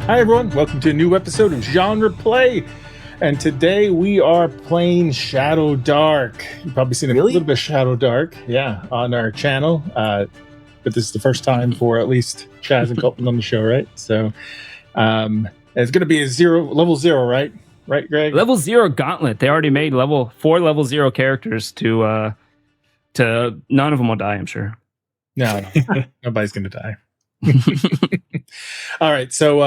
Hi everyone, welcome to a new episode of GenrePlay. And today we are playing Shadowdark. You've probably seen a little bit of Shadowdark, on our channel. But this is the first time for at least Chaz and Colton on the show, right? So it's going to be level zero, right? Right, Greg? Level 0 Gauntlet. They already made four level 0 characters to none of them will die, I'm sure. No, nobody's going to die. All right, so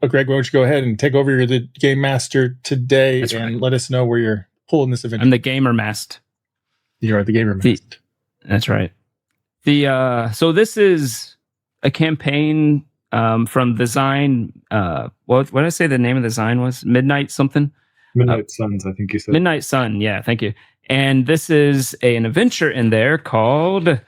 Greg, why don't you go ahead and take over? You're the game master today. That's and right. Let us know where you're pulling this event. I'm the gamer mast. You are the gamer mast. That's right. So this is a campaign from Design. What did I say the name of the design was? Midnight something? Midnight Suns, I think you said. Midnight Sun, yeah, thank you. And this is an adventure in there called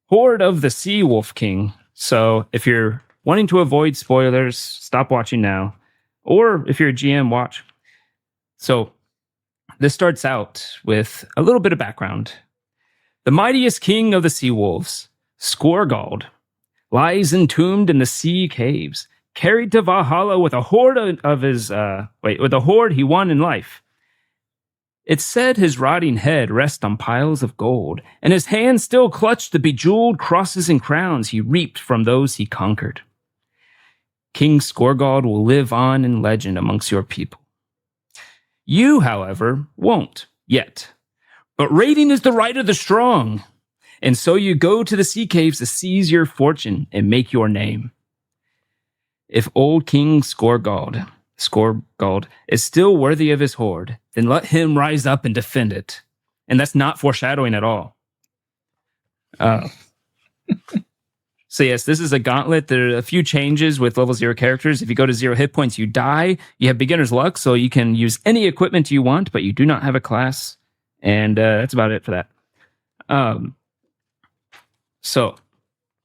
Hoard of the Sea Wolf King. So if you're wanting to avoid spoilers, stop watching now. Or if you're a GM, watch. So this starts out with a little bit of background. The mightiest king of the sea wolves, Skorgald, lies entombed in the sea caves, carried to Valhalla with a hoard with a hoard he won in life. It's said his rotting head rests on piles of gold, and his hands still clutch the bejeweled crosses and crowns he reaped from those he conquered. King Skorgald will live on in legend amongst your people. You, however, won't, yet. But raiding is the right of the strong, and so you go to the sea caves to seize your fortune and make your name. If old King Skorgald is still worthy of his hoard, then let him rise up and defend it. And that's not foreshadowing at all. So yes, this is a gauntlet. There are a few changes with level 0 characters. If you go to 0 hit points, you die. You have beginner's luck, so you can use any equipment you want, but you do not have a class. And that's about it for that. So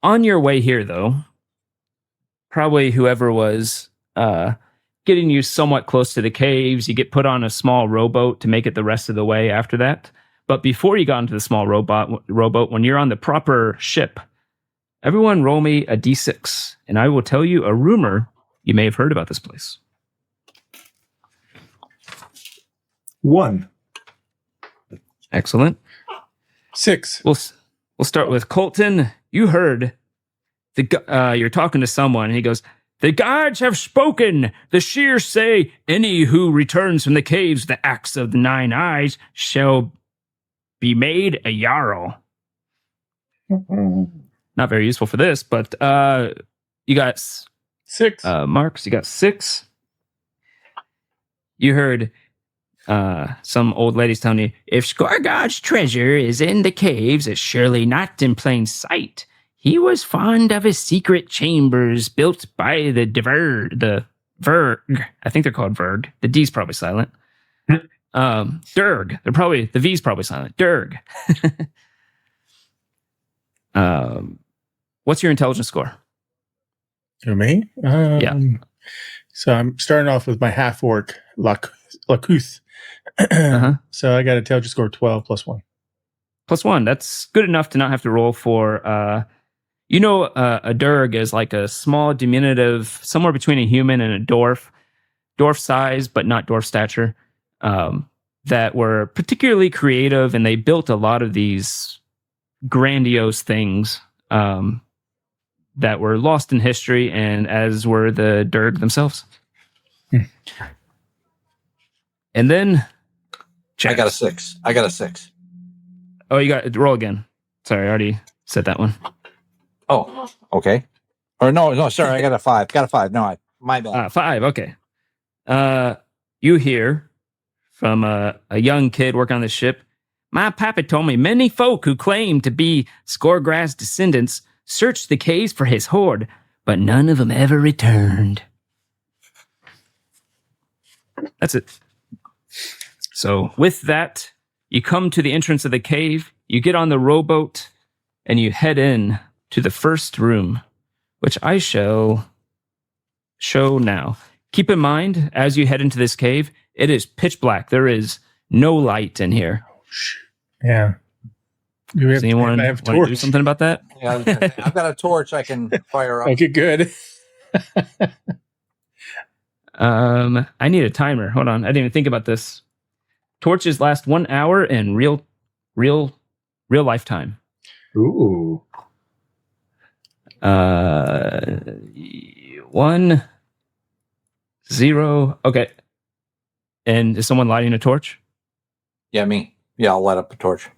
on your way here, though, probably whoever was getting you somewhat close to the caves, you get put on a small rowboat to make it the rest of the way after that. But before you got into the small rowboat, when you're on the proper ship, everyone roll me a d6, and I will tell you a rumor you may have heard about this place. 1. Excellent. 6. We'll start with Colton. You heard you're talking to someone, and he goes, "The gods have spoken. The Shears say any who returns from the caves with the axe of the 9 eyes shall be made a jarl." Not very useful for this, but you got 6. Marks, you got 6. You heard some old ladies telling you, "If Skorgard's treasure is in the caves, it's surely not in plain sight. He was fond of his secret chambers built by the Verg. I think they're called Verg. The D's probably silent. Durg. The V's probably silent. Durg." What's your intelligence score? To me? Yeah. So I'm starting off with my half-orc, Lakuth. So I got a intelligence score of 12 plus 1. Plus 1. That's good enough to not have to roll for... a Durg is like a small, diminutive, somewhere between a human and a dwarf size, but not dwarf stature, that were particularly creative, and they built a lot of these grandiose things that were lost in history, and as were the Durg themselves. And then... I got a 6. Oh, you got... Roll again. Sorry, I already said that one. Oh, okay. Or no, sorry, I got a 5. No, my bad. 5, okay. You hear from a young kid working on the ship, "My papa told me many folk who claim to be Skorgrad's descendants searched the caves for his hoard, but none of them ever returned." That's it. So with that, you come to the entrance of the cave, you get on the rowboat, and you head in to the first room, which I shall show now. Keep in mind, as you head into this cave, it is pitch black. There is no light in here. Yeah. Does anyone want to do something about that? Yeah, I've got a torch I can fire up. Okay, good. I need a timer. Hold on. I didn't even think about this. Torches last 1 hour in real lifetime. Ooh. 1, 0. Okay. And is someone lighting a torch? Yeah, me. Yeah, I'll light up a torch.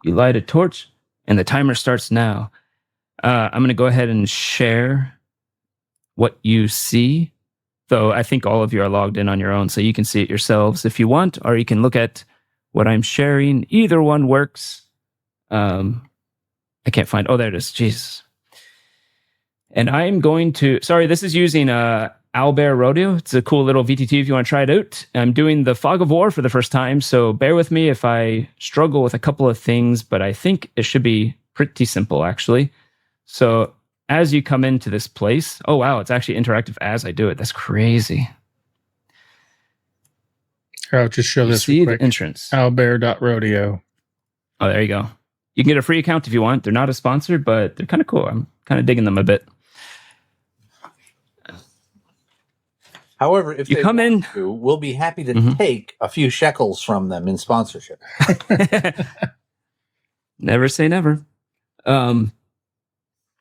You light a torch, and the timer starts now. I'm going to go ahead and share what you see. Though I think all of you are logged in on your own, so you can see it yourselves if you want, or you can look at what I'm sharing. Either one works. I can't find. Oh, there it is. Jesus. And I'm going to. Sorry, this is using Owlbear Rodeo. It's a cool little VTT if you want to try it out. I'm doing the Fog of War for the first time, so bear with me if I struggle with a couple of things, but I think it should be pretty simple, actually. So as you come into this place, oh wow, it's actually interactive as I do it. That's crazy. I'll just show this See real the quick. entrance. Owlbear.rodeo. Oh, there you go. You can get a free account if you want. They're not a sponsor, but they're kind of cool. I'm kind of digging them a bit. However, if You they come want in- to, we'll be happy to take a few shekels from them in sponsorship. Never say never.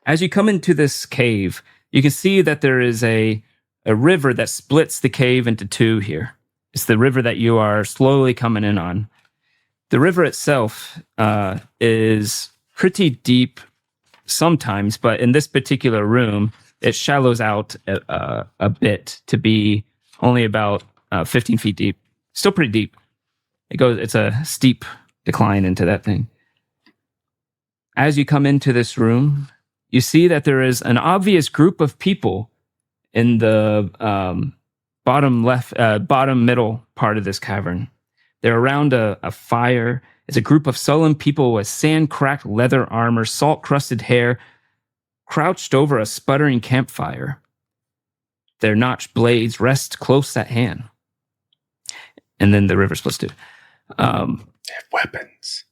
As you come into this cave, you can see that there is a river that splits the cave into two here. It's the river that you are slowly coming in on. The river itself is pretty deep sometimes, but in this particular room, it shallows out a bit to be only about 15 feet deep. Still pretty deep. It's a steep decline into that thing. As you come into this room, you see that there is an obvious group of people in the bottom middle part of this cavern. They're around a fire. It's a group of sullen people with sand-cracked leather armor, salt-crusted hair, crouched over a sputtering campfire. Their notched blades rest close at hand. And then the river splits too. They have weapons.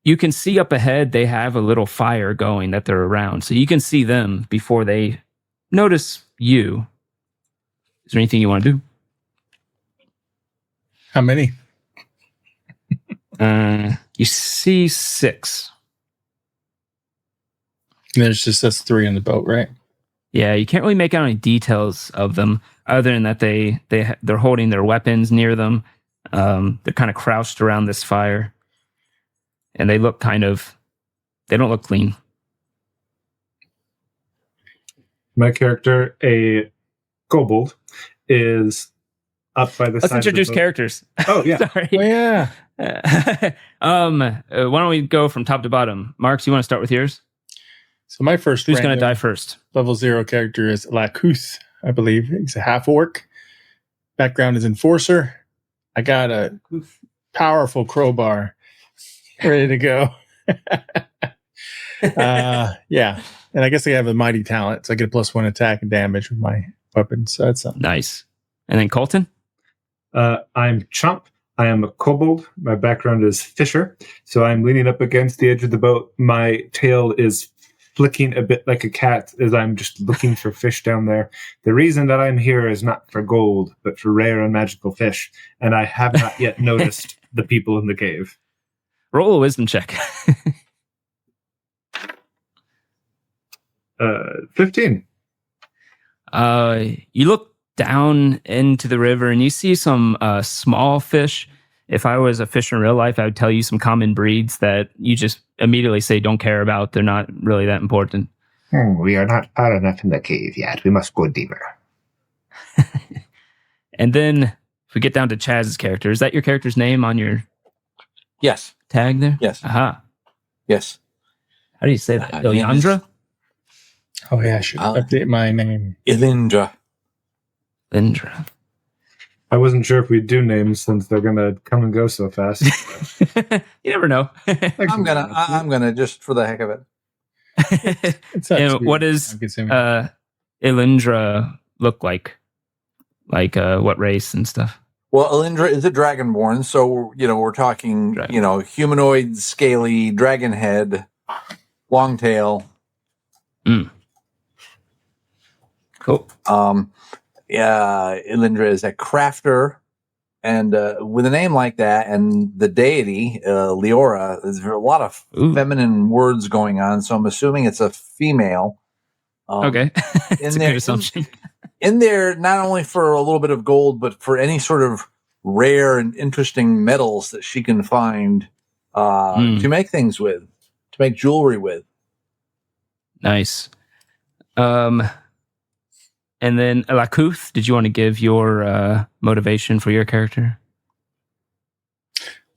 You can see up ahead, they have a little fire going that they're around. So you can see them before they notice you. Is there anything you want to do? How many? You see 6. And there's just us 3 in the boat, right? Yeah, you can't really make out any details of them other than that they're holding their weapons near them. They're kind of crouched around this fire. And they look they don't look clean. My character, a kobold, is up by the Let's side introduce of the boat. characters. Oh, yeah. Sorry. Oh, yeah. Why don't we go from top to bottom? Marks, you want to start with yours? So my first Who's going to random die first? level 0 character is Lakuth, I believe. He's a half-orc. Background is Enforcer. I got a powerful crowbar ready to go. Yeah. And I guess I have a mighty talent, so I get a +1 attack and damage with my weapon. So that's something. Nice. And then Colton? I'm Chomp. I am a kobold. My background is Fisher. So I'm leaning up against the edge of the boat. My tail is flicking a bit like a cat as I'm just looking for fish down there. The reason that I'm here is not for gold, but for rare and magical fish. And I have not yet noticed the people in the cave. Roll a wisdom check. 15. You look down into the river and you see some small fish. If I was a fish in real life, I would tell you some common breeds that you just immediately say don't care about. They're not really that important. We are not far enough in the cave yet. We must go deeper. And then if we get down to Chaz's character, is that your character's name on your Yes. tag there? Yes. Aha. Yes. How do you say that? Yes. Ilyandra? Oh, yeah. I should update my name. Ilindra. Lindra. I wasn't sure if we'd do names since they're going to come and go so fast. You never know. I'm gonna just for the heck of it. It's not And too what does time-consuming. Ilindra look like? Like what race and stuff? Well, Ilindra is a dragonborn, so we're talking Dragon. humanoid, scaly, dragon head, long tail. Cool. Elindra is a crafter, and with a name like that, and the deity Leora, there's a lot of feminine words going on. So I'm assuming it's a female. Okay, it's a good assumption. In there, not only for a little bit of gold, but for any sort of rare and interesting metals that she can find to make things with, to make jewelry with. Nice. And then Lakuth, did you want to give your motivation for your character?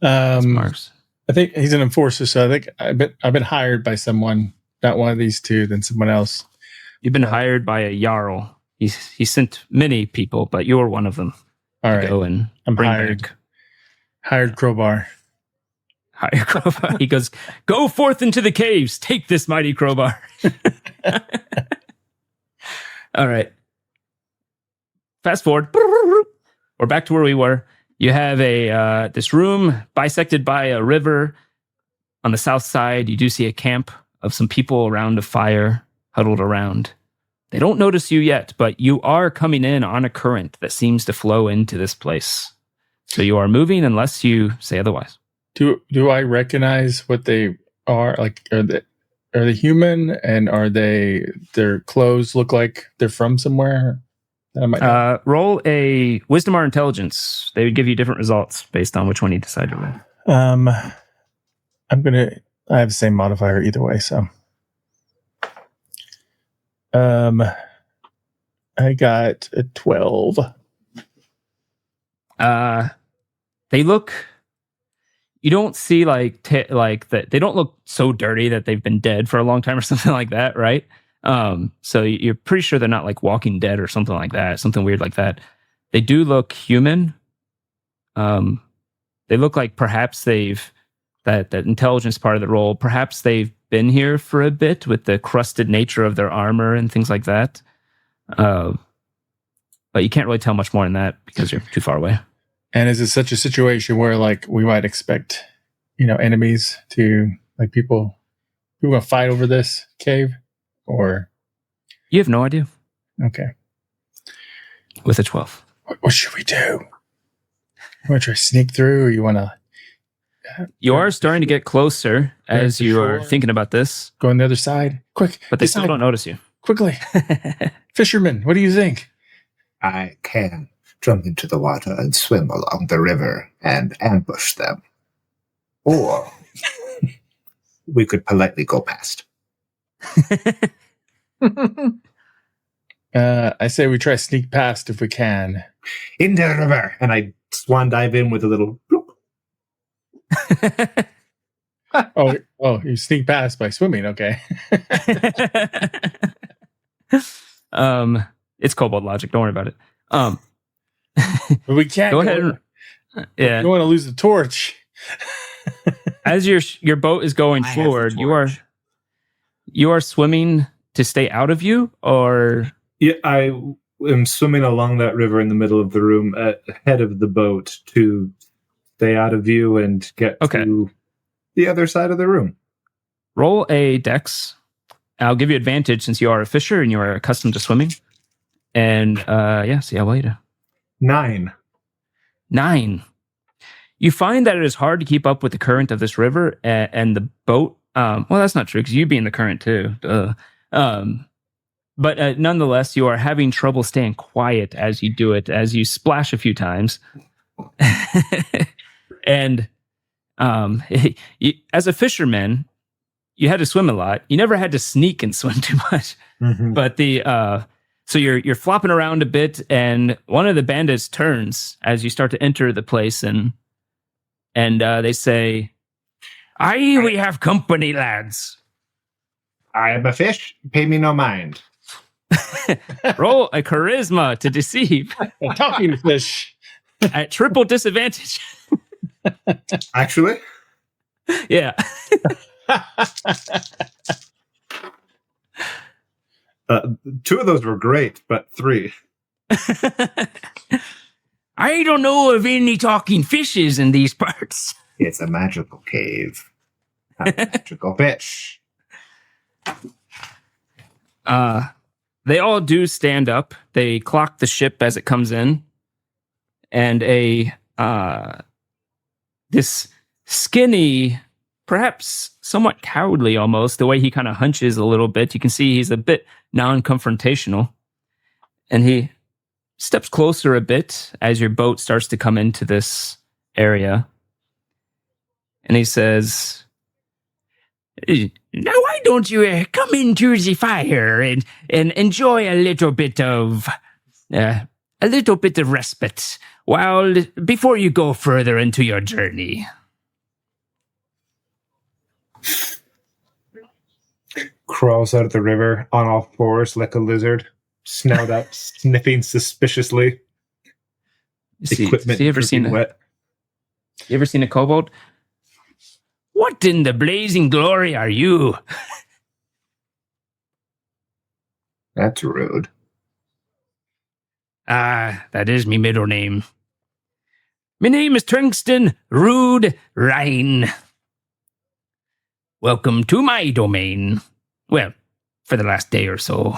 Marks. I think he's an enforcer, so I think I've been hired by someone, not one of these two, then someone else. You've been hired by a Jarl. He sent many people, but you're one of them. All right. Go and I'm hired crowbar. Hired crowbar. He goes, go forth into the caves. Take this mighty crowbar. All right. Fast forward. We're back to where we were. You have this room bisected by a river. On the south side, you do see a camp of some people around a fire, huddled around. They don't notice you yet, but you are coming in on a current that seems to flow into this place. So you are moving unless you say otherwise. Do I recognize what they are? Like, are they human, and their clothes look like they're from somewhere? Roll a wisdom or intelligence. They would give you different results based on which one you decide to roll. I have the same modifier either way, so. I got a 12. They look. You don't see that. They don't look so dirty that they've been dead for a long time or something like that, right? So you're pretty sure they're not like Walking Dead or something like that, something weird like that. They do look human. They look like perhaps that intelligence part of the role. Perhaps they've been here for a bit with the crusted nature of their armor and things like that. But you can't really tell much more than that because you're too far away. And is it such a situation where like we might expect, enemies to like people who want to fight over this cave, or you have no idea? Okay. With a 12, what should we do? You want to try to sneak through, or you want to? You are starting to get closer as you are thinking about this. Go on the other side. Quick. But they still don't notice you. Quickly. Fisherman, what do you think? I can jump into the water and swim along the river and ambush them. Or we could politely go past. I say we try to sneak past if we can. Into the river. And I swan dive in with a little bloop. Oh, you sneak past by swimming. Okay. It's kobold logic. Don't worry about it. But we can't go ahead. Yeah. You want to lose the torch. As your boat is going forward, you are swimming to stay out of view, or I am swimming along that river in the middle of the room ahead of the boat to stay out of view and get to the other side of the room. Roll a dex. I'll give you advantage since you are a fisher and you are accustomed to swimming. And see how well you do. 9. You find that it is hard to keep up with the current of this river and the boat. Well, that's not true because you be in the current too. But nonetheless, you are having trouble staying quiet as you do it, as you splash a few times. And as a fisherman, you had to swim a lot. You never had to sneak and swim too much. Mm-hmm. But so you're flopping around a bit, and one of the bandits turns as you start to enter the place, and they say, "Aye, we have company, lads." I am a fish. Pay me no mind. Roll a charisma to deceive. Talking fish at triple disadvantage. Actually? Yeah. 2 of those were great, but 3. I don't know of any talking fishes in these parts. It's a magical cave. A magical fish. They all do stand up. They clock the ship as it comes in. And this skinny, perhaps somewhat cowardly almost, the way he kind of hunches a little bit. You can see he's a bit non-confrontational. And he steps closer a bit as your boat starts to come into this area. And he says, "Now why don't you come into the fire and enjoy a little bit of respite before you go further into your journey." Crawls out of the river on all fours like a lizard, snout up, sniffing suspiciously. Equipment you ever seen wet. You ever seen a kobold? "What in the blazing glory are you?" That's rude. That is me middle name. My name is Trinkston Rude Rhine. Welcome to my domain. Well, for the last day or so.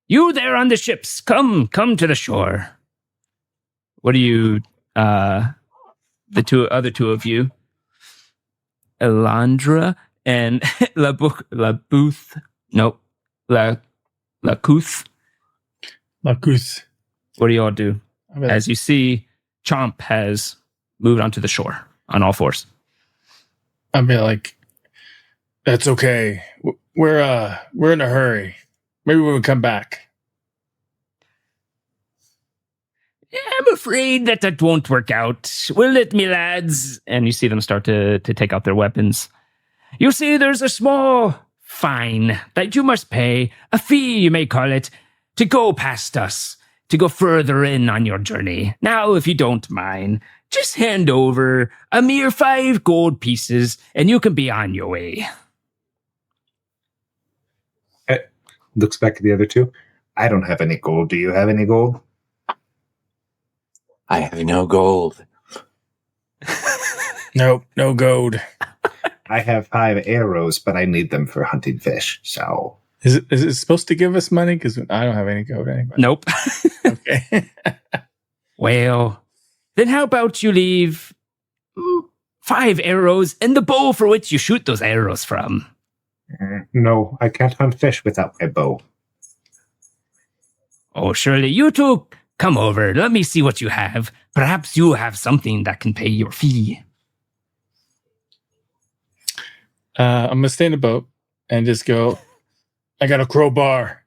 You there on the ships, come to the shore. What are you, the other two of you? Elandra and Lacouth. Lacouth. What do y'all do? As you see, Chomp has moved onto the shore on all fours. I'd be like, "That's okay. We're in a hurry. Maybe when we come back." "I'm afraid that won't work out. Will it, me lads?" And you see them start to take out their weapons. "You see, there's a small fine that you must pay, a fee you may call it, to go past us, to go further in on your journey. Now, if you don't mind, just hand over a mere 5 gold pieces, and you can be on your way." Looks back at the other two. I don't have any gold. Do you have any gold? I have no gold. Nope, no gold. I have 5 arrows, but I need them for hunting fish. So Is it supposed to give us money? Because I don't have any gold anyway. Nope. Okay. Well, then how about you leave 5 arrows and the bow for which you shoot those arrows from? No, I can't hunt fish without my bow. Oh, surely you two come over. Let me see what you have. Perhaps you have something that can pay your fee. I'm going to stay in the boat and just go, "I got a crowbar.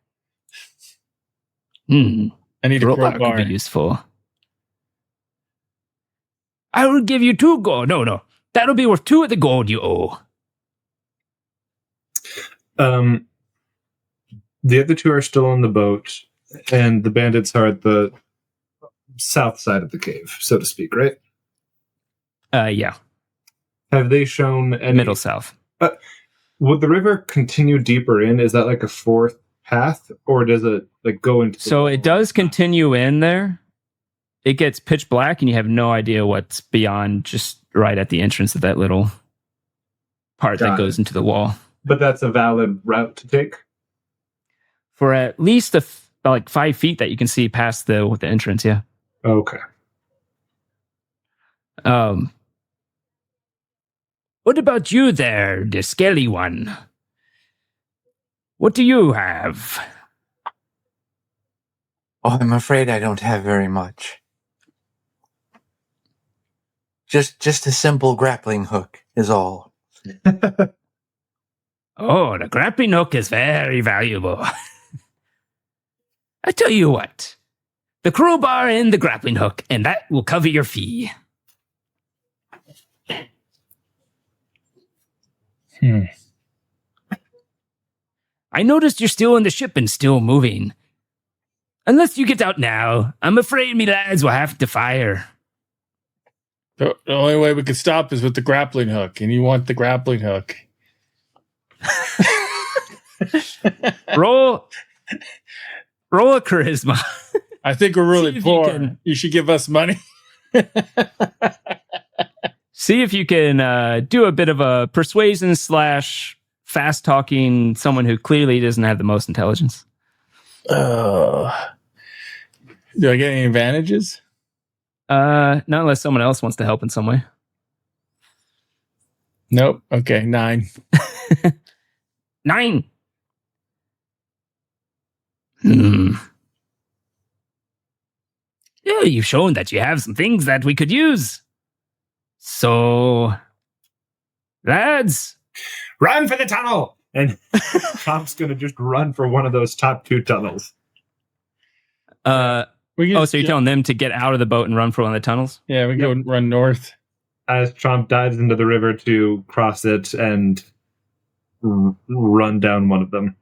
I need a crowbar. Could be useful. I will give you 2 gold. No. That'll be worth 2 of the gold you owe." The other two are still on the boat, and the bandits are at the south side of the cave, so to speak, right? Yeah. Have they shown any... Middle south. Would the river continue deeper in? Is that like a 4th path, or does it like go into... So it does continue in there. It gets pitch black, and you have no idea what's beyond, just right at the entrance of that little part that goes into the wall. But that's a valid route to take? For at least like 5 feet that you can see past the entrance, yeah. Okay. What about you there, the scaly one? What do you have? Oh, I'm afraid I don't have very much. Just a simple grappling hook is all. Oh, the grappling hook is very valuable. I tell you what, the crowbar and the grappling hook, and that will cover your fee. I noticed you're still in the ship and still moving. Unless you get out now, I'm afraid me lads will have to fire. The only way we could stop is with the grappling hook, and you want the grappling hook. Roll a charisma. I think we're really poor. You should give us money. See if you can do a bit of a persuasion / fast talking someone who clearly doesn't have the most intelligence. Do I get any advantages? Not unless someone else wants to help in some way. Nope. Okay, 9. 9. Yeah, you've shown that you have some things that we could use. So, lads, Run for the tunnel! And Trump's going to just run for one of those top 2 tunnels. so you're telling them to get out of the boat and run for one of the tunnels? Yeah, we go run north. As Trump dives into the river to cross it and run down one of them.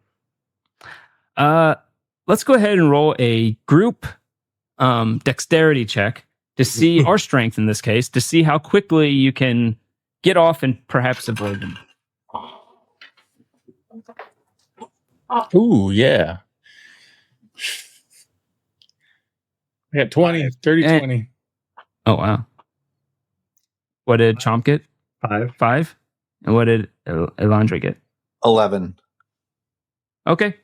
Let's go ahead and roll a group dexterity check to see our strength in this case, to see how quickly you can get off and perhaps avoid them. Ooh, yeah. I got 20, 30, 20. Oh, wow. What did Chomp get? 5. 5? And what did Elandra get? 11. Okay.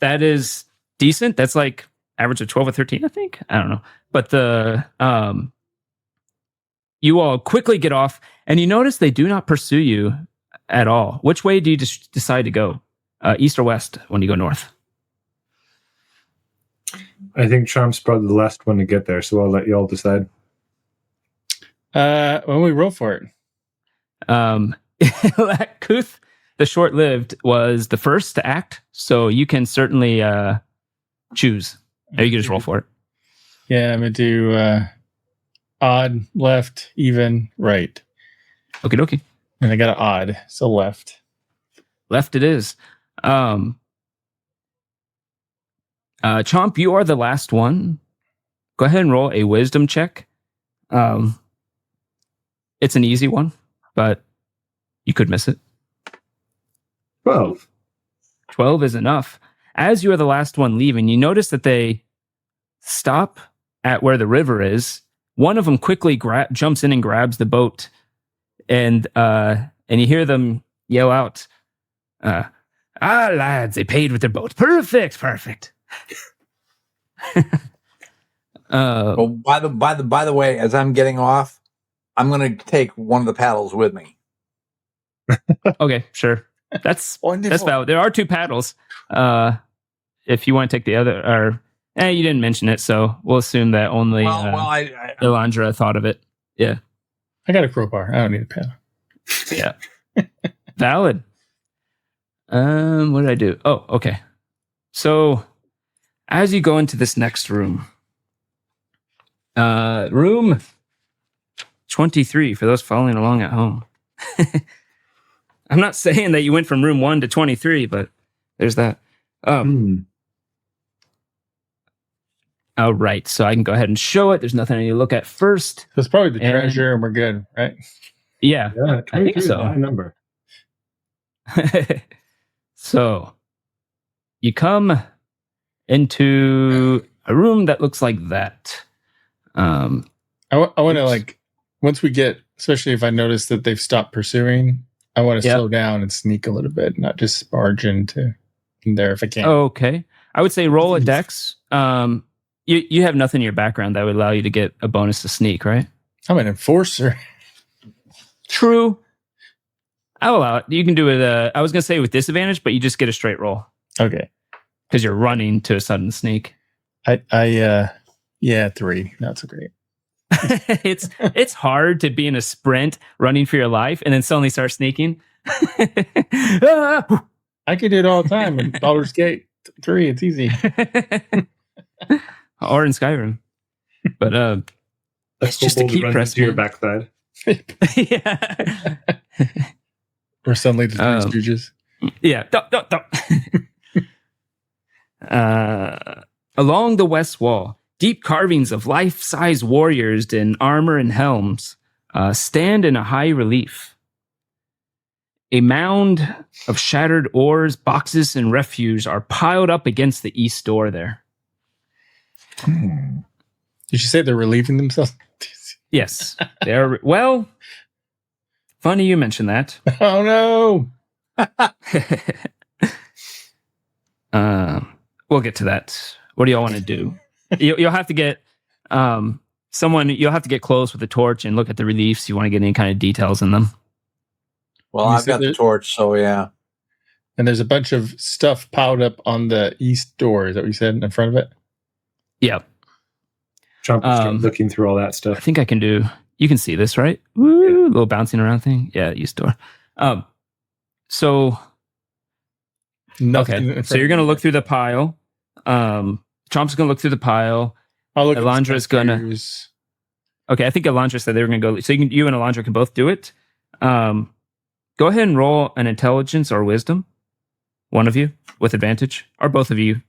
That is decent. That's like average of 12 or 13, I think. I don't know. But the you all quickly get off, and you notice they do not pursue you at all. Which way do you decide to go? East or west when you go north? I think Trump's probably the last one to get there, so I'll let you all decide. When we roll for it. Kuth, the short-lived, was the first to act, so you can certainly choose. Or you can just roll for it. Yeah, I'm going to do odd, left, even, right. Okie dokie. And I got an odd, so left. Left it is. Chomp, you are the last one. Go ahead and roll a wisdom check. It's an easy one, but you could miss it. 12. 12 is enough. As you are the last one leaving, you notice that they stop at where the river is. One of them quickly jumps in and grabs the boat, and you hear them yell out, lads, they paid with their boat. Perfect. Well, by the way, as I'm getting off, I'm going to take one of the paddles with me. Okay, sure. That's valid. There are 2 paddles. If you want to take the other, or you didn't mention it, so we'll assume that only Elandra thought of it. Yeah, I got a crowbar. I don't need a paddle. Yeah, valid. What did I do? Oh, okay. So as you go into this next room, room 23 for those following along at home. I'm not saying that you went from room 1 to 23, but there's that. All right, so I can go ahead and show it. There's nothing I need to look at first. So it's probably the treasure, and we're good, right? Yeah, I think so. High number. So you come into a room that looks like that. I want to once we get, especially if I notice that they've stopped pursuing, I want to slow down and sneak a little bit, not just barge into there if I can. Okay, I would say roll a dex. You have nothing in your background that would allow you to get a bonus to sneak, right? I'm an enforcer. True. I'll allow it. You can do it. I was going to say with disadvantage, but you just get a straight roll. Okay. Because you're running to a sudden sneak. 3. Not so great. It's hard to be in a sprint running for your life and then suddenly start sneaking. I could do it all the time in Baldur's Gate 3. It's easy. Or in Skyrim. But it's just to keep pressing your backside. Yeah. Or suddenly the 3 Stooges. Yeah. Don't. Along the west wall, deep carvings of life-size warriors in armor and helms stand in a high relief. A mound of shattered oars, boxes, and refuse are piled up against the east door there. Did you say they're relieving themselves? Yes. They're, well, funny you mentioned that. Oh, no. We'll get to that. What do y'all want to do? You'll have to get someone. You'll have to get close with a torch and look at the reliefs. You want to get any kind of details in them. Well, I've got the torch, so yeah. And there's a bunch of stuff piled up on the east door. Is that what you said in front of it? Yeah. Chomp will start looking through all that stuff. I think I can do. You can see this, right? Woo, little bouncing around thing. Yeah, east door. So Nothing. okay. So you're gonna look through the pile. Chomp's gonna look through the pile. I'll look. Elandra's gonna. Okay, I think Elandra said they were gonna go. So you and Elandra can both do it. Go ahead and roll an intelligence or wisdom. One of you with advantage, or both of you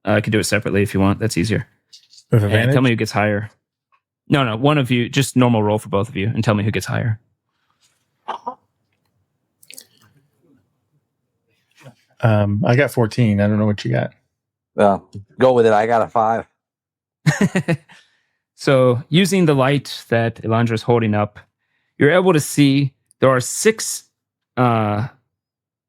can do it separately if you want. That's easier. With advantage? And tell me who gets higher. No, one of you. Just normal roll for both of you, and tell me who gets higher. I got 14. I don't know what you got. Go with it. I got a 5. So, using the light that Elandra is holding up, you're able to see there are 6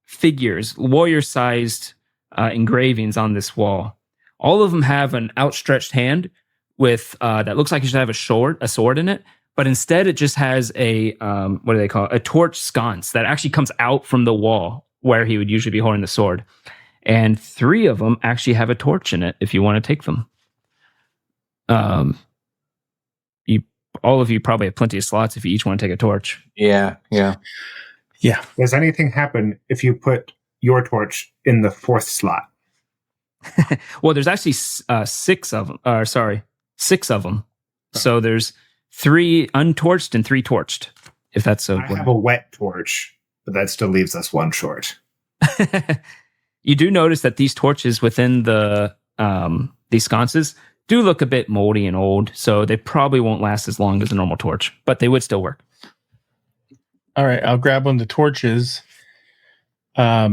figures, warrior-sized engravings on this wall. All of them have an outstretched hand with that looks like it should have a sword in it, but instead it just has a what do they call it? A torch sconce that actually comes out from the wall where he would usually be holding the sword. And 3 of them actually have a torch in it if you want to take them. All of you probably have plenty of slots if you each want to take a torch. Yeah. Does anything happen if you put your torch in the 4th slot? Well, there's actually 6 of them. 6 of them. So there's 3 untorched and 3 torched. If that's so. I have a wet torch, but that still leaves us 1 short. You do notice that these torches within the these sconces do look a bit moldy and old, so they probably won't last as long as a normal torch, but they would still work. All right, I'll grab one of the torches. I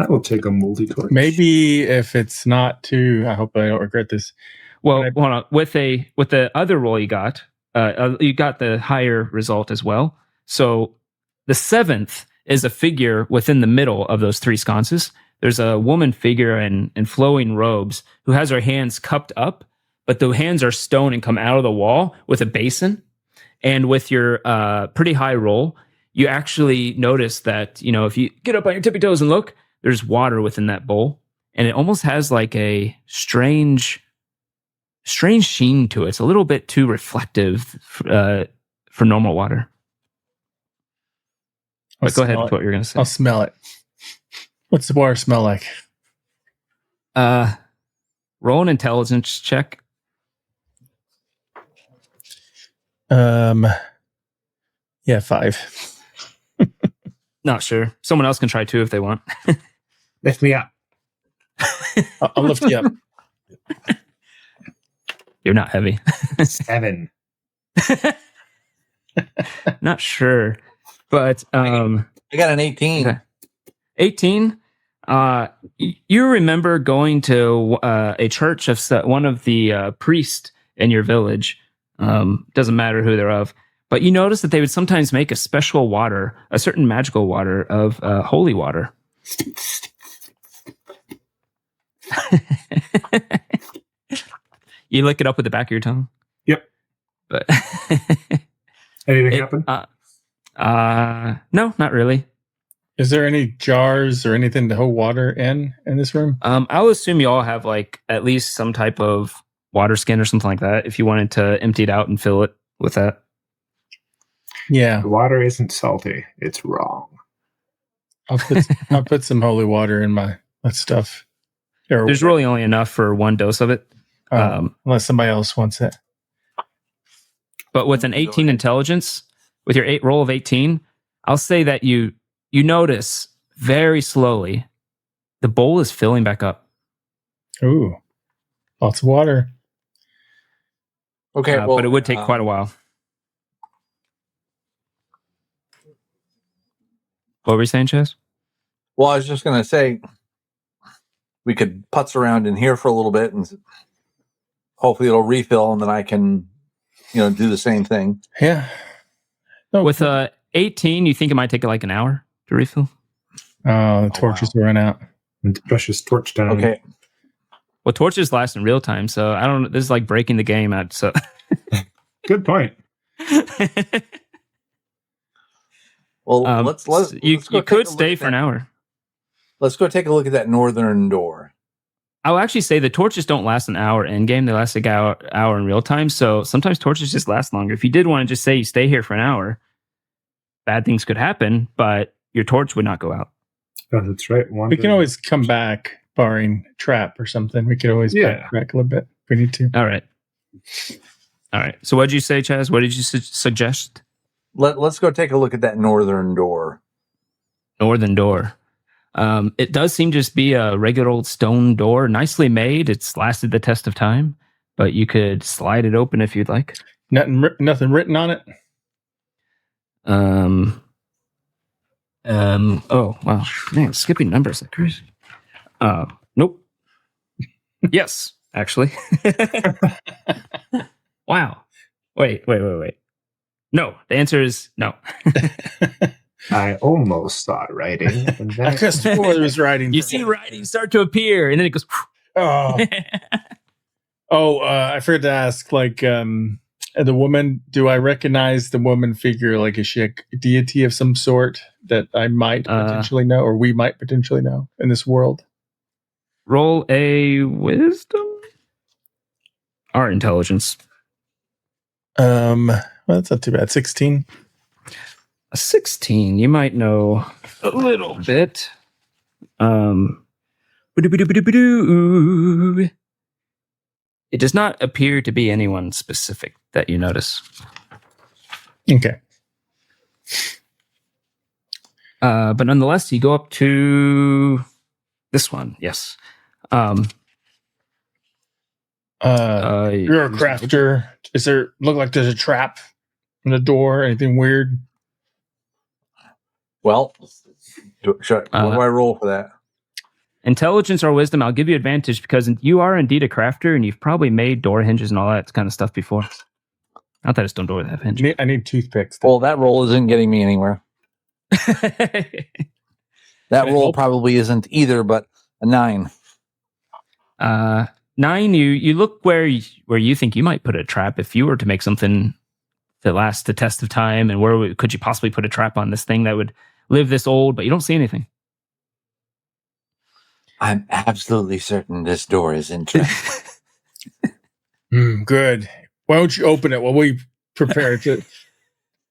will take a moldy torch. Maybe if it's not too, I hope I don't regret this. Well, hold on. With the other roll you got the higher result as well. So the 7th is a figure within the middle of those 3 sconces. There's a woman figure in flowing robes who has her hands cupped up, but the hands are stone and come out of the wall with a basin. And with your pretty high roll, you actually notice that, if you get up on your tippy toes and look, there's water within that bowl. And it almost has like a strange sheen to it. It's a little bit too reflective for normal water. But go ahead with what you're going to say. I'll smell it. What's the water smell like? Roll an intelligence check. Yeah, 5. Not sure. Someone else can try too if they want. Lift me up. I'll lift you up. You're not heavy. 7. Not sure. But I got an 18. Okay. 18. You remember going to a church of one of the priests in your village. Doesn't matter who they're of. But you notice that they would sometimes make a special water, a certain magical water of holy water. You lick it up with the back of your tongue? Yep. But Anything happen? No, not really. Is there any jars or anything to hold water in this room? I'll assume you all have like at least some type of water skin or something like that if you wanted to empty it out and fill it with that. Yeah. The water isn't salty. It's wrong. I'll put some holy water in my stuff. There's really only enough for 1 dose of it. Unless somebody else wants it. But with an 18 intelligence, with your roll of 18, I'll say that you notice very slowly the bowl is filling back up. Ooh, lots of water. Okay, but it would take quite a while. What were you saying, Chaz? Well, I was just going to say we could putz around in here for a little bit and hopefully it'll refill and then I can, do the same thing. Yeah. With 18, you think it might take like an hour to refill? Oh, the torches will run out. And the precious torch down. Okay. Well, torches last in real time, so I don't. This is like breaking the game out. So, Good point. Well, let's you go could stay for an hour. Let's go take a look at that northern door. I'll actually say the torches don't last an hour in game. They last an hour in real time. So sometimes torches just last longer. If you did want to just say you stay here for an hour, bad things could happen, but your torch would not go out. Oh, that's right. We can always come back, barring trap or something. We could always back a little bit if we need to. All right. So what did you say, Chaz? What did you suggest? Let's go take a look at that northern door. Northern door. It does seem to just be a regular old stone door, nicely made. It's lasted the test of time, but you could slide it open if you'd like. Nothing written on it. Oh wow, man, skipping numbers like crazy. Nope. Yes, actually. Wow. Wait. No, the answer is no. I almost saw writing. Because there was writing. You see writing start to appear, and then it goes. I forgot to ask. Like, the woman. Do I recognize the woman figure? Like, is she a deity of some sort that I might potentially know, or we might potentially know in this world? Roll a wisdom or intelligence. Well, that's not too bad. 16. A 16. You might know a little bit. It does not appear to be anyone specific that you notice. Okay. But nonetheless, you go up to this one. Yes. You're a crafter. Is there look like there's a trap in the door? Anything weird? Well, what do I roll for that? Intelligence or wisdom, I'll give you advantage because you are indeed a crafter and you've probably made door hinges and all that kind of stuff before. Not that it's stone door that have hinges. I need toothpicks. Well, that roll isn't getting me anywhere. That roll probably isn't either, but a 9. 9, you look where you think you might put a trap if you were to make something that lasts the test of time, and where could you possibly put a trap on this thing that would live this old, but you don't see anything. I'm absolutely certain this door is in trap. Good. Why don't you open it while we prepare to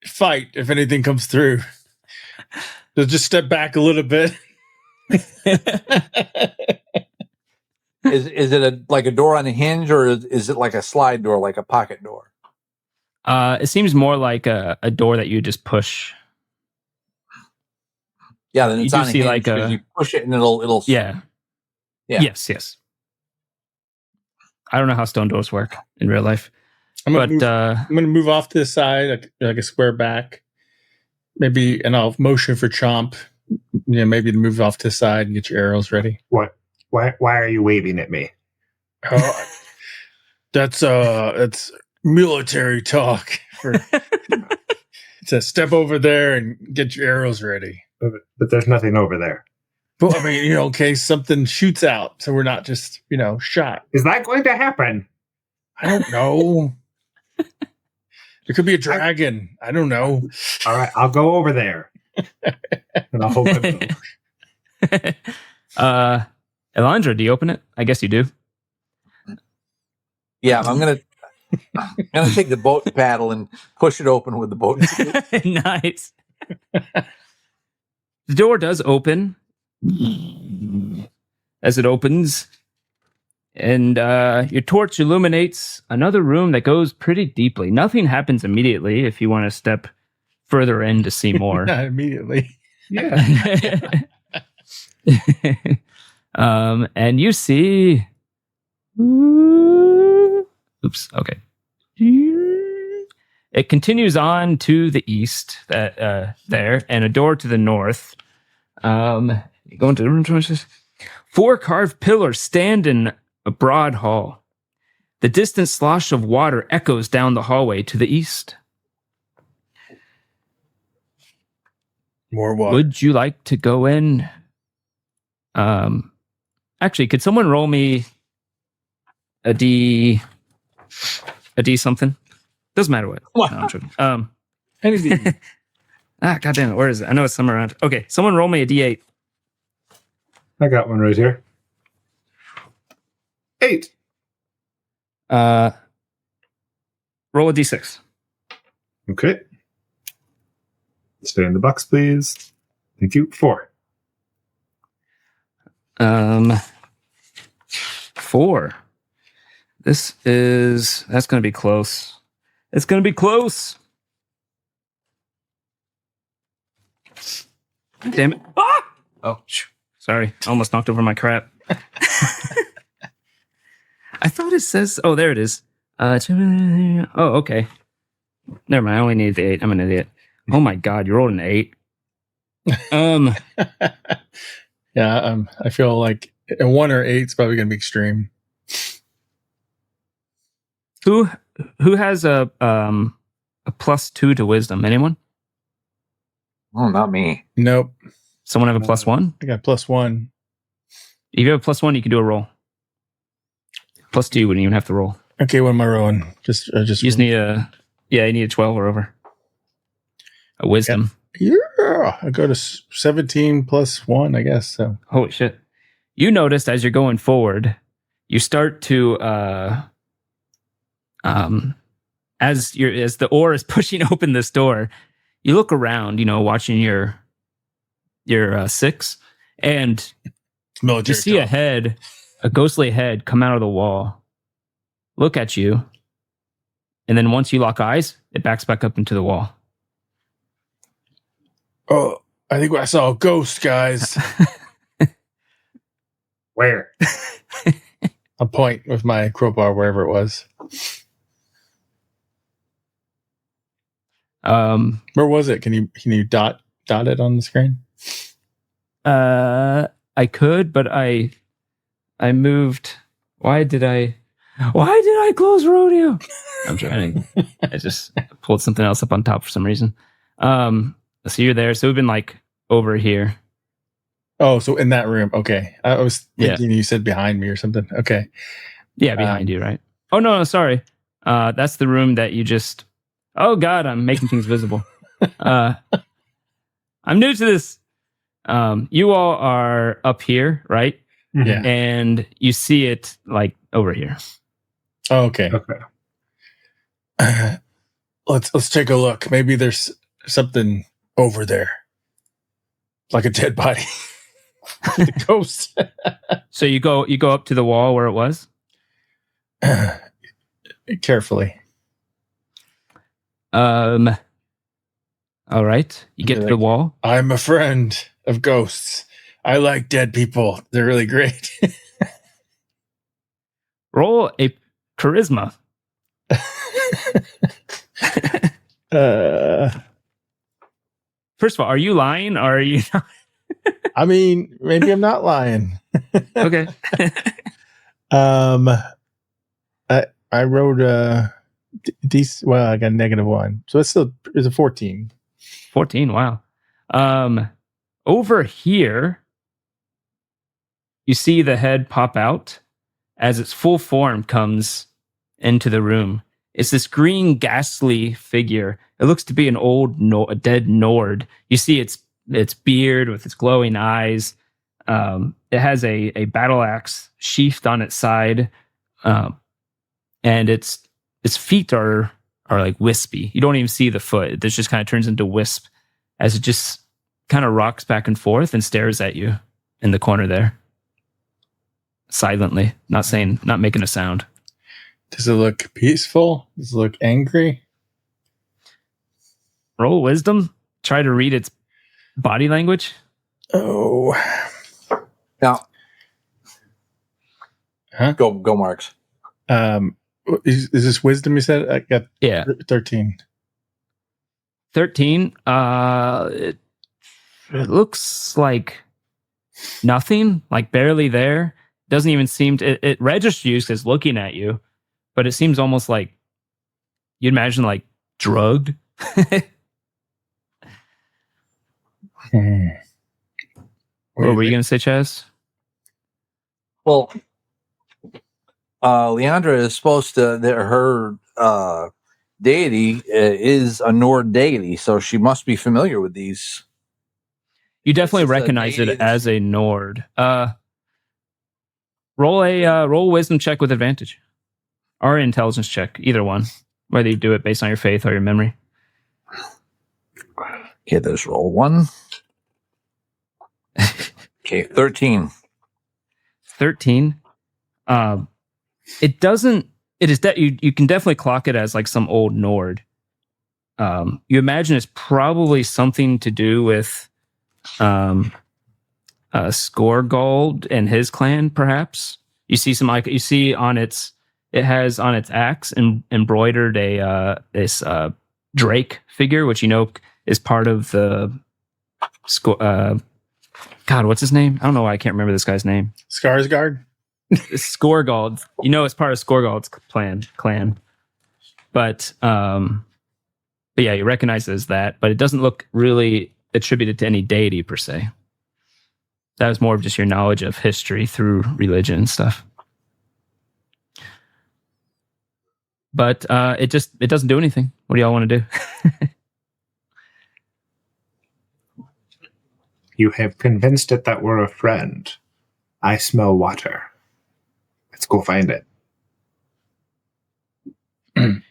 fight if anything comes through? So just step back a little bit. Is it like a door on a hinge, or is it like a slide door, like a pocket door? It seems more like a door that you just push. Yeah, then it's you on a hinge like you push it and it'll. Yeah. Yes. I don't know how stone doors work in real life, I'm gonna move off to the side, like a square back, maybe, and I'll motion for Chomp. Maybe to move off to the side and get your arrows ready. What? Why are you waving at me? That's military talk. To step over there and get your arrows ready. But there's nothing over there. But I mean, in case something shoots out, so we're not just, shot. Is that going to happen? I don't know. There could be a dragon. I don't know. All right, I'll go over there. And I'll hold my bow. Elandra, do you open it? I guess you do. Yeah, I'm gonna take the boat paddle and push it open with the boat. Nice. The door does open. As it opens, and your torch illuminates another room that goes pretty deeply. Nothing happens immediately if you want to step further in to see more. Not immediately. Yeah. And you see... Oops, okay. It continues on to the east, there, and a door to the north. You go into the room choices. 4 carved pillars stand in a broad hall. The distant slosh of water echoes down the hallway to the east. More water. Would you like to go in Actually, could someone roll me a D something? Doesn't matter what. Wow. No, I'm joking. Anything. God damn it. Where is it? I know it's somewhere around. Okay, someone roll me a D8. I got one right here. 8. Roll a D6. Okay. Stay in the box, please. Thank you. 4. 4. That's going to be close. It's going to be close. Damn it. Ah! Oh, sorry. I almost knocked over my crap. I thought it says, oh, there it is. Okay. Never mind. I only need the 8. I'm an idiot. Oh my God. You rolled an 8. Yeah. I feel like a 1 or 8 is probably going to be extreme. Who has a +2 to wisdom? Anyone? Oh, not me. Nope. Someone have a +1? I got +1. If you have a +1, you can do a roll. +2, you wouldn't even have to roll. Okay, what am I rolling? You just need you need a 12 or over. A wisdom. Yeah, I go to 17 + 1, I guess. So Holy shit. You noticed as you're going forward, you start to as the oar is pushing open this door, you look around, watching your 6, and military you see a ghostly head come out of the wall, look at you, and then once you lock eyes, it backs back up into the wall. Oh, I think I saw a ghost, guys. Where? A point with my crowbar wherever it was. Where was it? Can you dot it on the screen? I could, but I moved. Why did I close rodeo? I'm trying. I just pulled something else up on top for some reason. So you're there. So we've been like over here. Oh, so in that room. Okay. I was thinking you said behind me or something. Okay. Yeah, behind you, right? Oh, no, sorry. That's the room that you just... Oh, God, I'm making things visible. I'm new to this. You all are up here, right? Yeah. And you see it like over here. Oh, okay. Okay. Let's take a look. Maybe there's something over there. Like a dead body. The ghost. So you go up to the wall where it was? Carefully. All right. You get to the wall. I'm a friend of ghosts. I like dead people. They're really great. Roll a charisma. First of all, are you lying or are you not? I mean, maybe I'm not lying. Okay. I wrote a well, I got a -1. So it's a 14. 14, wow. Over here, you see the head pop out as its full form comes into the room. It's this green, ghastly figure. It looks to be an old, a dead Nord. You see its beard with its glowing eyes. It has a battle axe sheathed on its side, and its feet are like wispy. You don't even see the foot. This just kind of turns into wisp as it just kind of rocks back and forth and stares at you in the corner there, silently, not making a sound. Does it look peaceful? Does it look angry? Roll wisdom. Try to read its body language. Oh. Now, go Marks. Is this wisdom you said? I got 13. 13. It looks like nothing, like barely there. Doesn't even seem to, it registers you as looking at you, but it seems almost like you'd imagine like drugged. What were you going to say, Chaz? Well, Leandra is supposed to. Her deity is a Nord deity, so she must be familiar with these. You definitely It's a recognize it deity as a Nord. Roll a wisdom check with advantage, or intelligence check, either one. Whether you do it based on your faith or your memory. Okay, there's roll 1. Okay, 13. 13. It doesn't. It is that you can definitely clock it as like some old Nord. You imagine it's probably something to do with Skorgold and his clan, perhaps. You see some like you see on its. It has on its axe embroidered this Drake figure, which you know is part of the. God, what's his name? I don't know why I can't remember this guy's name. Skarsgård? Skorgold. You know, it's part of Skorgold's clan. But yeah, you recognize it as that, but it doesn't look really attributed to any deity per se. That was more of just your knowledge of history through religion and stuff. But it doesn't do anything. What do y'all want to do? You have convinced it that we're a friend. I smell water. Let's go find it.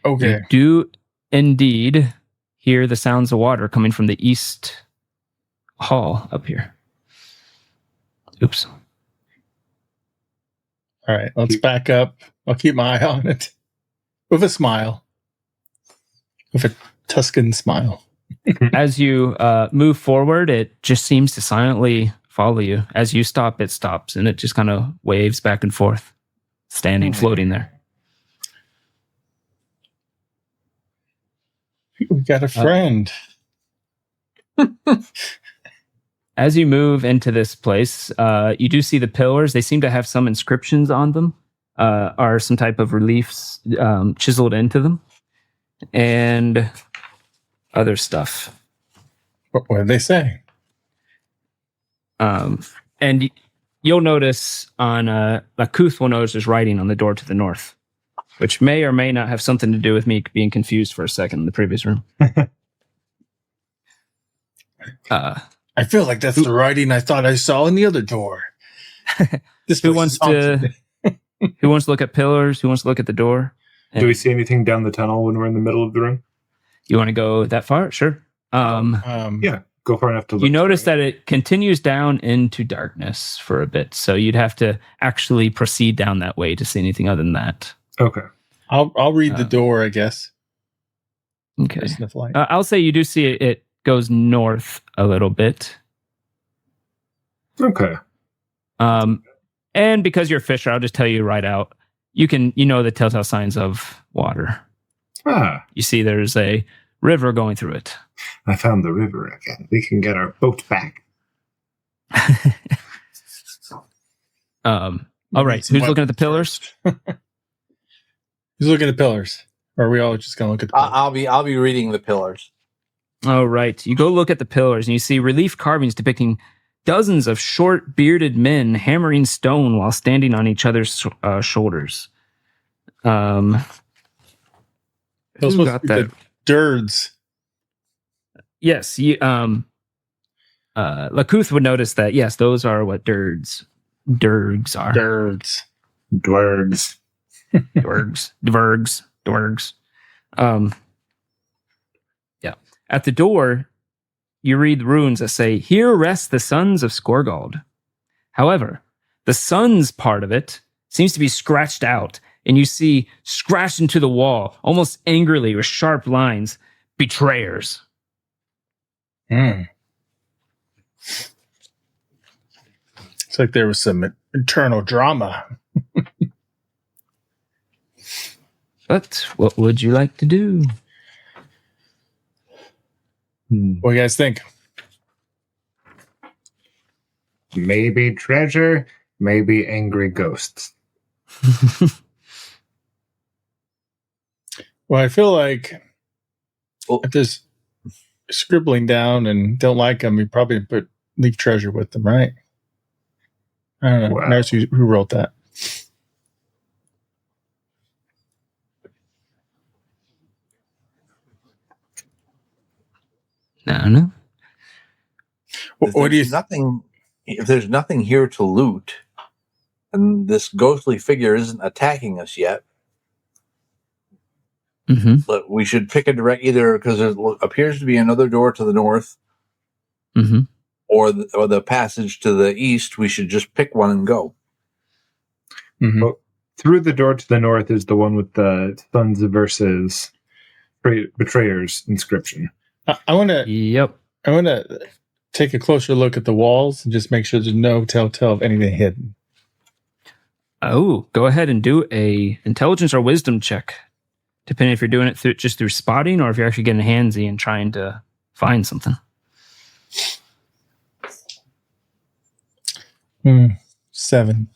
Okay. You do indeed hear the sounds of water coming from the east hall up here. Oops. All right, let's back up. I'll keep my eye on it. With a smile. With a Tuscan smile. As you move forward, it just seems to silently follow you. As you stop, it stops, and it just kind of waves back and forth, standing, floating there. We got a friend. As you move into this place, you do see the pillars. They seem to have some inscriptions on them, or some type of reliefs chiseled into them, and other stuff. What did they say? And you'll notice on Lakuth will notice there's writing on the door to the north, which may or may not have something to do with me being confused for a second in the previous room. I feel like that's the writing I thought I saw in the other door. This Who place wants is haunted. who wants to look at pillars? Who wants to look at the door? Do we see anything down the tunnel when we're in the middle of the room? You want to go that far? Sure. Yeah, go far enough to look. You notice that it continues down into darkness for a bit, so you'd have to actually proceed down that way to see anything other than that. Okay. I'll read the door, I guess. Okay. Sniff light. I'll say you do see it goes north a little bit. Okay. And because you're a fisher, I'll just tell you right out. You know the telltale signs of water. Ah, You see there's a river going through it. I found the river again. We can get our boat back. All right. Who's looking at the pillars? Who's looking at the pillars? Or are we all just gonna look at the pillars? I'll be reading the pillars. All right. You go look at the pillars and you see relief carvings depicting dozens of short, bearded men hammering stone while standing on each other's shoulders. Those Who supposed got to be that? the Dirds. Yes. Lakuth would notice that, yes, those are what dirgs are. Dirds. Dwergs. Dwergs. Yeah. At the door, you read runes that say, "Here rest the sons of Skorgold." However, the sons part of it seems to be scratched out, and you see scratched into the wall, almost angrily with sharp lines, "Betrayers." It's like there was some internal drama. But what would you like to do? What do you guys think? Maybe treasure, maybe angry ghosts. Well, I feel like Well- if there's scribbling down and don't like them, you probably leave treasure with them, right? I don't know. Wow. Nurse, who wrote that? No. What do you? If there's nothing here to loot, and this ghostly figure isn't attacking us yet, Mm-hmm. but we should pick a direct either because there appears to be another door to the north, Mm-hmm. or the passage to the east. We should just pick one and go. Mhm. Well, through the door to the north is the one with the Sons versus Betrayers inscription. I want to. Yep. I want to take a closer look at the walls and just make sure there's no telltale of anything hidden. Oh, go ahead and do a intelligence or wisdom check, depending if you're doing it just through spotting or if you're actually getting handsy and trying to find something. 7.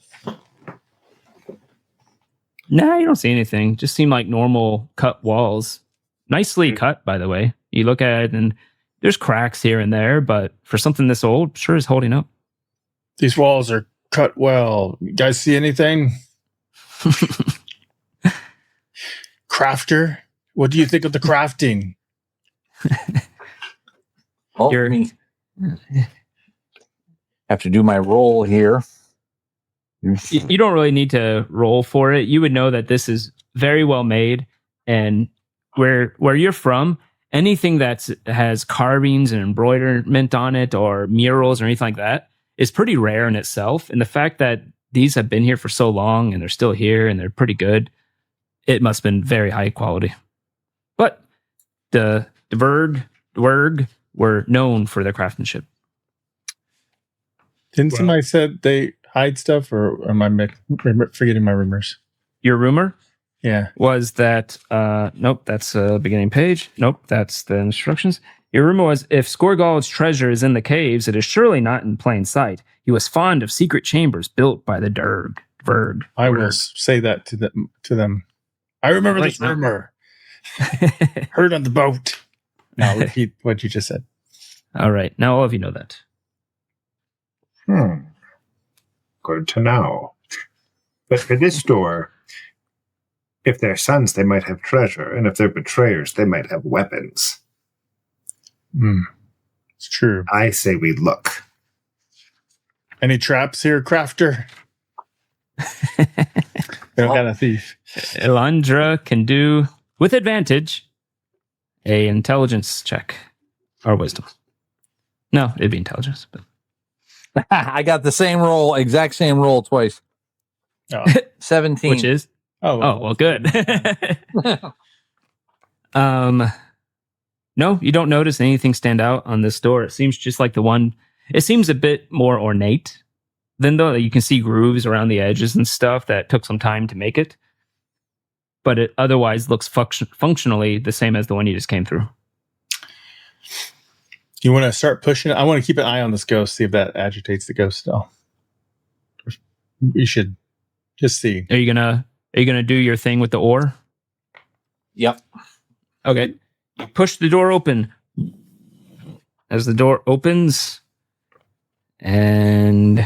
Nah, you don't see anything. Just seem like normal cut walls. Nicely cut, by the way. You look at it and there's cracks here and there, but for something this old, sure is holding up. These walls are cut well. You guys see anything? Crafter? What do you think of the crafting? Oh, You're- have to do my roll here. You don't really need to roll for it. You would know that this is very well made, and where you're from, anything that has carvings and embroiderment on it or murals or anything like that is pretty rare in itself. And the fact that these have been here for so long and they're still here and they're pretty good, it must have been very high quality. But the Dwerg were known for their craftsmanship. Didn't somebody said they hide stuff, or am I forgetting my rumors? Your rumor Yeah. was that, nope, that's a beginning page. Nope, that's the instructions. Your rumor was, if Skorgald's treasure is in the caves, it is surely not in plain sight. He was fond of secret chambers built by the Dwerg. I will say that to them. I remember this Right now. rumor. Heard on the boat. Now repeat what you just said. All right, now all of you know that. Good to know. But for this door, if they're sons, they might have treasure, and if they're betrayers, they might have weapons. It's true. I say we look. Any traps here, Crafter? They don't got a thief. Elandra can do, with advantage, a intelligence check or wisdom. No, it'd be intelligence. But I got the exact same roll twice. Oh. 17. which is Oh, well, good. No, you don't notice anything stand out on this door. It seems just like the one. It seems a bit more ornate than though you can see grooves around the edges and stuff that took some time to make it. But it otherwise looks functionally the same as the one you just came through. you want to start pushing it? I want to keep an eye on this ghost, see if that agitates the ghost still. You should just see. Are you gonna do your thing with the ore? Yep. Okay. You push the door open. As the door opens, and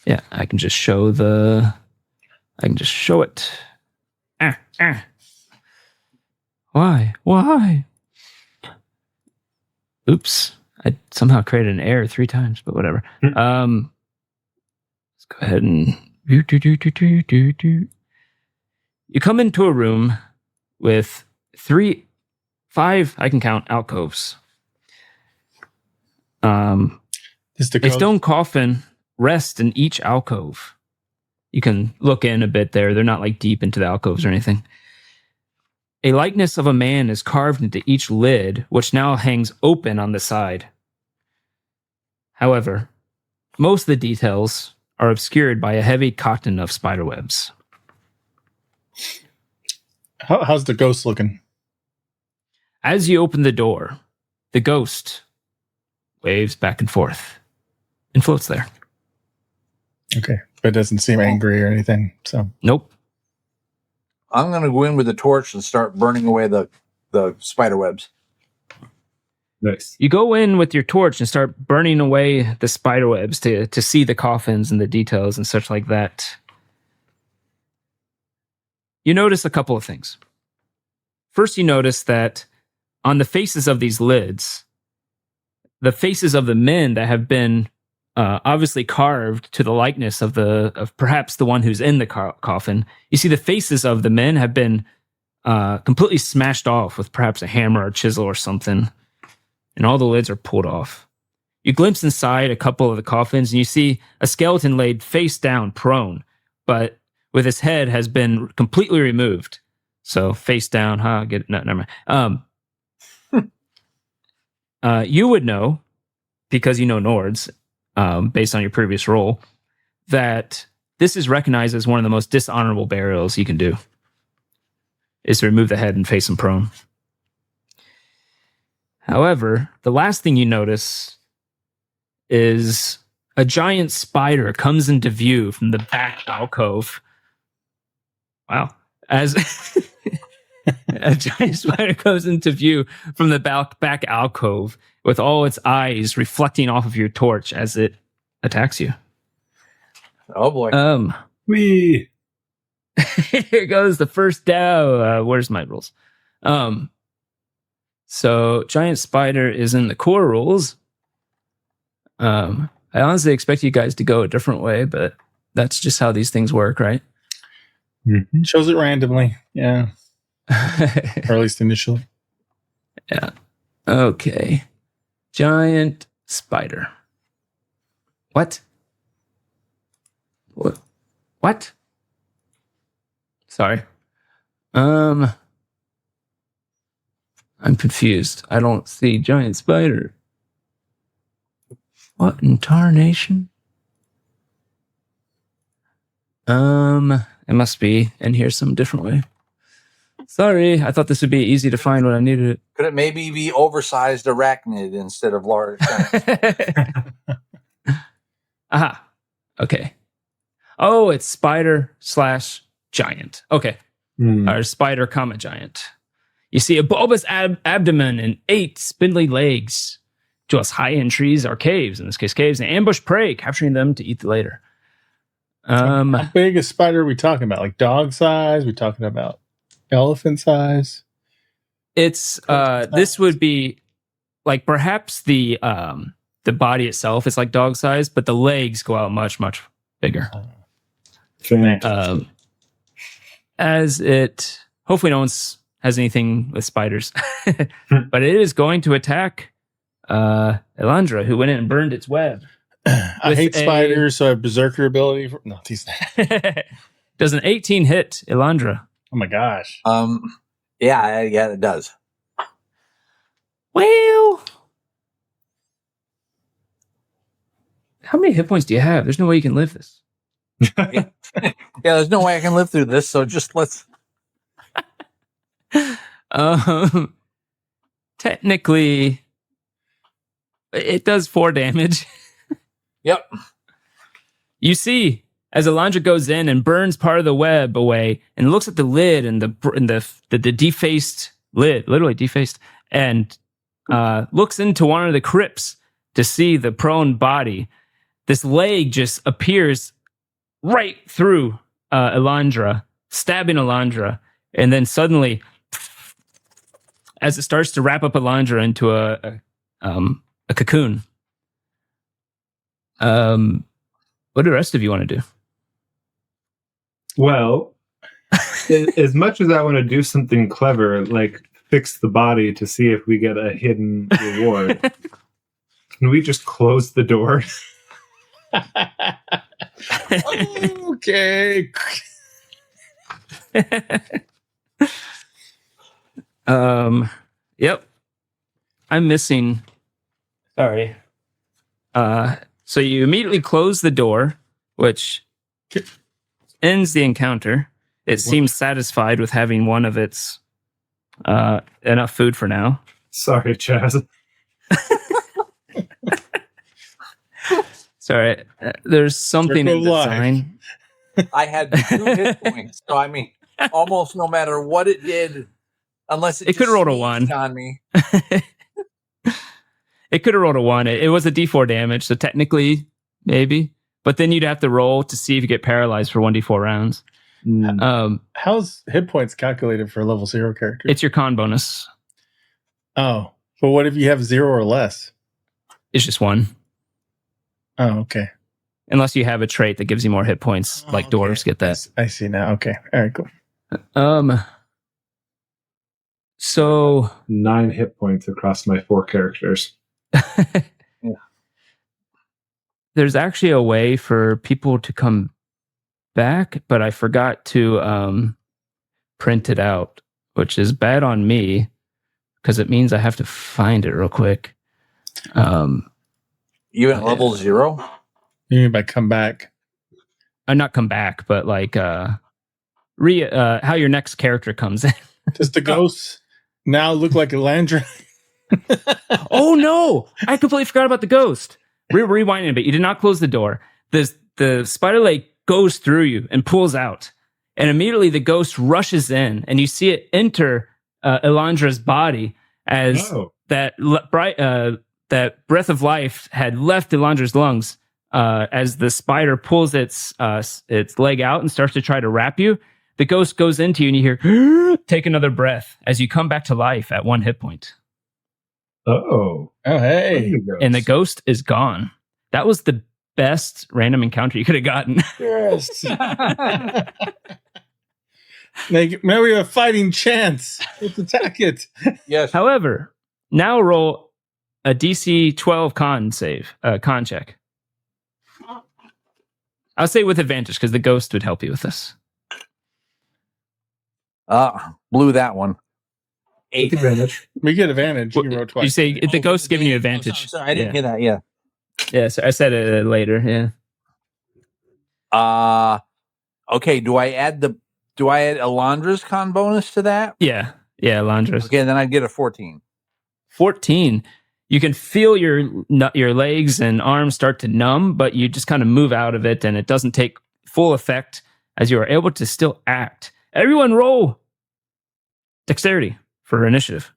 yeah, I can just show it. Why? Oops. I somehow created an error 3 times, but whatever. Let's go ahead and you come into a room with 5, I can count, alcoves. Is the A ghost, stone coffin rests in each alcove. You can look in a bit there. They're not like deep into the alcoves or anything. A likeness of a man is carved into each lid, which now hangs open on the side. However, most of the details are obscured by a heavy cotton of spiderwebs. how's the ghost looking? As you open the door, the ghost waves back and forth and floats there. Okay, but it doesn't seem angry or anything. So Nope. I'm going to go in with the torch and start burning away the spider webs. Nice. You go in with your torch and start burning away the spider webs to see the coffins and the details and such like that. You notice a couple of things. First, you notice that on the faces of these lids, the faces of the men that have been obviously carved to the likeness of perhaps the one who's in the coffin, you see the faces of the men have been completely smashed off with perhaps a hammer or chisel or something, and all the lids are pulled off. You glimpse inside a couple of the coffins, and you see a skeleton laid face down, prone, but with his head has been completely removed. So face down, never mind. You would know, because you know Nords, based on your previous role, that this is recognized as one of the most dishonorable burials you can do, is to remove the head and face him prone. However, the last thing you notice is a giant spider comes into view from the back alcove. Wow. As a giant spider comes into view from the back alcove with all its eyes reflecting off of your torch as it attacks you. Oh boy. Wee. Here goes the first down. Where's my rules? So giant spider is in the core rules. I honestly expect you guys to go a different way, but that's just how these things work, right? Mm-hmm. Shows it randomly. Yeah. Or at least initially. Yeah. Okay. Giant spider. What? What? Sorry. I'm confused. I don't see giant spider. What in tarnation? It must be in here some different way. Sorry, I thought this would be easy to find when I needed it. Could it maybe be oversized arachnid instead of large? Aha. Okay. Oh, it's spider/giant. Okay. Or spider, giant. You see a bulbous abdomen and 8 spindly legs. Dwells high in trees or caves, in this case caves, and ambush prey, capturing them to eat later. How big a spider are we talking about? Like dog size? We talking about elephant size? It's this would be like perhaps the body itself is like dog size, but the legs go out much, much bigger. As it hopefully no one's has anything with spiders. But it is going to attack Elandra, who went in and burned its web. I hate spiders, so I have berserker ability. No, these. Does an 18 hit Elandra? Oh my gosh. Yeah, it does. Well, how many hit points do you have? There's no way you can live this. Yeah, there's no way I can live through this, so just let's. Technically, it does 4 damage. Yep. You see, as Elandra goes in and burns part of the web away, and looks at the lid and the defaced lid, literally defaced, and looks into one of the crypts to see the prone body. This leg just appears right through Elandra, stabbing Elandra, and then suddenly, as it starts to wrap up Elandra into a cocoon. What do the rest of you want to do? Well, as much as I want to do something clever, like fix the body to see if we get a hidden reward, can we just close the door? Okay. Yep. I'm missing. Sorry. So you immediately close the door, which ends the encounter. It seems satisfied with having one of its enough food for now. Sorry, Chaz. Sorry, there's something in the design. I had 2 hit points, so I mean, almost no matter what it did, unless it could roll to sneezed 1 on me. It could have rolled a 1. It was a D4 damage, so technically, maybe. But then you'd have to roll to see if you get paralyzed for 1d4 rounds. How's hit points calculated for a level 0 character? It's your con bonus. Oh, but what if you have 0 or less? It's just 1. Oh, okay. Unless you have a trait that gives you more hit points, like dwarves get that. I see now. Okay. All right, cool. So 9 hit points across my 4 characters. there's actually a way for people to come back, but I forgot to print it out, which is bad on me because it means I have to find it real quick. You at level 0? You mean by come back? Not come back, but like how your next character comes in. Does the ghost now look like Elandra? Oh no! I completely forgot about the ghost. We're rewinding a bit. You did not close the door. The spider leg goes through you and pulls out, and immediately the ghost rushes in, and you see it enter Elandra's body as that breath of life had left Elandra's lungs. As the spider pulls its leg out and starts to try to wrap you, the ghost goes into you, and you hear take another breath as you come back to life at 1 hit point. Oh, hey! And the ghost is gone. That was the best random encounter you could have gotten. Yes. Now we have a fighting chance. Let's attack it. Yes. However, now roll a DC 12 con check. I'll say with advantage because the ghost would help you with this. Blew that one. 8 advantage. We get advantage. You roll twice. You say the ghost's giving you advantage. Sorry, I didn't hear that. Yeah. Yeah, so I said it later. Yeah. Okay. Do I add Elandra's con bonus to that? Yeah, Elandra's. Okay, then I'd get a 14. 14. You can feel your legs and arms start to numb, but you just kind of move out of it, and it doesn't take full effect as you are able to still act. Everyone roll dexterity for initiative.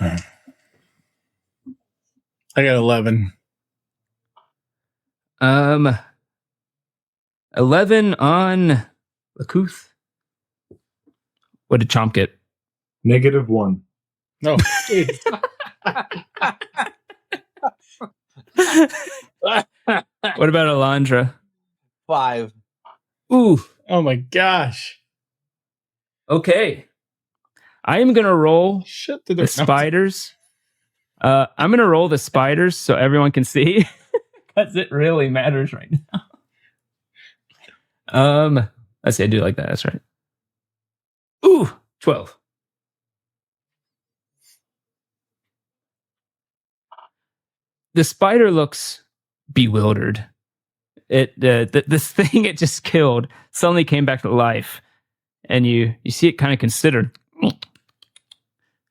I got 11. 11 on Lakuth. What did Chomp get? -1. No. What about Elandra? 5. Ooh. Oh my gosh. Okay. I am going to roll Shut the the door. spiders. I'm going to roll the spiders so everyone can see because it really matters right now. Let's see. I do like that. That's right. Ooh, 12. The spider looks bewildered. This thing it just killed suddenly came back to life, and you see it kind of considered.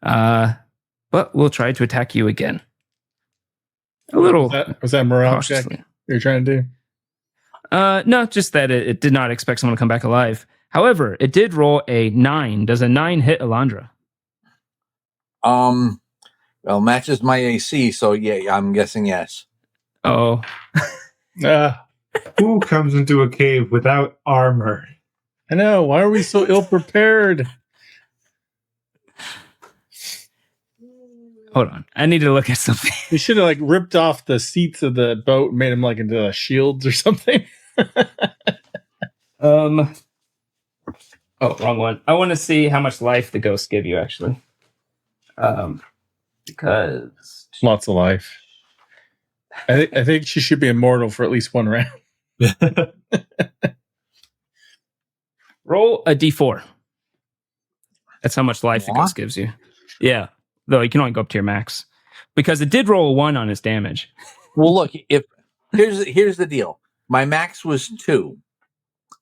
But we'll try to attack you again. A little. Was that morale cautiously. check you're trying to do? No, just that it did not expect someone to come back alive. However, it did roll a 9. Does a 9 hit Elandra? Well, matches my AC, so yeah, I'm guessing yes. Oh. Who comes into a cave without armor? I know. Why are we so ill prepared? Hold on. I need to look at something. We should have ripped off the seats of the boat and made them into shields or something. Oh, wrong one. I want to see how much life the ghosts give you, actually. Because lots of life. I think she should be immortal for at least 1 round. roll a d4. That's how much life the ghost gives you. Yeah. Though you can only go up to your max. Because it did roll a 1 on his damage. Well, look, here's the deal. My max was 2.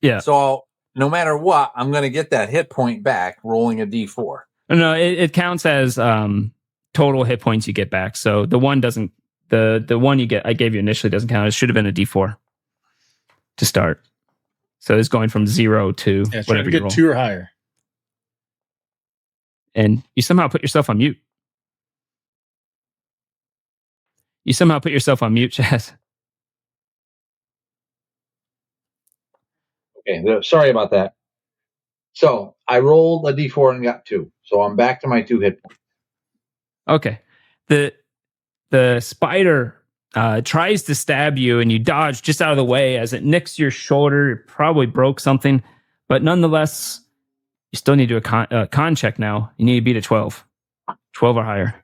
Yeah. So no matter what, I'm going to get that hit point back rolling a d4. No, it counts as total hit points you get back. So the one doesn't. The one I gave you initially doesn't count. It should have been a d4 to start. So it's going from 0 to Yeah, try to whatever you get roll. 2 or higher. And you somehow put yourself on mute. Chaz. Okay, sorry about that. So I rolled a d4 and got 2. So I'm back to my 2 hit points. Okay. The spider tries to stab you, and you dodge just out of the way as it nicks your shoulder. It probably broke something, but nonetheless, you still need to do a con check now. You need to beat a 12. 12 or higher.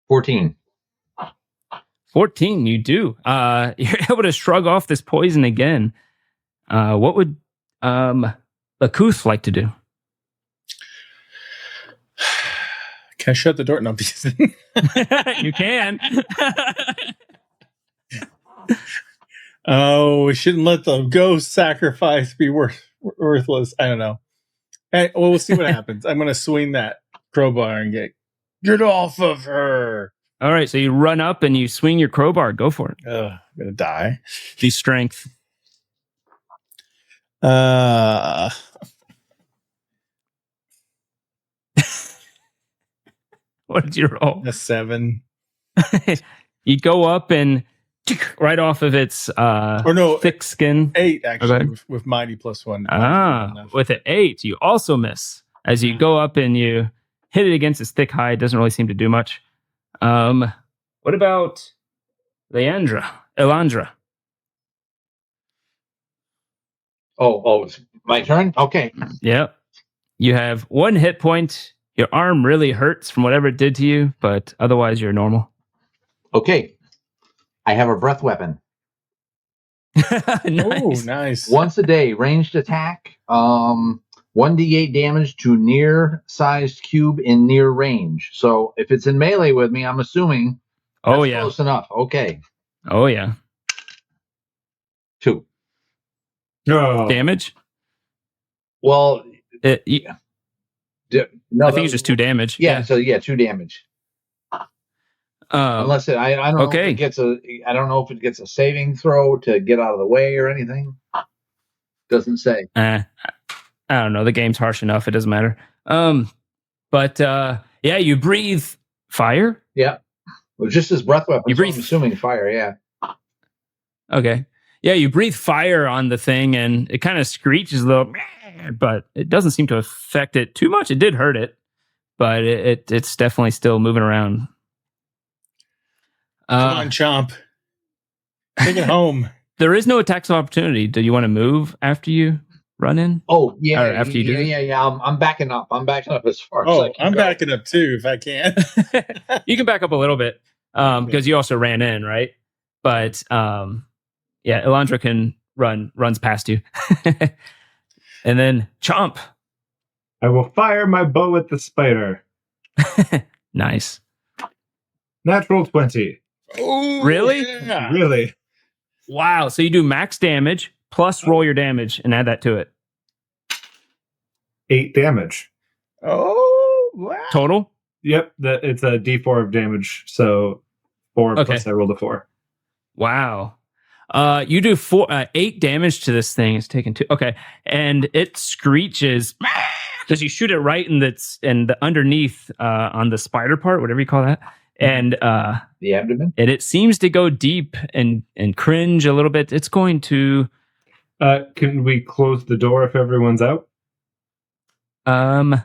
14. 14, you do. You're able to shrug off this poison again. What would Lakuth like to do? Can I shut the door? No, You can. Oh, we shouldn't let the ghost sacrifice be worthless. I don't know. Hey, well, we'll see what happens. I'm going to swing that crowbar and get off of her. All right, so you run up and you swing your crowbar. Go for it. I'm going to die. The strength. What did you roll? A 7. You go up and right off of its thick skin. 8, actually, Okay. with mighty +1. With an 8, you also miss. As you go up and you hit it against its thick hide, doesn't really seem to do much. What about Elandra? Oh, it's my turn? Okay. Yep. You have 1 hit point. Your arm really hurts from whatever it did to you, but otherwise you're normal. Okay. I have a breath weapon. Nice. Oh, nice. Once a day, ranged attack. 1d8 damage to near-sized cube in near range. So if it's in melee with me, I'm assuming that's close enough. Okay. Oh, yeah. 2. No. Damage? Well, No, I think it's just 2 damage. Yeah, so 2 damage. Unless I don't know if it gets I don't know if it gets a saving throw to get out of the way or anything. Doesn't say. I don't know. The game's harsh enough. It doesn't matter. But you breathe fire. Yeah. Well, just as breath weapon. You breathe. I'm assuming fire. Yeah. Okay. Yeah, you breathe fire on the thing, and it kind of screeches a little, but it doesn't seem to affect it too much. It did hurt it, but it's definitely still moving around. Come on, Chomp. Take it home. There is no attacks of opportunity. Do you want to move after you run in? Oh, yeah. Or after you do? Yeah. I'm backing up. I'm backing up as far as I can I'm go. backing up too, if I can. You can back up a little bit because you also ran in, right? But Elandra can runs past you. And then Chomp. I will fire my bow at the spider. Nice. Natural 20. Oh, Really? Yeah. Really? Wow. So you do max damage plus roll your damage and add that to it. 8 damage. Oh, wow. Total? Yep, it's a d4 of damage. So 4 Okay. plus I rolled a 4. Wow. You do 8 damage to this thing. It's taken 2. Okay. And it screeches because you shoot it right in the underneath on the spider part, whatever you call that. And The abdomen. and it seems to go deep and cringe a little bit. It's going to Can we close the door if everyone's out? Well,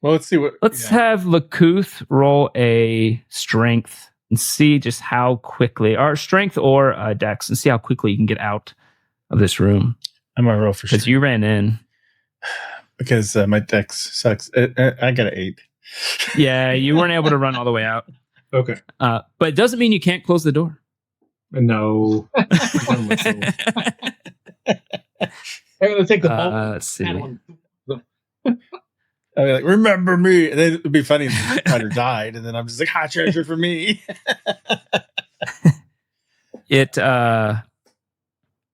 let's see what. let's have Lakuth roll a strength and see just how quickly, or strength or dex, and see how quickly you can get out of this room. I'm gonna roll for sure Because you ran in. because my dex sucks. I got an 8. Yeah, you weren't able to run all the way out. Okay. But it doesn't mean you can't close the door. No. I'm going to take the bolt. Let's see. I'd be like, remember me. And then it'd be funny if the fighter died, and then I'm just like, hot treasure for me. It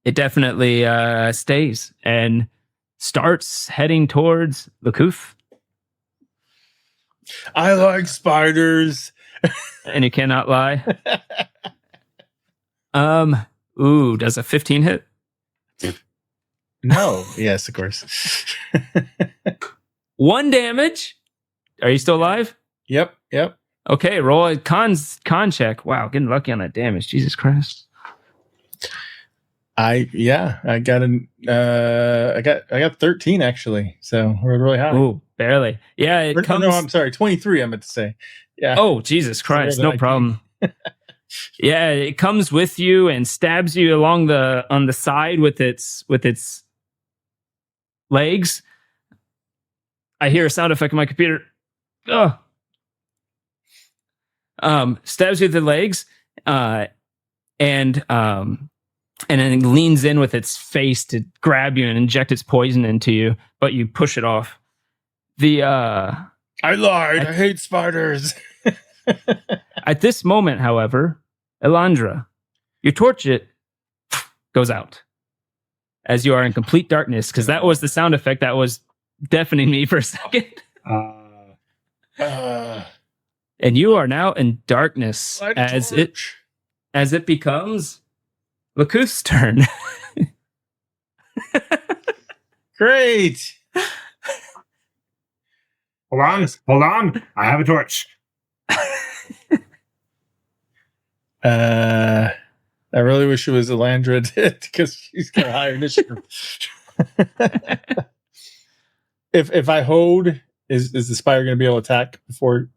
definitely stays and starts heading towards Lakuth. I like spiders. And you cannot lie. Does a 15 hit? No. Yes, of course. 1 damage. Are you still alive? Yep. Okay, roll a con check. Wow, getting lucky on that damage. Jesus Christ. I got I got 13 actually. So we're really high. Ooh, barely. Yeah, No, I'm sorry, 23 I meant to say. Yeah. Oh, Jesus Christ, no problem. Yeah, it comes with you and stabs you on the side with its legs. I hear a sound effect on my computer. Ugh. Stabs you with the legs, and then leans in with its face to grab you and inject its poison into you, but you push it off. I lied. I hate spiders. At this moment, however, Elandra, your torch goes out as you are in complete darkness, because that was the sound effect that was deafening me for a second. And you are now in darkness as it becomes Lakuth's turn. Great. Hold on. I have a torch. I really wish it was Elandra did, because she's got a higher initiative. If I hold, is the spider going to be able to attack before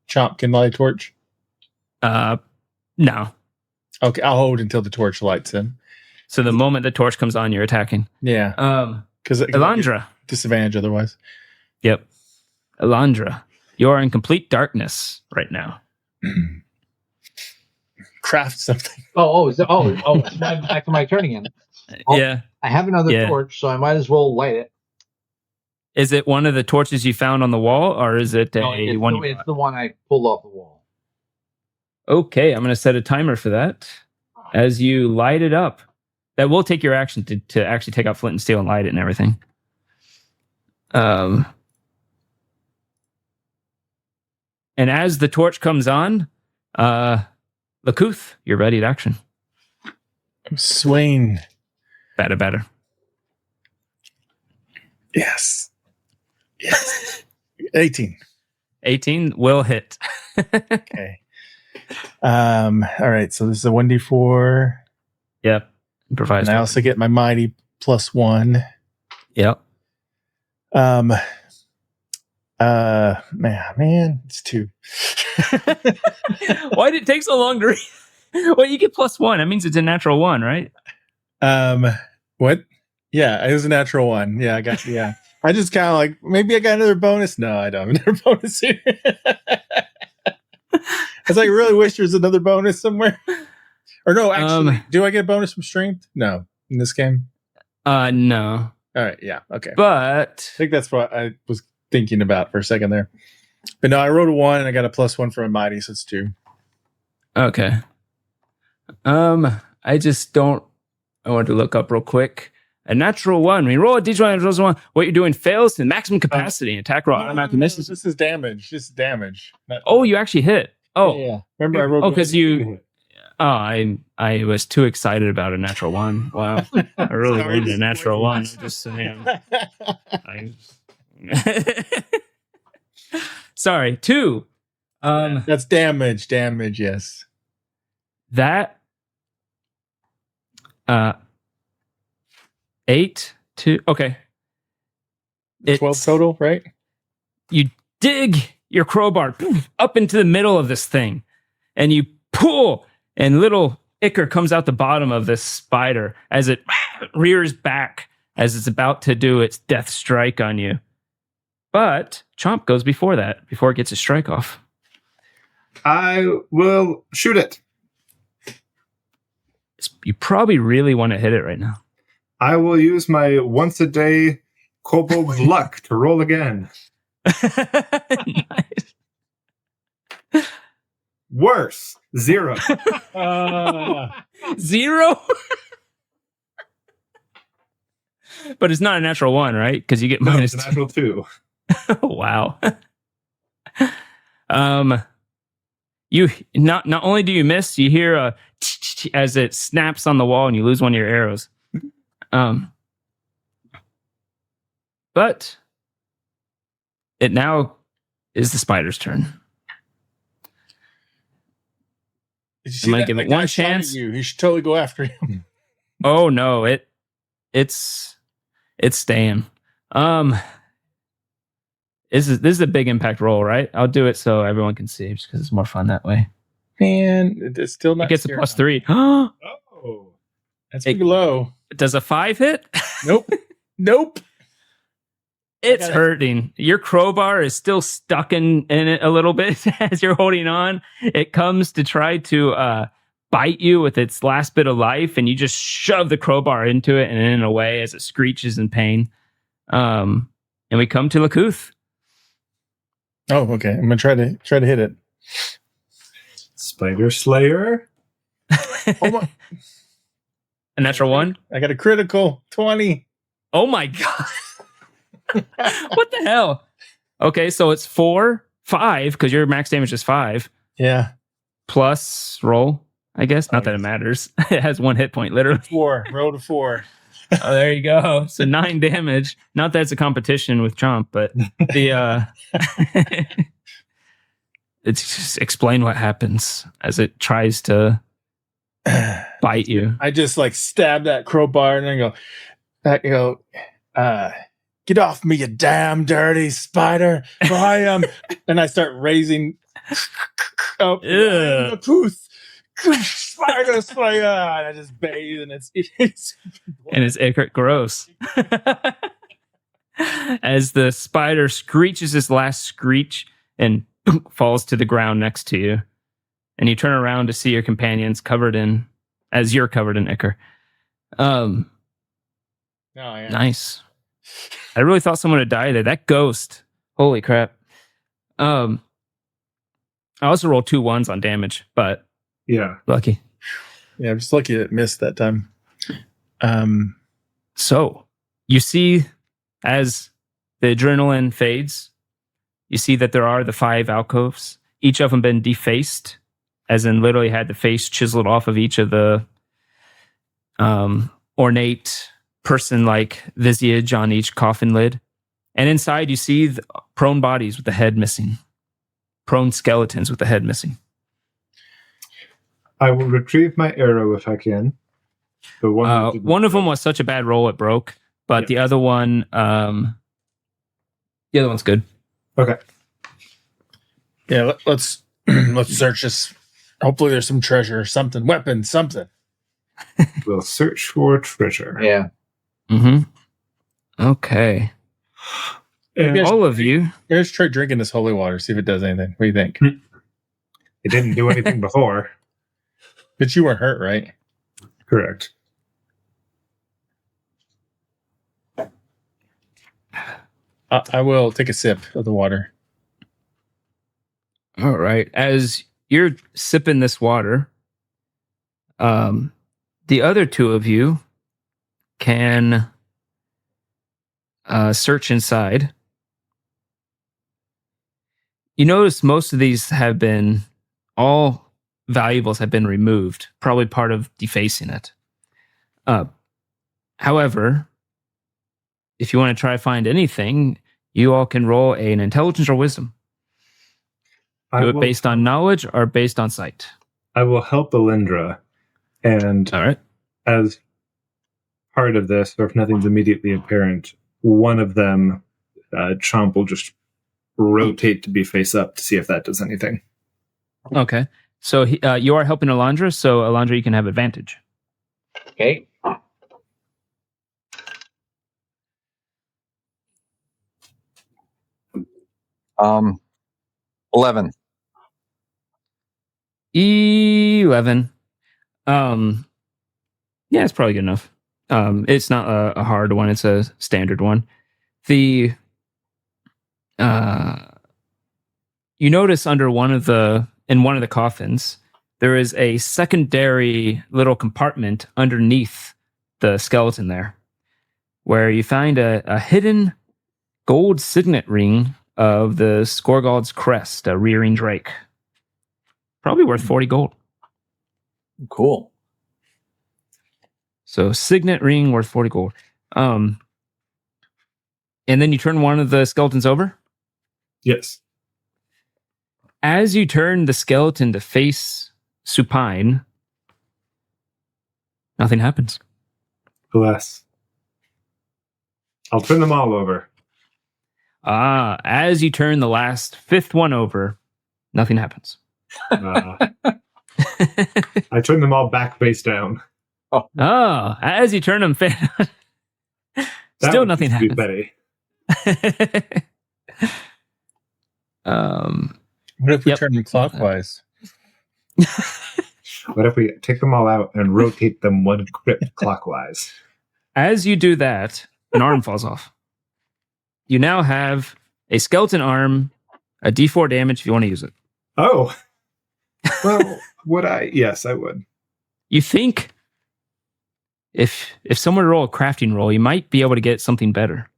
Chomp can light a torch? No. Okay, I'll hold until the torch lights in. So the moment the torch comes on, you're attacking. Yeah. Because Elandra. Disadvantage otherwise. Yep. Elandra, you are in complete darkness right now. Craft something. It's back to my turn again. Yeah. I have another torch, so I might as well light it. Is it one of the torches you found on the wall, or is it one? It's the one I pulled off the wall. Okay, I'm going to set a timer for that. As you light it up, that will take your action to actually take out flint and steel and light it and everything. And as the torch comes on, Lakuth, you're ready to action. I'm swaying. Better. Yes. 18. 18 will hit. Okay. All right. So this is a 1d4. Yep. Improvise. And I also get my mighty +1. Yep. Man, it's 2. Why did it take so long to read? Well, you get +1. That means it's a natural 1, right? What? Yeah, it was a natural 1. Yeah, I just kind of like, maybe I got another bonus. No, I don't have another bonus here. I was like, I really wish there was another bonus somewhere. Or no, actually, do I get a bonus from strength? No, in this game? No. All right, yeah, okay. But I think that's what I was thinking about for a second there. But no, I rolled a 1 and I got a +1 for a mighty, so it's 2. Okay. I want to look up real quick. A natural 1. When you roll a d20 and rolls a 1, what you're doing fails to maximum capacity. Attack roll automatically misses. This is damage. This is damage. You actually hit. Oh, yeah. Remember I rolled. Because you. Oh, I was too excited about a natural 1. Wow, I really wanted a natural 1. I'm just saying. Sorry, 2. That's damage. Damage. Yes. That. 8 2. Okay. 12 total, right? You dig your crowbar up into the middle of this thing, and you pull, and little ichor comes out the bottom of this spider as it rears back as it's about to do its death strike on you. But Chomp goes before it gets a strike off. I will shoot it. You probably really want to hit it right now. I will use my once a day kobold luck to roll again. Nice. Worse. 0. 0? But it's not a natural 1, right? Because you get No, minus it's a natural 2. Wow. You not only do you miss, you hear a as it snaps on the wall and you lose one of your arrows. But it now is the spider's turn. I'm gonna give it one chance. You should totally go after him. Oh no, it's staying. This is a big impact roll, right? I'll do it so everyone can see, just because it's more fun that way. Man, it's still not. It gets a +3. Oh, that's pretty low. Does a 5 hit? Nope. Nope. It's hurting. Your crowbar is still stuck in it a little bit as you're holding on. It comes to try to bite you with its last bit of life, and you just shove the crowbar into it and in a way as it screeches in pain. And we come to Lakuth. Oh, okay. I'm gonna try to hit it. Spider Slayer. Oh A natural 1. I got a critical 20. Oh my god. What the hell? Okay, so it's 4, 5, because your max damage is 5. Yeah. Plus roll, I guess. Not that it matters. It has 1 hit point, literally. 4. Roll to 4. Oh, there you go. So 9 damage. Not that it's a competition with Chomp, but the it's just explain what happens as it tries to bite you. I just like stab that crowbar and then go, get off me, you damn dirty spider, for I am. And I start raising up the tooth. Spider Slayer. And I just bathe and it's gross. As the spider screeches his last screech and falls to the ground next to you. And you turn around to see your companions covered in ichor. Oh, yeah. Nice. I really thought someone would die there. That ghost. Holy crap. I also rolled 2 1s on damage, but yeah, lucky. Yeah, I'm just lucky it missed that time. So you see as the adrenaline fades, you see that there are the 5 alcoves, each of them been defaced, as in literally had the face chiseled off of each of the ornate person-like visage on each coffin lid. And inside you see the prone bodies with the head missing. Prone skeletons with the head missing. I will retrieve my arrow if I can. The one of them was such a bad roll it broke, but the other one, the other one's good. Okay. Yeah, let's search this. Hopefully there's some treasure or something. Weapon, something. We'll search for treasure. Yeah. Mm-hmm. Okay. And all of you. Let's try drinking this holy water, see if it does anything. What do you think? It didn't do anything before. But you weren't hurt, right? Correct. I will take a sip of the water. All right. As you're sipping this water, the other 2 of you can search inside. You notice most of these have been, all valuables have been removed, probably part of defacing it. However, if you want to try to find anything, you all can roll an intelligence or wisdom. Do it based on knowledge or based on sight. I will help Alindra, and all right, as part of this, or if nothing's immediately apparent, one of them, Chomp, will just rotate to be face up to see if that does anything. Okay. So you are helping Alondra, so Alondra, you can have advantage. Okay. 11. 11. Yeah, it's probably good enough. It's not a hard one, it's a standard one. You notice under one of the coffins, there is a secondary little compartment underneath the skeleton there, where you find a hidden gold signet ring of the Skorgold's crest, a rearing drake. Probably worth 40 gold. Cool. So signet ring worth 40 gold. And then you turn one of the skeletons over. Yes. As you turn the skeleton to face supine, nothing happens. Alas. I'll turn them all over. As you turn the last fifth one over, nothing happens. I turn them all back face down. As you turn them still nothing happens. Betty. What if we turn them clockwise? What if we take them all out and rotate them one crypt clockwise? As you do that, an arm falls off. You now have a skeleton arm, a D4 damage if you want to use it. Oh. Well, would I? Yes, I would. You think if someone roll a crafting roll, you might be able to get something better.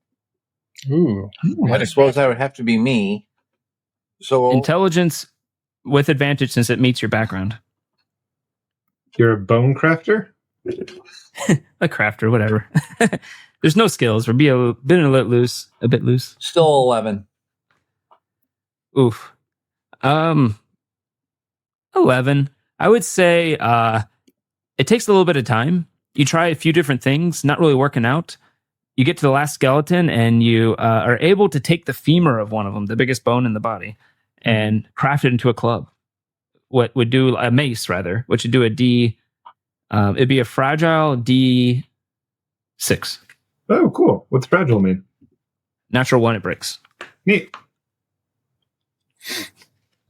Ooh. I suppose that would have to be me. So Intelligence with advantage since it meets your background. You're a bone crafter? A crafter, whatever. There's no skills. We're been a bit loose. Still 11. Oof. 11. I would say it takes a little bit of time. You try a few different things, not really working out. You get to the last skeleton and you are able to take the femur of one of them, the biggest bone in the body, and craft it into a club. What would do a mace, rather, which would do a D. It'd be a fragile D6. Oh, cool. What's fragile mean? Natural 1, it breaks. Neat.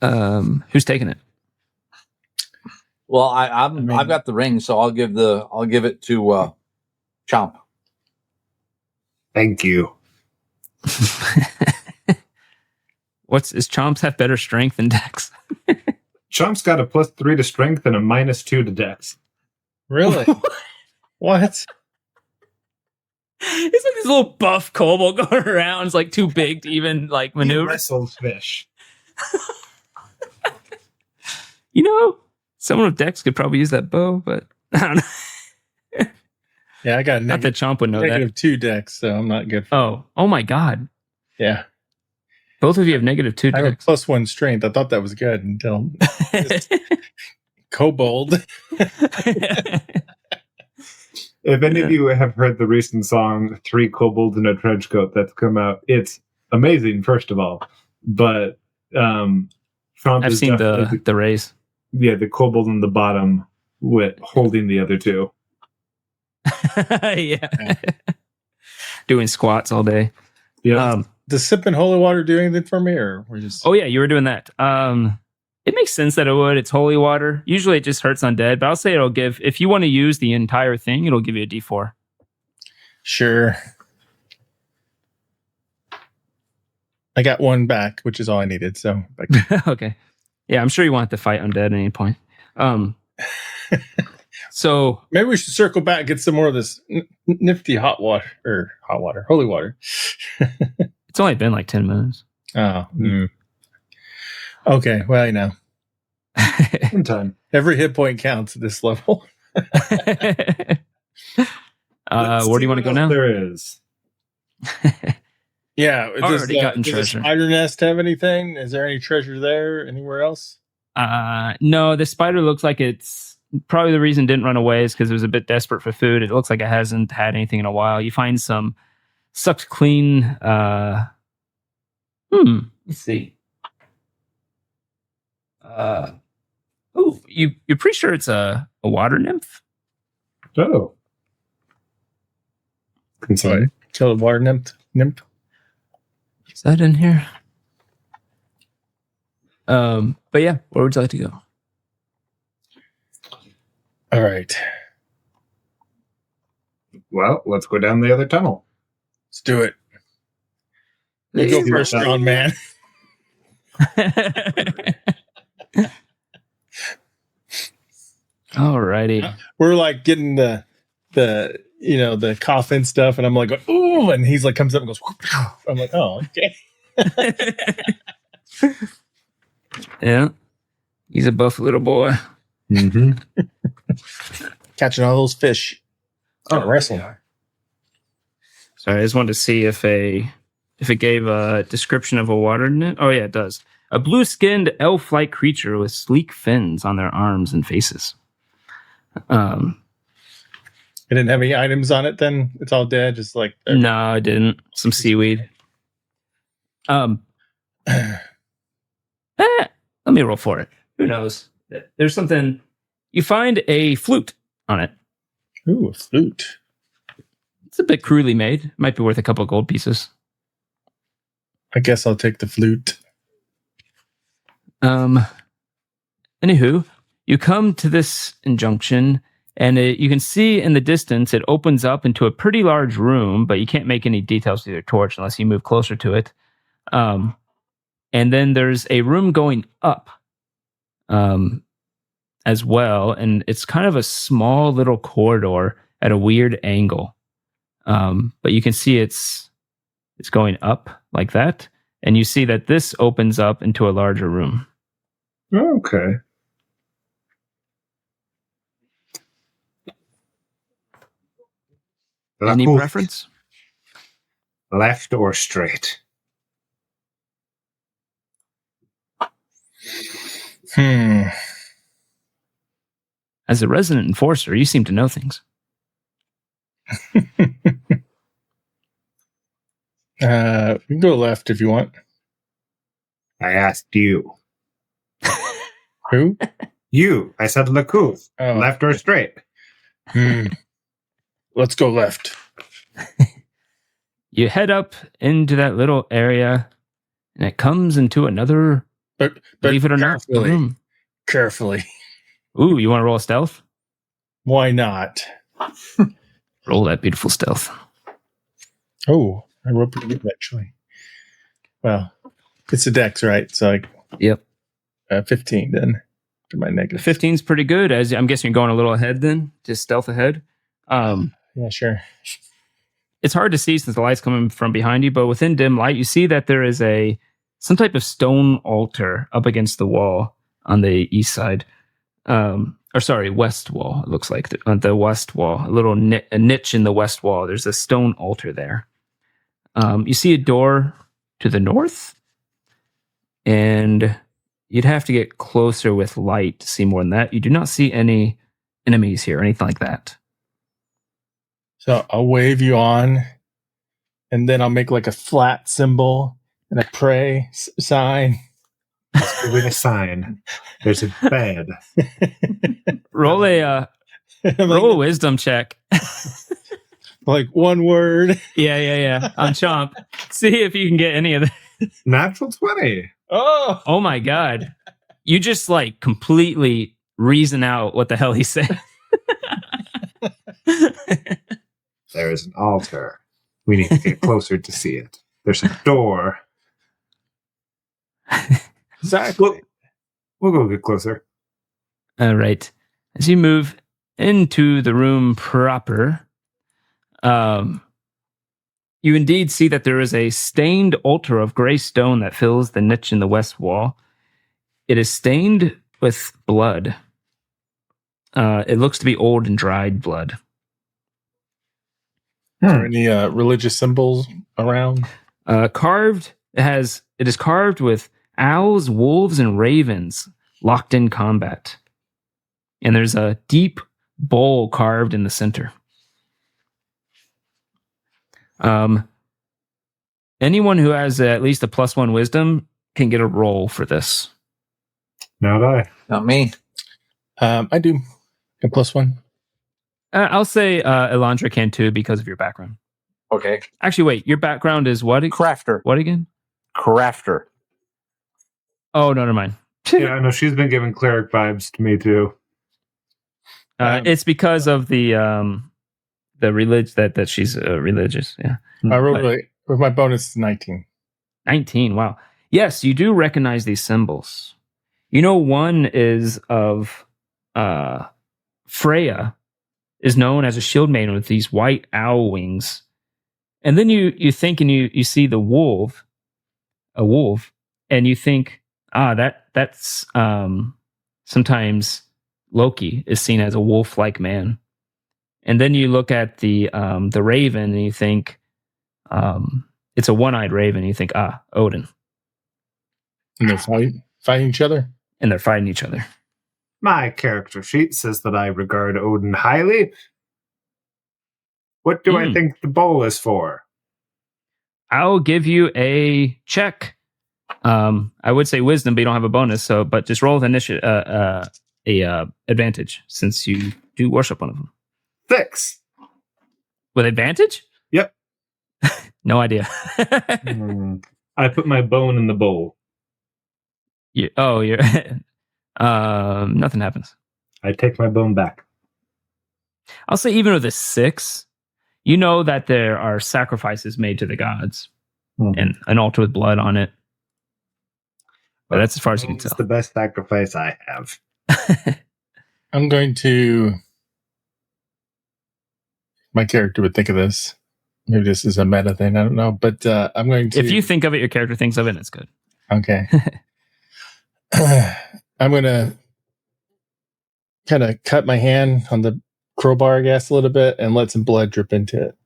Who's taking it? Well, I've got the ring, so I'll give it to Chomp. Thank you. Is Chomps have better strength than Dex? Chomp's got a +3 to strength and a -2 to dex. Really? What? It's like this little buff kobold going around. It's like too big to even like maneuver. Wrestle fish. You know, someone with Dex could probably use that bow, but I don't know. Yeah, I got not that Chomp would know negative that. -2 dex, so I'm not good. Oh my God! Yeah, both of you have -2 I have a Dex. +1 strength. I thought that was good until kobold. If any of you have heard the recent song 3 Kobolds in a Trench Coat that's come out, it's amazing, first of all. But I've seen the raise. Yeah, the kobold on the bottom with holding the other two. Yeah. Doing squats all day. Yeah. Does sipping holy water do anything for me, or we're just? Oh yeah, you were doing that. It makes sense that it would. It's holy water. Usually it just hurts undead, but I'll say it'll give, if you want to use the entire thing, it'll give you a D4. Sure. I got one back, which is all I needed. So okay. Yeah, I'm sure you want to fight undead at any point. So maybe we should circle back and get some more of this nifty holy water. It's only been like 10 minutes. Oh. Okay, well, you know. One time. Every hit point counts at this level. Where do you want to go now? There is. Yeah. Does the treasure. spider nest have anything? Is there any treasure there anywhere else? No, the spider looks like it's probably the reason it didn't run away is because it was a bit desperate for food. It looks like it hasn't had anything in a while. You find some sucked clean. Let's see. You're pretty sure it's a water nymph? Oh. Sorry. Kill a water nymph. Is that in here? But yeah, where would you like to go? All right. Well, let's go down the other tunnel. Let's do it. You go first, strong man. Alrighty. We're like getting the coffin stuff, and I'm like, ooh, and he's like comes up and goes. I'm like, oh, okay. Yeah, he's a buff little boy. Mm-hmm. Catching all those fish. Wrestle. Sorry, I just wanted to see if it gave a description of a water nymph. Oh yeah, it does. A blue-skinned elf-like creature with sleek fins on their arms and faces. It didn't have any items on it then? It's all dead, just like... No, it didn't. Some seaweed. Let me roll for it. Who knows? There's something... You find a flute on it. Ooh, a flute. It's a bit crudely made. Might be worth a couple of gold pieces. I guess I'll take the flute. Anywho, you come to this injunction, and you can see in the distance it opens up into a pretty large room, but you can't make any details with your torch unless you move closer to it. And then there's a room going up as well, and it's kind of a small little corridor at a weird angle. But you can see it's going up like that, and you see that this opens up into a larger room. Okay. Any preference? Left or straight? As a resident enforcer, you seem to know things. We can go left if you want. I asked you. Who? You. I said Lacouf. Oh. Left or straight? Let's go left. You head up into that little area, and it comes into another, but believe it or not, room. Carefully. Ooh, you want to roll a stealth? Why not? Roll that beautiful stealth. Oh, I rolled pretty good, actually. Well, it's a dex, right? So, yep. 15 then. To my negative. 15's pretty good. As I'm guessing you're going a little ahead then, just stealth ahead. Yeah, sure. It's hard to see since the light's coming from behind you, but within dim light, you see that there is some type of stone altar up against the wall on the east side. West wall. It looks like on the west wall, a niche in the west wall. There's a stone altar there. You see a door to the north, and you'd have to get closer with light to see more than that. You do not see any enemies here or anything like that. So I'll wave you on, and then I'll make like a flat symbol and a pray sign. With a sign. There's a bed. Roll a wisdom check. Like one word. Yeah. On Chomp. See if you can get any of that. Natural 20. Oh my God. You just like completely reason out what the hell he said. There is an altar. We need to get closer to see it. There's a door. Exactly. We'll go get closer. All right. As you move into the room proper, you indeed see that there is a stained altar of gray stone that fills the niche in the west wall. It is stained with blood. It looks to be old and dried blood. Are there any religious symbols around? It is carved with owls, wolves, and ravens locked in combat. And there's a deep bowl carved in the center. Anyone who has at least a +1 wisdom can get a roll for this. Not I. Not me. I do. A +1. I'll say Elandra can too because of your background. Okay. Actually, wait. Your background is what? Crafter. What again? Crafter. Oh, no, never mind. Yeah, I know she's been giving cleric vibes to me too. It's because of the religion that she's religious. Yeah. I rolled with my bonus 19. 19. Wow. Yes, you do recognize these symbols. You know, one is of Freya, is known as a shield maiden with these white owl wings. And then you think and you see a wolf, and you think, that's sometimes Loki is seen as a wolf-like man. And then you look at the raven and you think it's a one-eyed raven. And you think, Odin. And they're fighting each other? And they're fighting each other. My character sheet says that I regard Odin highly. What do I think the bowl is for? I'll give you a check. I would say wisdom, but you don't have a bonus. But just roll with advantage since you do worship one of them. 6. With advantage? Yep. No idea. I put my bone in the bowl. You're nothing happens. I take my bone back. I'll say even with a 6, you know that there are sacrifices made to the gods and an altar with blood on it. But that's as far as you can tell. It's the best sacrifice I have. I'm going to... My character would think of this. Maybe this is a meta thing. I don't know. But I'm going to... If you think of it, your character thinks of it, it's good. Okay. I'm going to kind of cut my hand on the crowbar, I guess, a little bit and let some blood drip into it,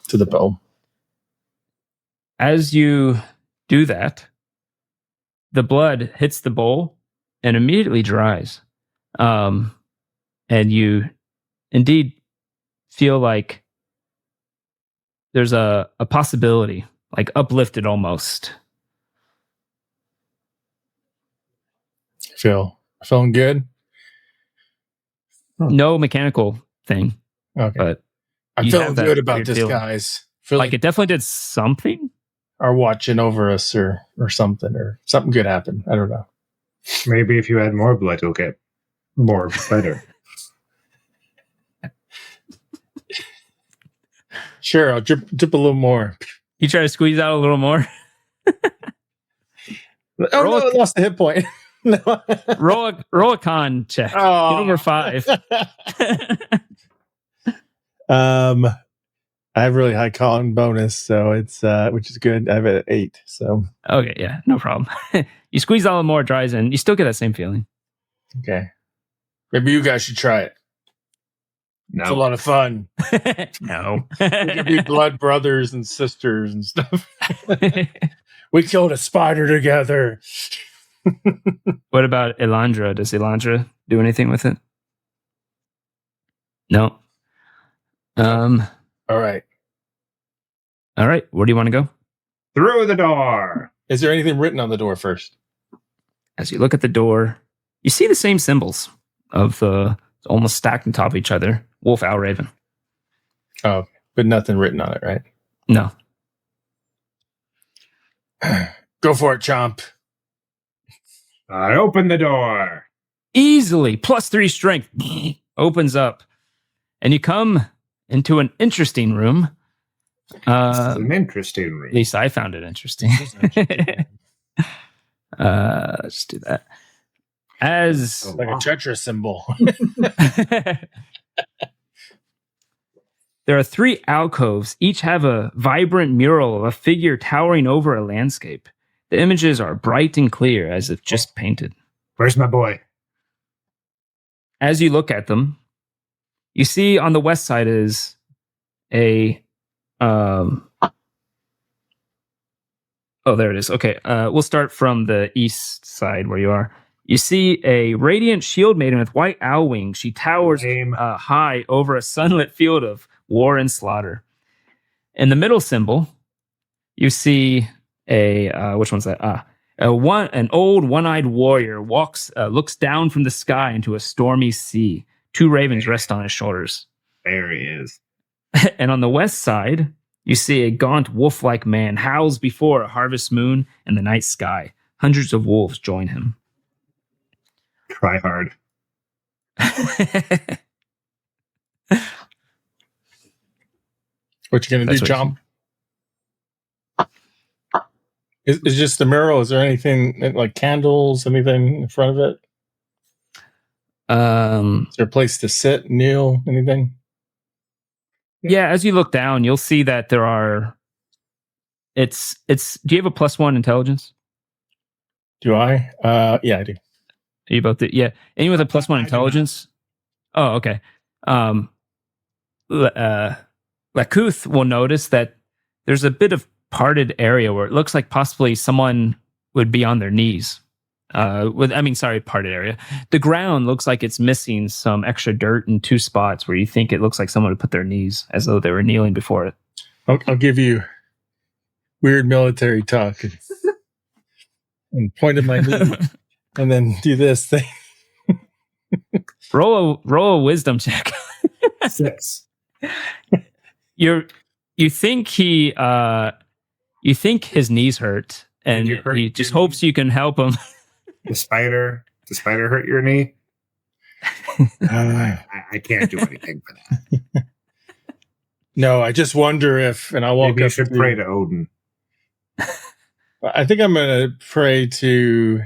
to the bow. As you do that, the blood hits the bowl and immediately dries. And you indeed feel like there's a possibility, like uplifted almost. Feeling good? No mechanical thing. Okay. But I'm feeling good about this, guys. Feel like it definitely did something. Are watching over us or something good happened. I don't know. Maybe if you add more blood, you'll get more better. Sure, I'll drip a little more. You try to squeeze out a little more. I lost a hit point. No. roll a con check. Oh. Get over 5. I have really high con bonus, so it's which is good. I have an 8. So okay, yeah, no problem. You squeeze out a little more, it dries in. You still get that same feeling. Okay, maybe you guys should try it. No. It's a lot of fun. No, We could be blood brothers and sisters and stuff. We killed a spider together. What about Elandra? Does Elandra do anything with it? No. All right. Where do you want to go? Through the door. Is there anything written on the door first? As you look at the door, you see the same symbols of almost stacked on top of each other. Wolf, owl, raven. Oh, but nothing written on it, right? No. Go for it, Chomp. I open the door. Easily, +3 strength. Opens up. And you come into an interesting room. This is an interesting room. At least I found it interesting. Let's do that. As like a Tetris symbol. There are 3 alcoves. Each have a vibrant mural of a figure towering over a landscape. The images are bright and clear, as if just painted. Where's my boy? As you look at them, you see on the west side is a... oh, there it is. Okay, we'll start from the east side where you are. You see a radiant shield maiden with white owl wings. She towers high over a sunlit field of war and slaughter. In the middle symbol, you see which one's that? An old one-eyed warrior looks down from the sky into a stormy sea. 2 ravens rest on his shoulders. There he is. And on the west side, you see a gaunt wolf-like man howls before a harvest moon and the night sky. Hundreds of wolves join him. Try hard. What you gonna do, Chomp? Is just the mural? Is there anything like candles, anything in front of it? Is there a place to sit, kneel, anything? Yeah, as you look down, you'll see that there are. It's. Do you have a +1 intelligence? Do I? Yeah, I do. Are you both? Anyone with a +1 intelligence? Oh, okay. Lakuth will notice that there's a bit of parted area where it looks like possibly someone would be on their knees. Parted area. The ground looks like it's missing some extra dirt in 2 spots where you think it looks like someone would put their knees as though they were kneeling before it. I'll give you weird military talk and point at my knee and then do this thing. Roll a wisdom check. 6. You think you think his knees hurt, and he just hopes you can help him. The spider hurt your knee? I can't do anything for that. No, I just wonder if, and I'll walk Maybe up. You should pray to Odin. I think I'm going to pray to.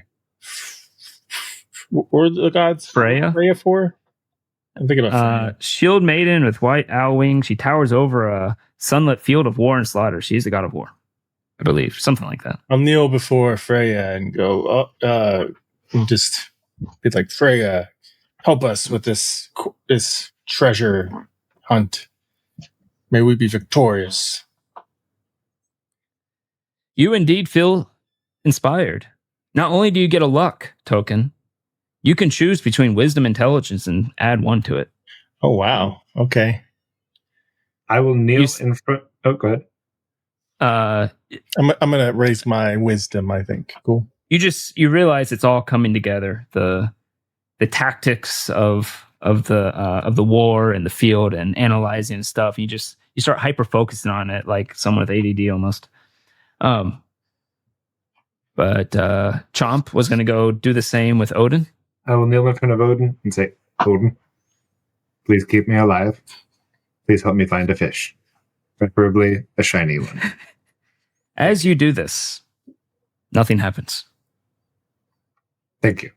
What are the gods? Freya for? I'm thinking about Freya. Shield maiden with white owl wings. She towers over a sunlit field of war and slaughter. She's the god of war, I believe, something like that. I'll kneel before Freya and go, and just be like, Freya, help us with this treasure hunt. May we be victorious. You indeed feel inspired. Not only do you get a luck token, you can choose between wisdom and intelligence and add 1 to it. Oh, wow. Okay. I will kneel in front. Oh, go ahead. I'm going to raise my wisdom, I think. Cool. You realize it's all coming together. The tactics of the war and the field and analyzing stuff. You start hyper focusing on it like someone with ADD almost. But Chomp was going to go do the same with Odin. I will kneel in front of Odin and say, Odin, please keep me alive. Please help me find a fish, preferably a shiny one. As you do this, nothing happens. Thank you.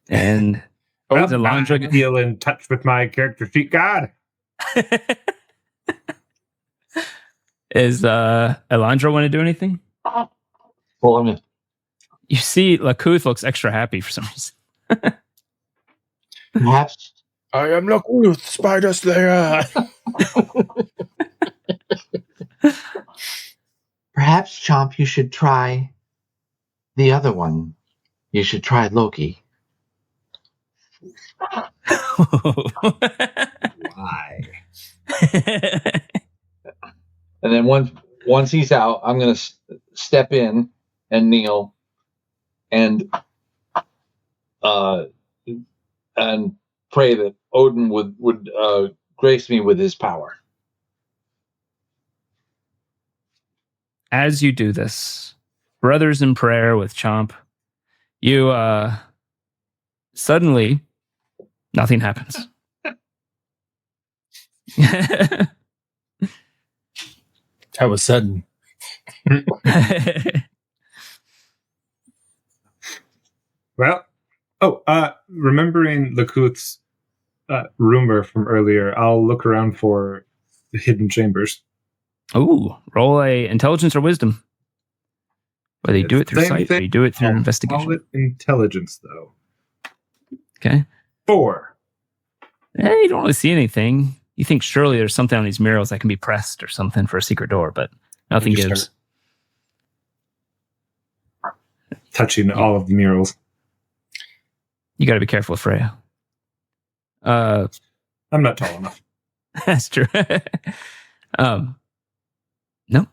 And I feel in touch with my character sheet god. Is Elandra want to do anything? Well, I mean, you see, Lakuth looks extra happy for some reason. Perhaps I am Lakuth, Spider Slayer. Perhaps, Chomp, you should try the other one. You should try Loki. Why? And then once he's out, I'm going to step in and kneel and pray that Odin would grace me with his power. As you do this, brothers in prayer with Chomp, you suddenly nothing happens. That was sudden. Well, remembering Lakuth's rumor from earlier, I'll look around for the hidden chambers. Ooh, roll a intelligence or wisdom. Whether you do it through sight or you do it through investigation. Call it intelligence, though. Okay. 4. You don't really see anything. You think surely there's something on these murals that can be pressed or something for a secret door, but nothing gives. Touching all of the murals. You got to be careful with Freya. I'm not tall enough. That's true. No.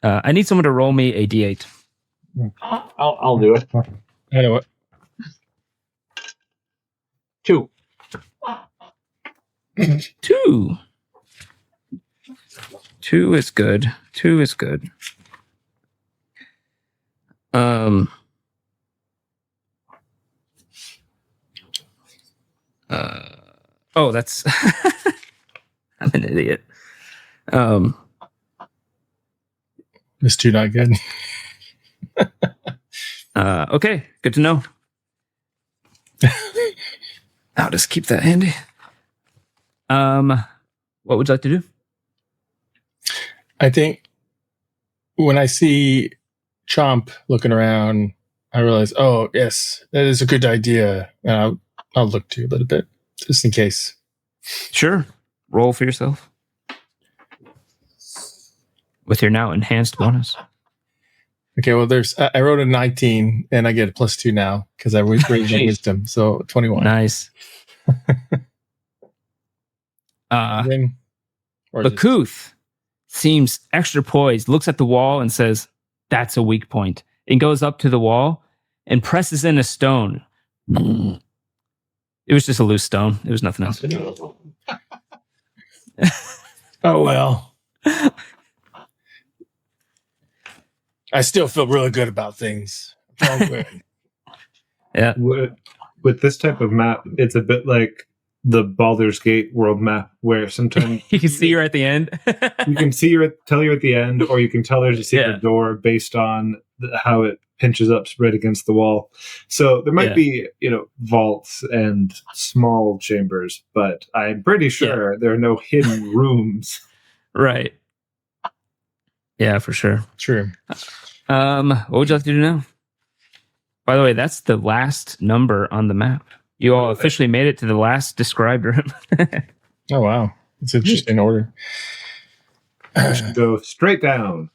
I need someone to roll me a D8. I'll do it. I know what. 2. 2. 2 is good. 2 is good. That's I'm an idiot. This 2 not good. Okay, good to know. I'll just keep that handy. What would you like to do? I think when I see Chomp looking around, I realize, oh, yes, that is a good idea. And I'll look to you a little bit, just in case. Sure. Roll for yourself. With your now enhanced bonus. Okay, well, I wrote a 19, and I get a +2 now, because I raised my wisdom, so 21. Nice. Bakuth seems extra poised, looks at the wall and says, that's a weak point, and goes up to the wall and presses in a stone. It was just a loose stone. It was nothing else. Oh, well. I still feel really good about things. Oh, good. Yeah. With this type of map, it's a bit like the Baldur's Gate world map, where sometimes you can see you're at the end. You can tell you're at the end, or you can tell there's a secret door based on how it pinches up right against the wall. So there might be, vaults and small chambers, but I'm pretty sure there are no hidden rooms. Right. Yeah, for sure. True. What would you like to do now? By the way, that's the last number on the map. You all officially made it to the last described room. Oh, wow. It's interesting order. We should go straight down.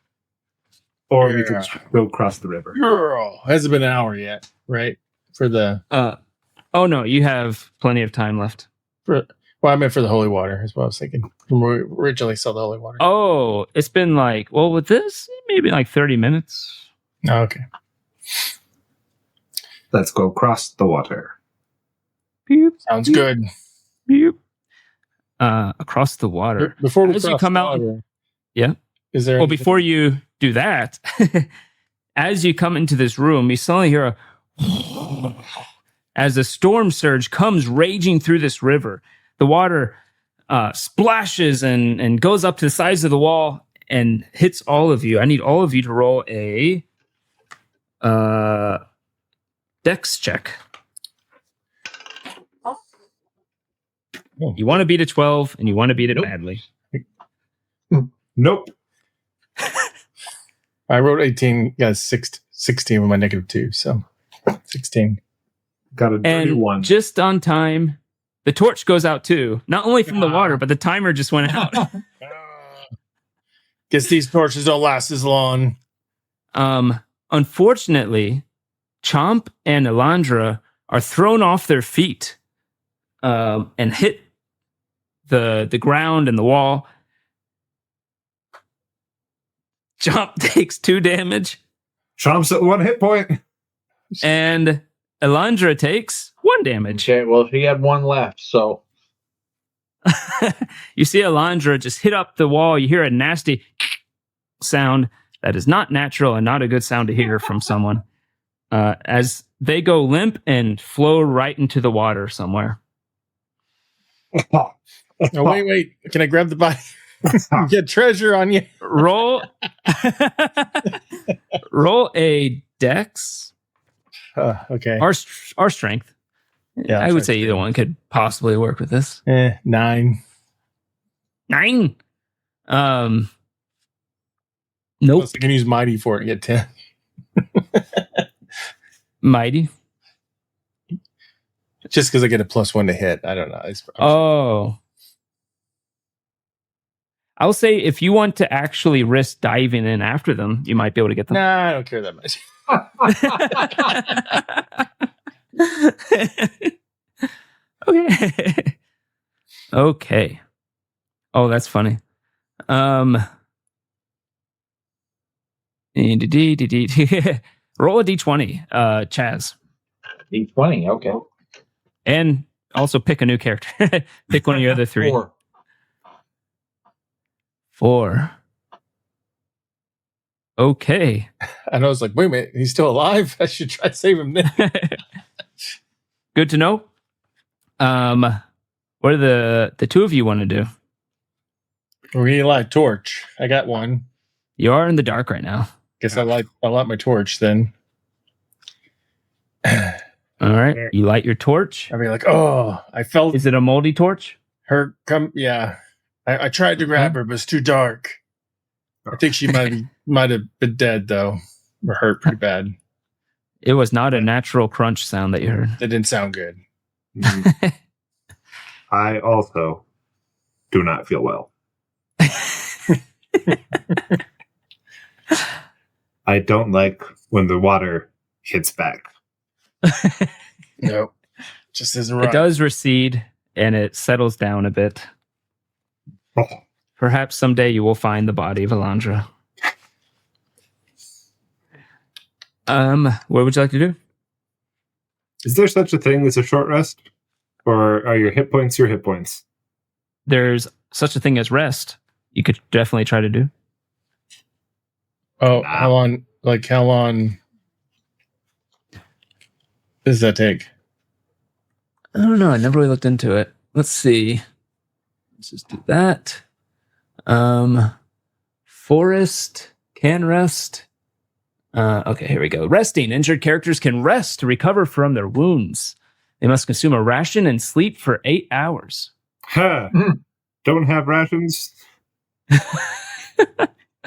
Or we could go across the river. Girl, hasn't been an hour yet, right? For the... oh, no, you have plenty of time left. I meant for the holy water, is what I was thinking. When we originally saw the holy water. Oh, it's been with this, maybe 30 minutes. Oh, okay. Let's go across the water. Beep, sounds beep, good. Beep. Across the water. Before we as you come out, yeah. Is there? Well, before you do that, as you come into this room, you suddenly hear as a storm surge comes raging through this river. The water splashes and goes up to the sides of the wall and hits all of you. I need all of you to roll a dex check. You want to beat a 12, and you want to beat it badly. Nope. I wrote 18. Yeah, 16 with my -2, so 16. Got a dirty one. Just on time. The torch goes out too. Not only from the water, but the timer just went out. Guess these torches don't last as long. Unfortunately, Chomp and Elandra are thrown off their feet and hit the ground and the wall. Chomp takes 2 damage. Chomp's at 1 hit point. And Elandra takes 1 damage. Okay, well, he had 1 left, so. You see Elandra just hit up the wall. You hear a nasty sound that is not natural and not a good sound to hear from someone. As they go limp and flow right into the water somewhere. Oh, wait. Can I grab the body? Get treasure on you. Roll a dex. Okay. Our strength. Yeah, I would say either one could possibly work with this. 9. 9. Nope. Unless I can use mighty for it and get 10. Mighty. Just because I get a +1 to hit. I don't know. Oh. I'll say if you want to actually risk diving in after them, you might be able to get them. Nah, I don't care that much. Okay. Oh, that's funny. Roll a d20, Chaz. D20, okay. And also pick a new character. Pick one of your other 3. 4. Okay. And I was like, wait a minute, he's still alive? I should try to save him then. Good to know. What do the 2 of you want to do? We need a light torch. I got 1. You are in the dark right now. Guess I'll light my torch then. All right. You light your torch. I'll be like, oh, I felt. Is it a moldy torch? Her come. Yeah. I tried to grab her, but it's too dark. I think she might have been dead though, or hurt pretty bad. It was not a natural crunch sound that you heard. That didn't sound good. I also do not feel well. I don't like when the water hits back. No, just isn't right. It does recede and it settles down a bit. Oh. Perhaps someday you will find the body of Alondra. What would you like to do? Is there such a thing as a short rest? Or are your hit points your hit points? There's such a thing as rest. You could definitely try to do. Oh, how long does that take? I don't know. I never really looked into it. Let's see. Let's just do that. Forest can rest. Okay, here we go. Resting. Injured characters can rest to recover from their wounds. They must consume a ration and sleep for 8 hours. Huh. Don't have rations?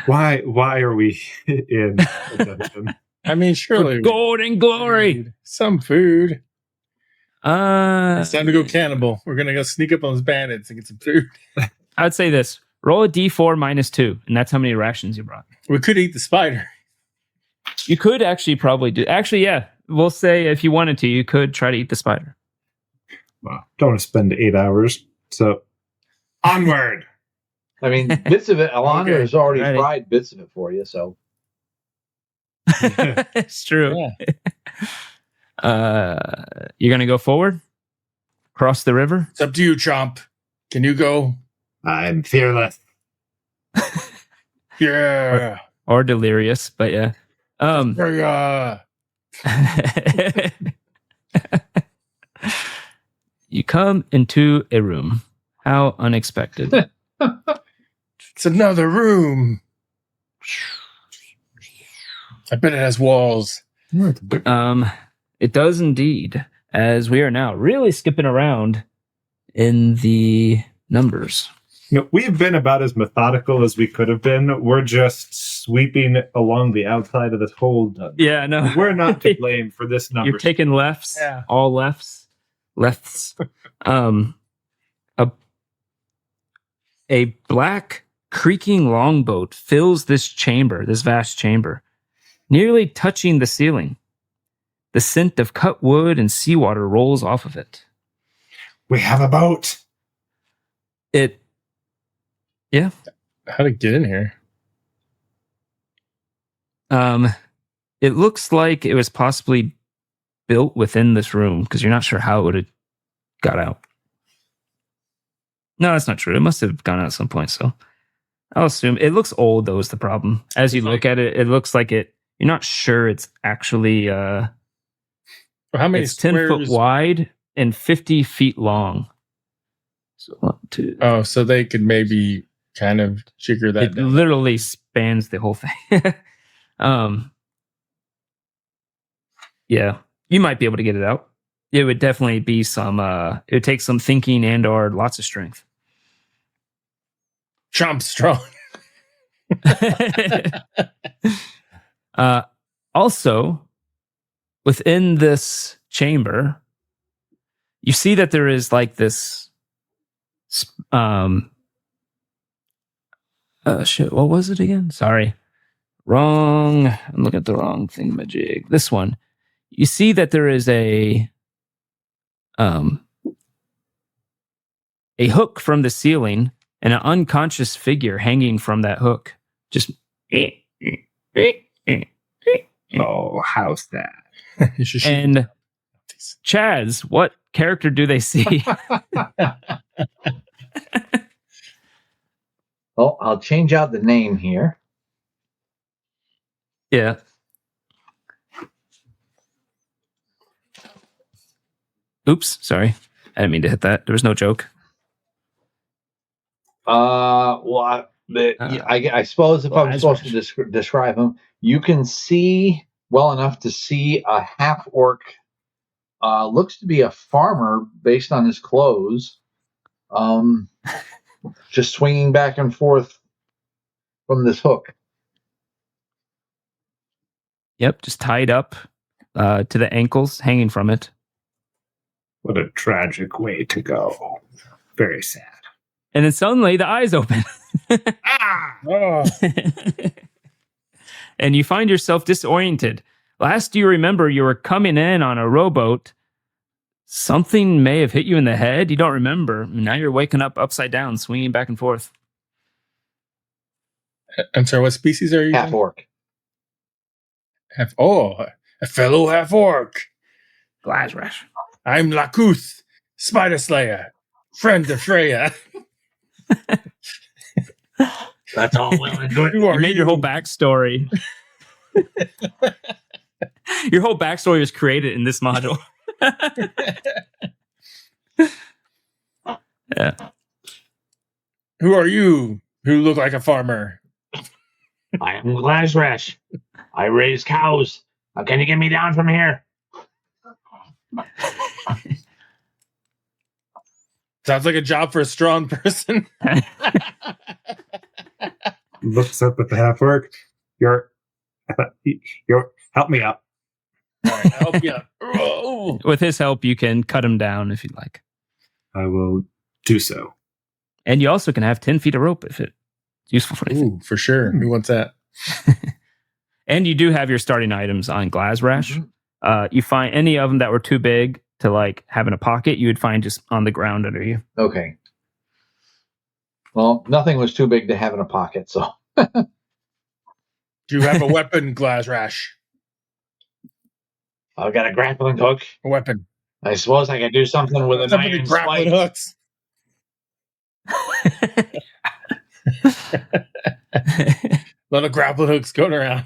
Why are we in a dungeon? I mean, surely For gold and glory. Some food. It's time to go cannibal. We're gonna go sneak up on those bandits and get some food. I'd say this. Roll a d4 -2, and that's how many rations you brought. We could eat the spider. You could actually probably do. Actually, yeah. We'll say if you wanted to, you could try to eat the spider. Well, don't want to spend 8 hours. So, onward. I mean, bits of it. Alondra has already fried bits of it for you, so. It's true. Yeah. You're going to go forward? Cross the river? It's up to you, Chomp. Can you go? I'm fearless. Yeah. Or delirious, but yeah. You come into a room. How unexpected. It's another room. I bet it has walls. It does indeed, as we are now really skipping around in the numbers. We've been about as methodical as we could have been. We're just sweeping along the outside of this whole dungeon. Yeah, no. We're not to blame for this number. You're taking lefts. Yeah. All lefts. Lefts. A black creaking longboat fills this chamber, this vast chamber, nearly touching the ceiling. The scent of cut wood and seawater rolls off of it. We have a boat. Yeah. How to get in here? It looks like it was possibly built within this room because you're not sure how it would have got out. No, that's not true. It must have gone out at some point. So I'll assume it looks old. Though is the problem. As you look at it, it looks like it. You're not sure it's actually. How many? It's 10 foot wide and 50 feet long. So 1, 2. Oh, so they could maybe kind of jigger that. It literally spans the whole thing. Yeah, you might be able to get it out. It would definitely be some. It would take some thinking and or lots of strength. Chomp strong. Also, within this chamber, you see that there is like this. Shit. What was it again? Sorry, wrong. I'm looking at the wrong thingamajig. This one. You see that there is a hook from the ceiling and an unconscious figure hanging from that hook. Just oh, how's that? And Chaz, what character do they see? Well, I'll change out the name here. Yeah. Oops, sorry. I didn't mean to hit that. There was no joke. Well, I suppose if I'm supposed to describe him, you can see well enough to see a half orc. Looks to be a farmer based on his clothes. Just swinging back and forth from this hook? Yep, just tied up to the ankles, hanging from it. What a tragic way to go. Very sad. And then suddenly the eyes open. Oh. And you find yourself disoriented. Last you remember, you were coming in on a rowboat. Something may have hit you in the head. You don't remember. Now you're waking up upside down, swinging back and forth. I'm sorry, what species are you? Half orc. A fellow half orc. Glass rash. I'm Lakuth, Spider Slayer, friend of Freya. That's all well and good. You made your whole backstory. Your whole backstory was created in this module. Yeah. Who are you who look like a farmer? I am Glass Rash. I raise cows. How can you get me down from here? Sounds like a job for a strong person. Looks up at the half orc. You're help me up. All right, I'll help you out. Oh. With his help, you can cut him down if you'd like. I will do so. And you also can have 10 feet of rope if it's useful for anything. Ooh, for sure. Who wants that? And you do have your starting items on Glass Rash. You find any of them that were too big to like have in a pocket, you would find just on the ground under you. Okay. Well, nothing was too big to have in a pocket, so. Do you have a weapon, Glass Rash? I've got a grappling hook. A weapon. I suppose I could do something with an Somebody iron grappling spike. hooks. A lot of grappling hooks going around.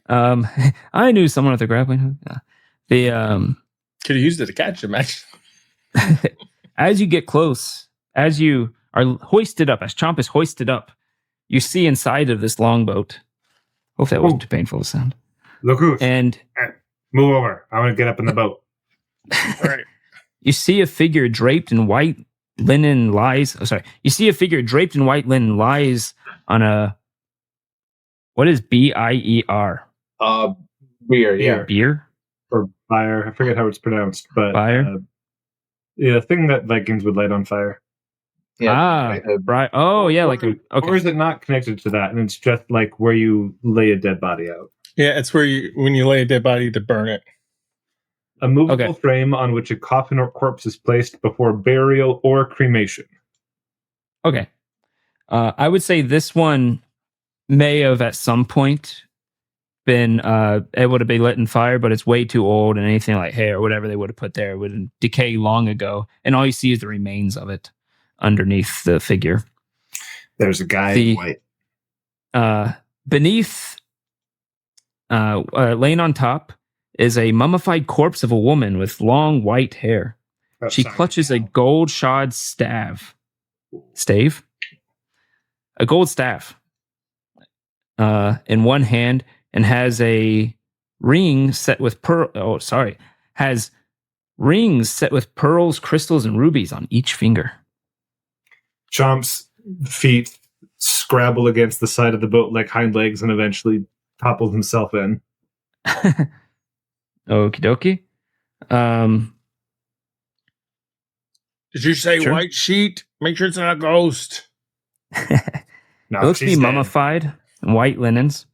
I knew someone with a grappling hook. The Could have used it to catch him, actually. as you get close, as you are hoisted up, as Chomp is hoisted up, you see inside of this longboat. Hope that wasn't too painful to sound. Look who's. And Move over. I want to get up in the boat. All right. you see a figure draped in white linen lies. Oh, sorry. You see a figure draped in white linen lies on a. What is B-I-E-R? Beer, yeah. Beer? Or fire. I forget how it's pronounced, but Fire? yeah, thing that Vikings would light on fire. Yeah. Right. Oh, yeah. Like a, Or okay. is it not connected to that? And it's just like where you lay a dead body out. Yeah, it's where when you lay a dead body to burn it. A movable Okay. frame on which a coffin or corpse is placed before burial or cremation. Okay. I would say this one may have at some point been able to be lit in fire, but it's way too old, and anything like hair or whatever they would have put there would decay long ago, and all you see is the remains of it underneath the figure. There's a guy in white. Beneath, laying on top, is a mummified corpse of a woman with long white hair. She clutches a gold shod stave. A gold staff in one hand, and has a ring set with has rings set with pearls, crystals, and rubies on each finger. Chomp's feet scrabble against the side of the boat like hind legs and eventually topples himself in. Okie dokie. Did you say Sure. white sheet? Make sure it's not a ghost. No, It looks to be she's dead. mummified in white linens.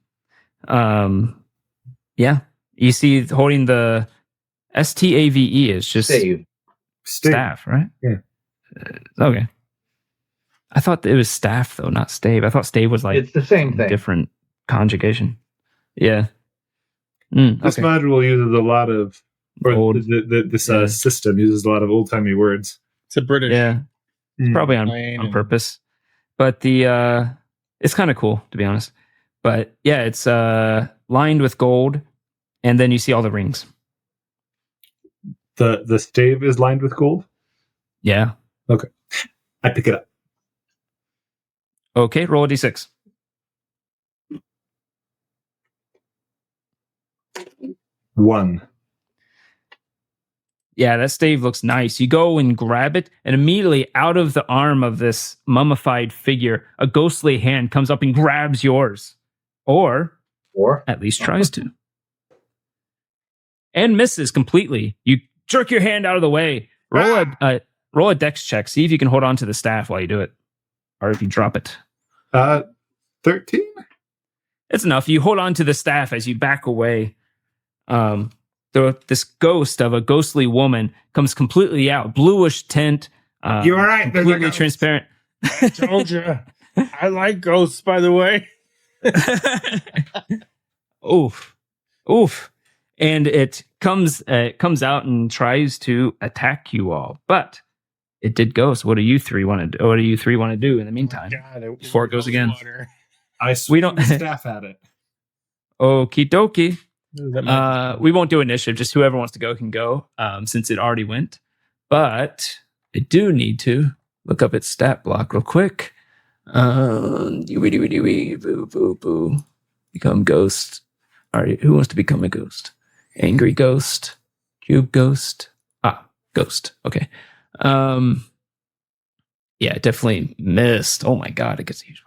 Yeah. You see holding the STAVE is just Save. staff, right? Yeah. Okay. I thought it was staff though, not stave. I thought stave was like It's the same thing. different conjugation. Yeah. This Okay. module uses a lot of, or Old. this Yeah. system uses a lot of old-timey words. It's a British. Yeah. It's probably on Plain and- purpose. But the it's kind of cool, to be honest. But yeah, it's lined with gold, and then you see all the rings. The stave is lined with gold. Yeah. I pick it up. Okay, roll a d6. One. Yeah, that stave looks nice. You go and grab it, and immediately out of the arm of this mummified figure, a ghostly hand comes up and grabs yours. Or at least tries to. And misses completely. You jerk your hand out of the way. Roll a dex check. See if you can hold on to the staff while you do it. Or if you drop it. 13? It's enough. You hold on to the staff as you back away. This ghost of a ghostly woman comes completely out. Bluish tint. You're right. Completely transparent. I told you. I like ghosts, by the way. Oof. And it comes out and tries to attack you all. But it did ghost. What do you three want to do? What do you three want to do in the meantime? Before it goes again. I swing the staff at it. Okie dokie. We won't do initiative. Just whoever wants to go can go, since it already went. But I do need to look up its stat block real quick. Boo. Become ghost. All right, who wants to become a ghost? Angry ghost, cube ghost. Ghost. Okay. Yeah, definitely missed. Oh my god, it gets a huge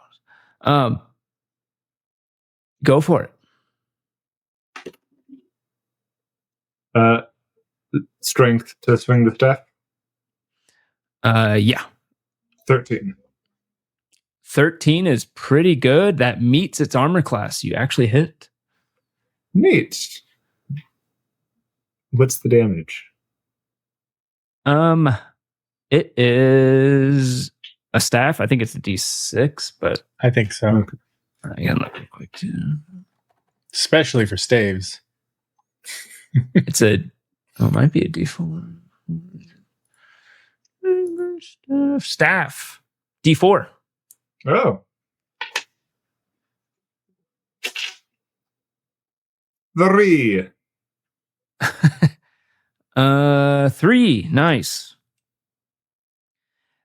bonus. Go for it. Strength to swing the staff? Yeah. 13. 13 is pretty good. That meets its armor class. You actually hit. Neat. What's the damage? It is a staff. I think it's a D6, but I think so. Okay. I gotta look real quick too. Especially for staves. It might be a D4. Staff. D4. Oh. 3. 3. Nice.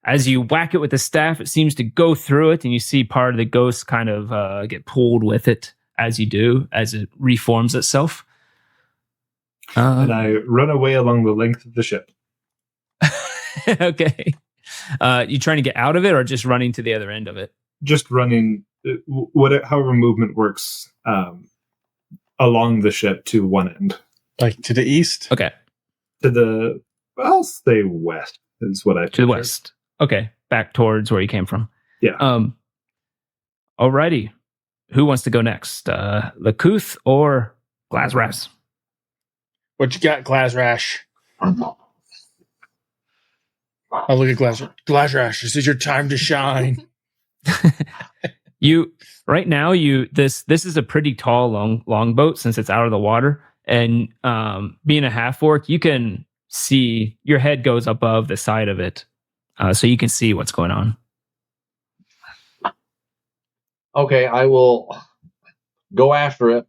As you whack it with the staff, it seems to go through it, and you see part of the ghost kind of get pulled with it as you do, as it reforms itself. And I run away along the length of the ship. Okay. You trying to get out of it, or just running to the other end of it? Just running, however movement works, along the ship to one end. Like to the east? Okay. I'll say west is what I To the west. Okay. Back towards where you came from. Yeah. Alrighty. Who wants to go next? Lakuth or Glazrash? What you got, Glazrash? Oh, look at Glazrash. This is your time to shine. Right now, this is a pretty tall longboat since it's out of the water, and being a half orc, you can see your head goes above the side of it, so you can see what's going on. Okay, I will go after it.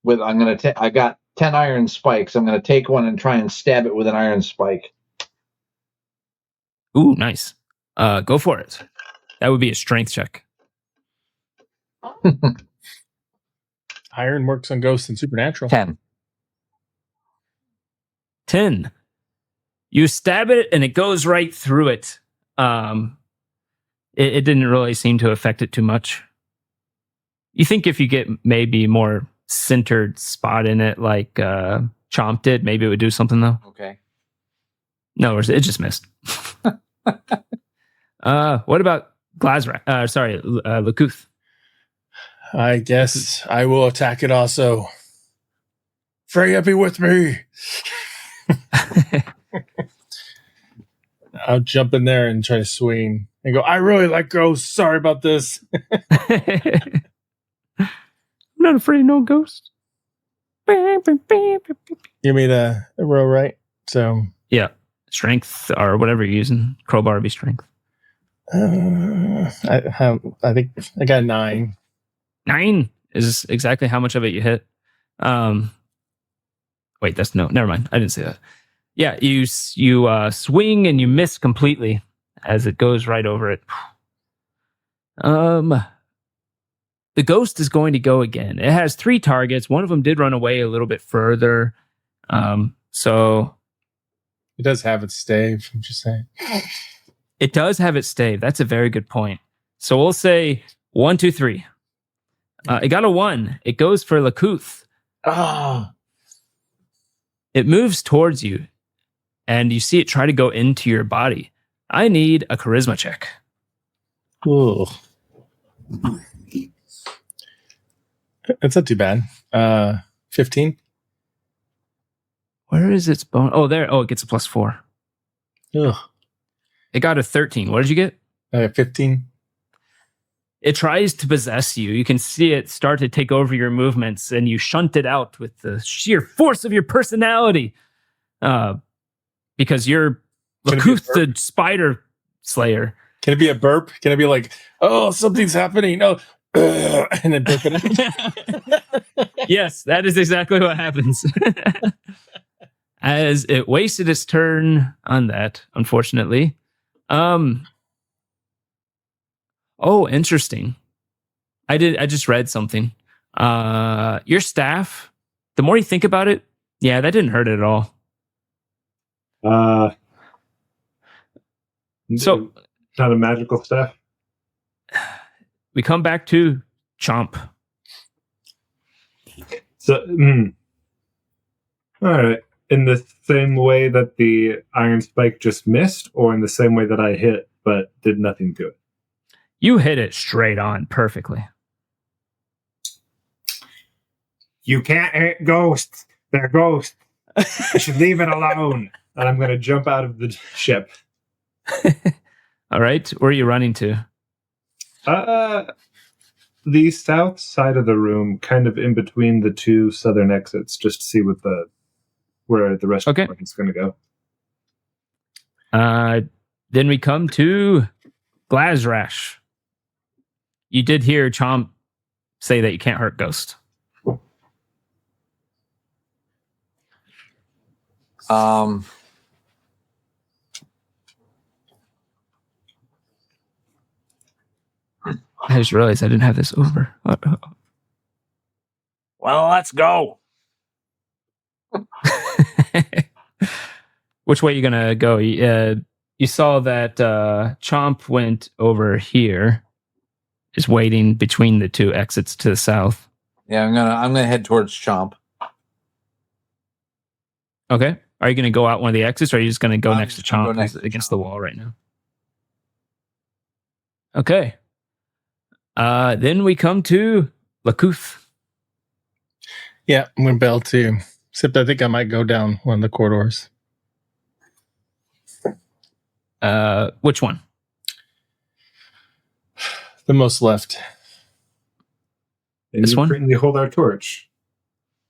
I got 10 iron spikes. I'm gonna take one and try and stab it with an iron spike. Ooh, nice. Go for it. That would be a strength check. Iron works on ghosts and supernatural. 10. You stab it and it goes right through it. It didn't really seem to affect it too much. You think if you get maybe more centered spot in it, like Chomp did, maybe it would do something though. Okay. No, it just missed. What about Lakuth? I guess I will attack it also. Freya, be with me. I'll jump in there and try to swing and go, I really like ghosts. Sorry about this. I'm not afraid of no ghosts. Give me the row, right? So yeah, strength or whatever you're using. Crowbar would be strength. I think I got 9. 9 is exactly how much of it you hit. Wait, never mind. I didn't say that. Yeah, you swing and you miss completely as it goes right over it. The ghost is going to go again. It has 3 targets. One of them did run away a little bit further. So It does have its stave. I'm just saying. It does have its stave. That's a very good point. So we'll say 1, 2, 3. It got a 1. It goes for Lakuth. It moves towards you, and you see it try to go into your body. I need a charisma check. Ooh. That's not too bad. 15. Where is its bone? Oh, there. Oh, it gets a +4. Ugh. It got a 13. What did you get? 15. It tries to possess you. You can see it start to take over your movements, and you shunt it out with the sheer force of your personality. Because you're Lakuth, the spider slayer. Can it be a burp? Can it be like, oh, something's happening? No. And then burp it out? Yes, that is exactly what happens. As it wasted its turn on that, unfortunately. Oh, interesting. I just read something. Your staff, the more you think about it, yeah, that didn't hurt it at all. So, not a magical staff. We come back to Chomp. So, all right. In the same way that the iron spike just missed, or in the same way that I hit but did nothing to it? You hit it straight on perfectly. You can't hit ghosts. They're ghosts. You should leave it alone. And I'm going to jump out of the ship. All right. Where are you running to? The south side of the room, kind of in between the two southern exits, just to see where the rest of the party's going to go. Then we come to Glazrash. You did hear Chomp say that you can't hurt ghosts. I just realized I didn't have this over. Well, let's go. Which way are you gonna go? You saw that Chomp went over here. Is waiting between the two exits to the south. Yeah, I'm gonna head towards Chomp. Okay. Are you gonna go out one of the exits, or are you just gonna go next to Chomp against the wall right now? Okay. Then we come to Lakuth. Yeah, I'm gonna bail too. Except I think I might go down one of the corridors. Which one? The most left. And this one? Currently hold our torch.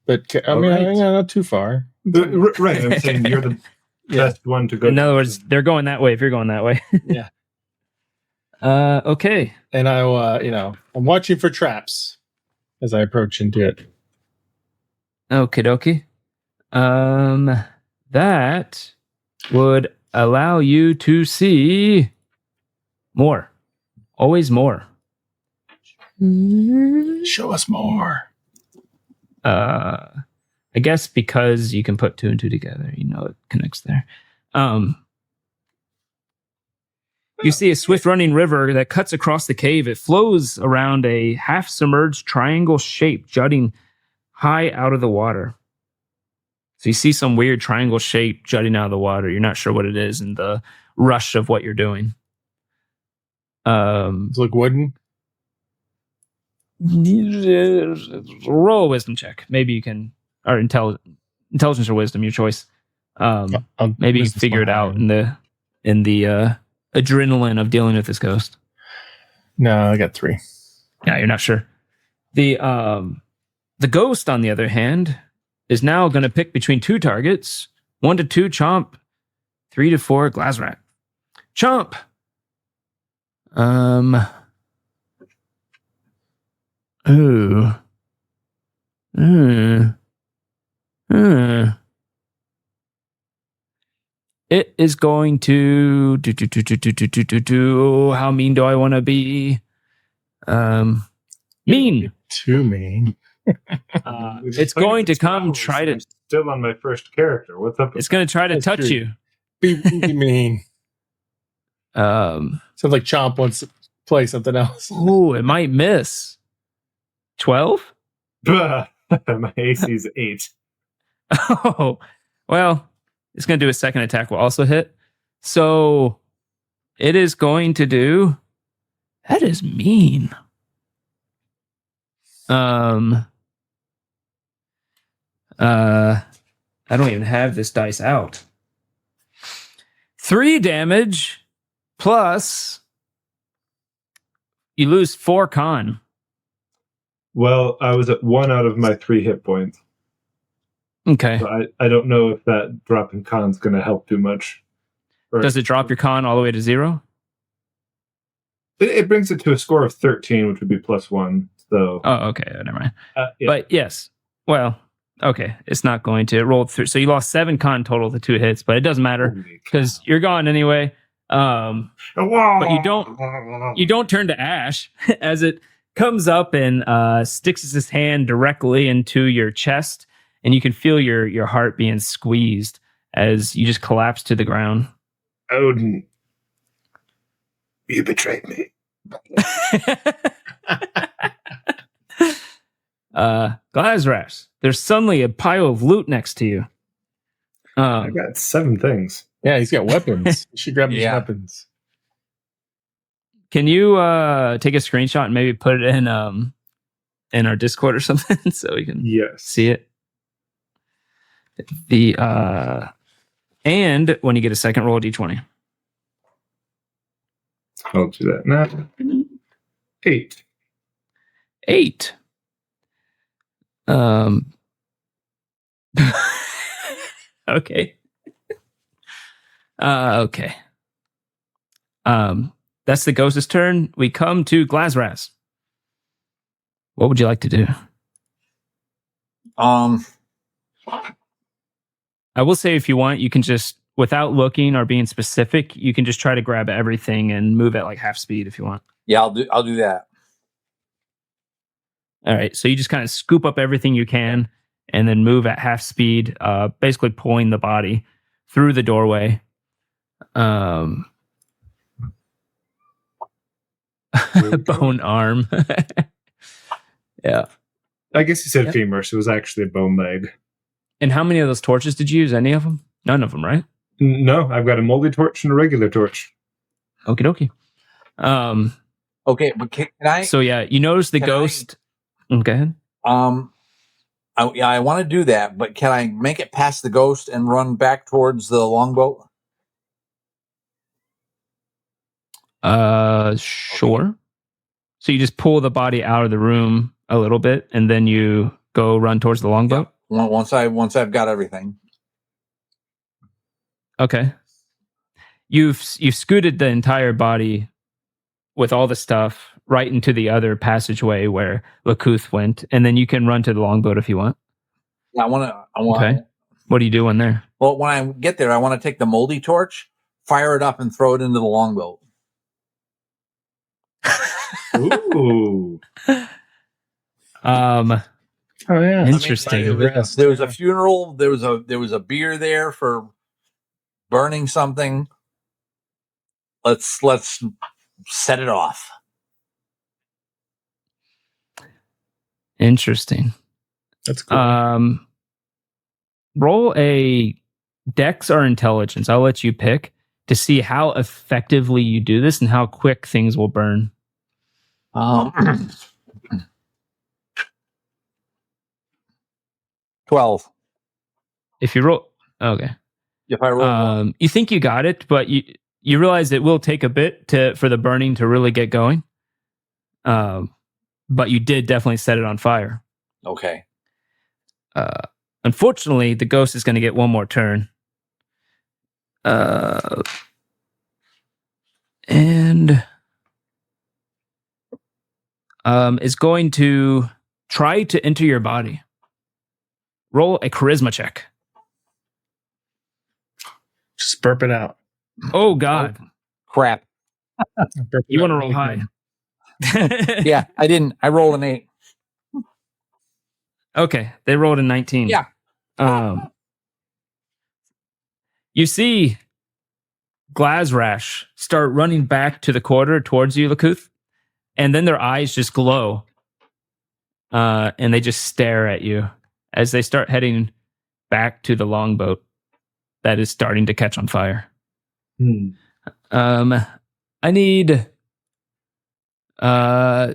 But I mean, not too far. Right. I'm saying you're the best one to go. In other words, they're going that way if you're going that way. Yeah. Okay. And I'm watching for traps as I approach into it. Okie dokie. That would allow you to see more. Always more. Show us more. I guess because you can put 2 and 2 together, it connects there. You see a swift-running river that cuts across the cave. It flows around a half-submerged triangle shape jutting high out of the water. So you see some weird triangle shape jutting out of the water. You're not sure what it is in the rush of what you're doing. Does it look wooden? Roll a wisdom check. Maybe you can, or intelligence or wisdom, your choice. Maybe you can figure it out in the adrenaline of dealing with this ghost. No, I got 3. Yeah, you're not sure. The ghost, on the other hand, is now going to pick between 2 targets: 1 to 2 Chomp, 3 to 4 Glazrak. Chomp. It is going to do. How mean do I want to be? Mean. Too mean. It's going to come try to. I'm still on my first character. What's up? It's going to try to touch you. Be mean. Sounds like Chomp wants to play something else. Ooh, it might miss. 12? My AC is 8. Oh, well, it's going to do a second attack will also hit. So it is going to do. That is mean. I don't even have this dice out. 3 damage plus you lose 4 con. Well, I was at 1 out of my 3 hit points. Okay. So I don't know if that drop in con is going to help too much. Does it drop your con all the way to 0? It brings it to a score of 13, which would be +1. So. Oh, okay. Never mind. Yeah. But yes. Well, okay. It's not going to. It rolled through. So you lost 7 con total to 2 hits, but it doesn't matter because you're gone anyway. But you don't turn to ash as it comes up and sticks his hand directly into your chest, and you can feel your heart being squeezed as you just collapse to the ground. Odin, you betrayed me. Glazrash, there's suddenly a pile of loot next to you. I got 7 things. Yeah, he's got weapons. You should grab his weapons. Can you take a screenshot and maybe put it in our Discord or something so we can see it? And when you get a second, roll a d20. I'll do that now. 8. 8. Okay. Okay. That's the ghost's turn. We come to Glazraz. What would you like to do? I will say if you want, you can just, without looking or being specific, you can just try to grab everything and move at like half speed if you want. Yeah, I'll do that. All right. So you just kind of scoop up everything you can and then move at half speed, basically pulling the body through the doorway. Bone arm. Yeah. I guess you said femur, so it was actually a bone leg. And how many of those torches did you use? Any of them? None of them, right? No, I've got a moldy torch and a regular torch. Okie dokie. Okay, but can I? So yeah, you notice the ghost. Go ahead. I want to do that, but can I make it past the ghost and run back towards the longboat? Sure. Okay. So you just pull the body out of the room a little bit, and then you go run towards the longboat. Yeah. Once I've got everything. Okay. You've scooted the entire body with all the stuff right into the other passageway where Lakuth went, and then you can run to the longboat if you want. Yeah, I want. Okay. What are you doing there? Well, when I get there, I want to take the moldy torch, fire it up, and throw it into the longboat. Ooh. Oh yeah. Interesting. There was a funeral. There was a beer there for burning something. Let's set it off. Interesting. That's cool. Roll a Dex or Intelligence. I'll let you pick to see how effectively you do this and how quick things will burn. 12. If you roll, okay. If I roll, you think you got it, but you realize it will take a bit for the burning to really get going. But you did definitely set it on fire. Okay. Unfortunately, the ghost is going to get one more turn. And is going to try to enter your body. Roll a charisma check. Just burp it out. Oh, God. Crap. You want to roll high. Yeah, I didn't. I rolled an 8. Okay, they rolled a 19. Yeah. You see Glazrash start running back to the corridor towards you, Lakuth, and then their eyes just glow, and they just stare at you as they start heading back to the longboat that is starting to catch on fire. I need roll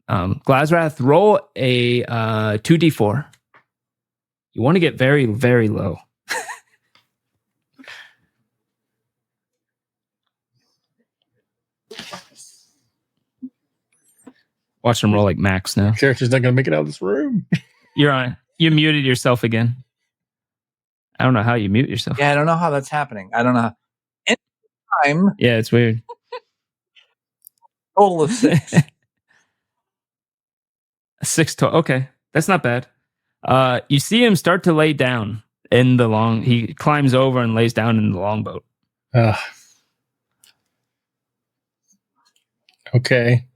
Glazrath, roll a 2d4. You want to get very, very low. Watch them roll like max now. Character's not going to make it out of this room. You're on. You muted yourself again. I don't know how you mute yourself. Yeah, I don't know how that's happening. I don't know. Anytime. Yeah, it's weird. Total of 6. 6 total. Okay, that's not bad. You see him start to lay down in the He climbs over and lays down in the longboat. Okay.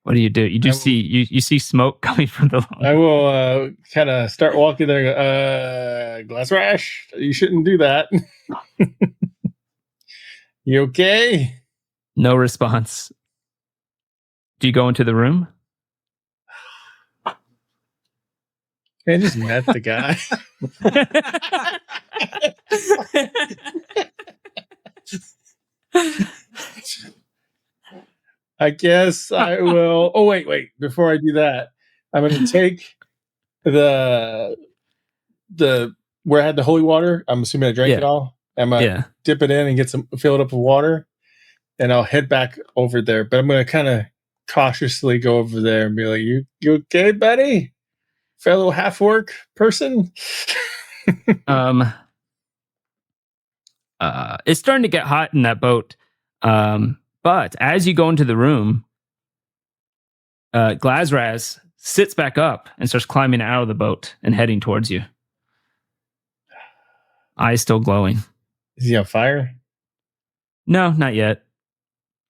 What do? You just see you see smoke coming from the longboat. I will kind of start walking there. Glazrash, you shouldn't do that. You okay? No response. Do you go into the room? I just met the guy. I guess I will. Oh, wait. Before I do that, I'm going to take the where I had the holy water. I'm assuming I drank it all. I'm going to dip it in and fill it up with water, and I'll head back over there. But I'm going to kind of cautiously go over there and be like, "You okay, buddy? Fellow half-orc person?" It's starting to get hot in that boat. But as you go into the room, Glazraz sits back up and starts climbing out of the boat and heading towards you. Eyes still glowing. Is he on fire? No, not yet.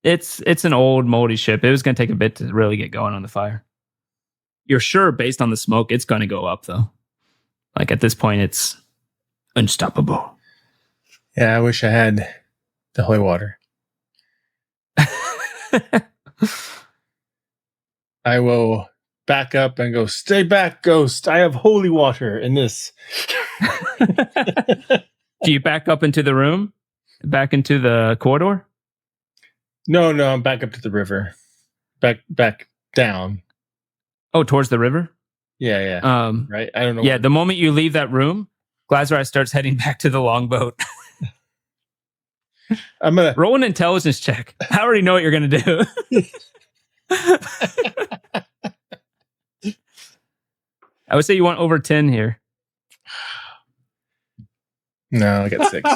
It's an old moldy ship. It was going to take a bit to really get going on the fire. You're sure, based on the smoke, it's going to go up, though. Like, at this point, it's unstoppable. Yeah, I wish I had the holy water. I will back up and go, "Stay back, ghost. I have holy water in this." Do you back up into the room? Back into the corridor? No, I'm back up to the river. Back down. Oh, towards the river? Yeah. Right? I don't know. Yeah, the moment you leave that room, Glazrar starts heading back to the longboat. I'm gonna roll an intelligence check. I already know what you're gonna do. I would say you want over 10 here. No, I got 6.